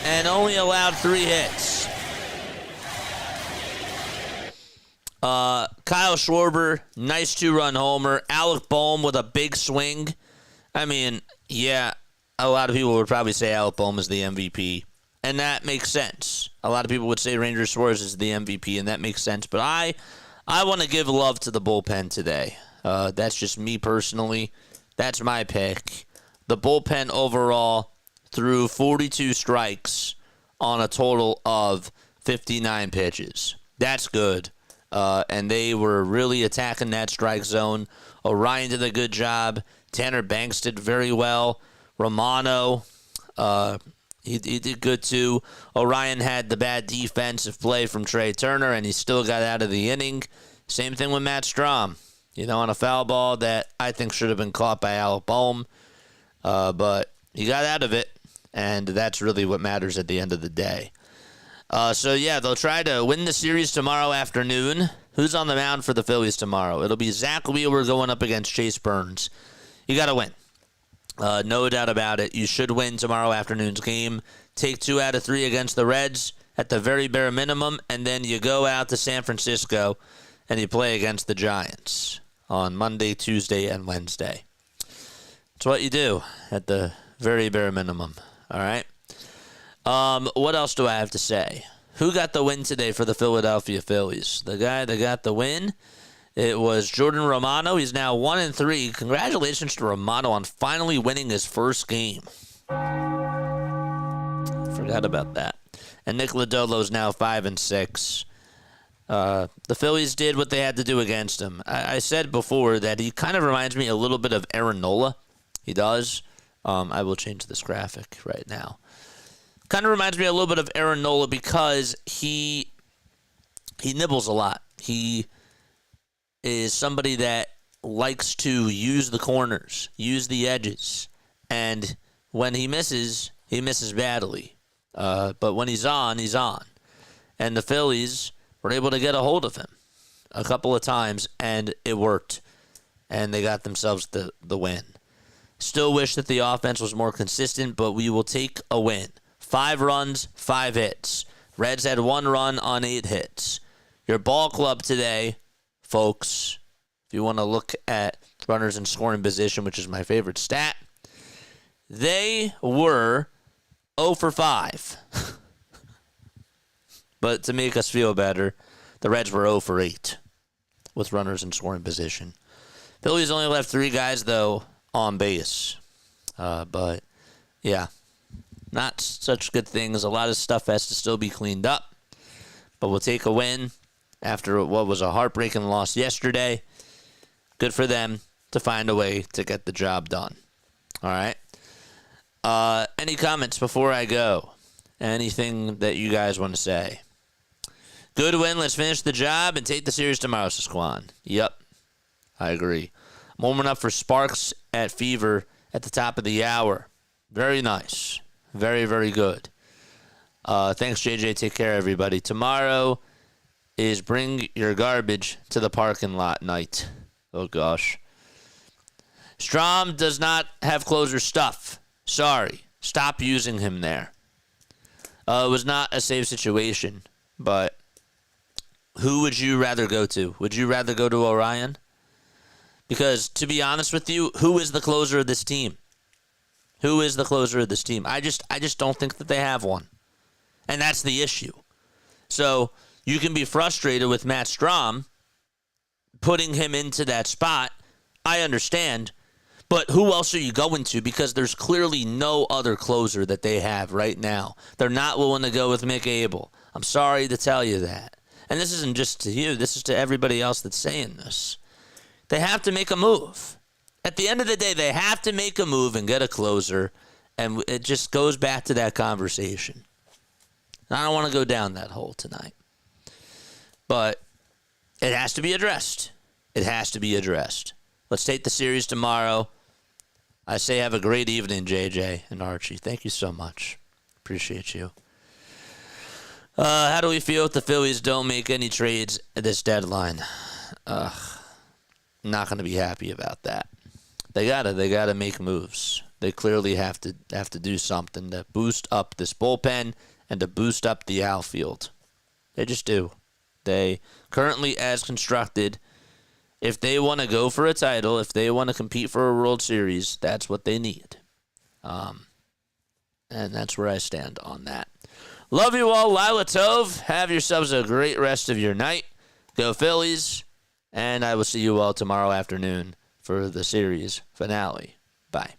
and only allowed 3 hits. Kyle Schwarber, nice 2-run homer. Alec Bohm with a big swing. I mean, yeah, a lot of people would probably say Alec Bohm is the MVP, and that makes sense. A lot of people would say Ranger Suarez is the MVP, and that makes sense. But I want to give love to the bullpen today. That's just me personally. That's my pick. The bullpen overall threw 42 strikes on a total of 59 pitches. That's good. And they were really attacking that strike zone. Orion did a good job. Tanner Banks did very well. Romano, he did good too. Orion had the bad defensive play from Trey Turner, and he still got out of the inning. Same thing with Matt Strahm. On a foul ball that I think should have been caught by Alec Bohm. But he got out of it, and that's really what matters at the end of the day. They'll try to win the series tomorrow afternoon. Who's on the mound for the Phillies tomorrow? It'll be Zach Wheeler going up against Chase Burns. You got to win. No doubt about it. You should win tomorrow afternoon's game. Take 2 out of 3 against the Reds at the very bare minimum, and then you go out to San Francisco and you play against the Giants on Monday, Tuesday, and Wednesday. That's what you do at the very bare minimum. All right? What else do I have to say? Who got the win today for the Philadelphia Phillies? The guy that got the win, it was Jordan Romano. He's now 1-3. Congratulations to Romano on finally winning his first game. Forgot about that. And Nick Lodolo is now 5-6. The Phillies did what they had to do against him. I said before that he kind of reminds me a little bit of Aaron Nola. He does. I will change this graphic right now. Kind of reminds me a little bit of Aaron Nola because he he nibbles a lot. He is somebody that likes to use the corners, use the edges, and when he misses badly. But when he's on, he's on. And the Phillies were able to get a hold of him a couple of times, and it worked. And they got themselves the win. Still wish that the offense was more consistent, but we will take a win. 5 runs, 5 hits. Reds had 1 run on 8 hits. Your ball club today, folks, if you want to look at runners in scoring position, which is my favorite stat, they were 0 for 5. But to make us feel better, the Reds were 0 for 8 with runners in scoring position. Phillies only left 3 guys, though, on base. But, yeah, not such good things. A lot of stuff has to still be cleaned up. But we'll take a win after what was a heartbreaking loss yesterday. Good for them to find a way to get the job done. All right. Any comments before I go? Anything that you guys want to say? Good win. Let's finish the job and take the series tomorrow, Sasquan. Yep. I agree. I'm warming up for Sparks at Fever at the top of the hour. Very nice. Very, very good. Thanks, JJ. Take care, everybody. Tomorrow is Bring Your Garbage to the Parking Lot night. Oh, gosh. Strom does not have closer stuff. Sorry. Stop using him there. It was not a safe situation, but who would you rather go to? Would you rather go to Orion? Because, to be honest with you, who is the closer of this team? Who is the closer of this team? I just don't think that they have one. And that's the issue. So, you can be frustrated with Matt Strom putting him into that spot. I understand. But who else are you going to? Because there's clearly no other closer that they have right now. They're not willing to go with Mick Abel. I'm sorry to tell you that. And this isn't just to you. This is to everybody else that's saying this. They have to make a move. At the end of the day, they have to make a move and get a closer. And it just goes back to that conversation. I don't want to go down that hole tonight. But it has to be addressed. It has to be addressed. Let's take the series tomorrow. I say have a great evening, JJ and Archie. Thank you so much. Appreciate you. How do we feel if the Phillies don't make any trades at this deadline? Not going to be happy about that. They gotta make moves. They clearly have to do something to boost up this bullpen and to boost up the outfield. They just do. They currently, as constructed, if they want to go for a title, if they want to compete for a World Series, that's what they need. And that's where I stand on that. Love you all. Lila Tove. Have yourselves a great rest of your night. Go Phillies. And I will see you all tomorrow afternoon for the series finale. Bye.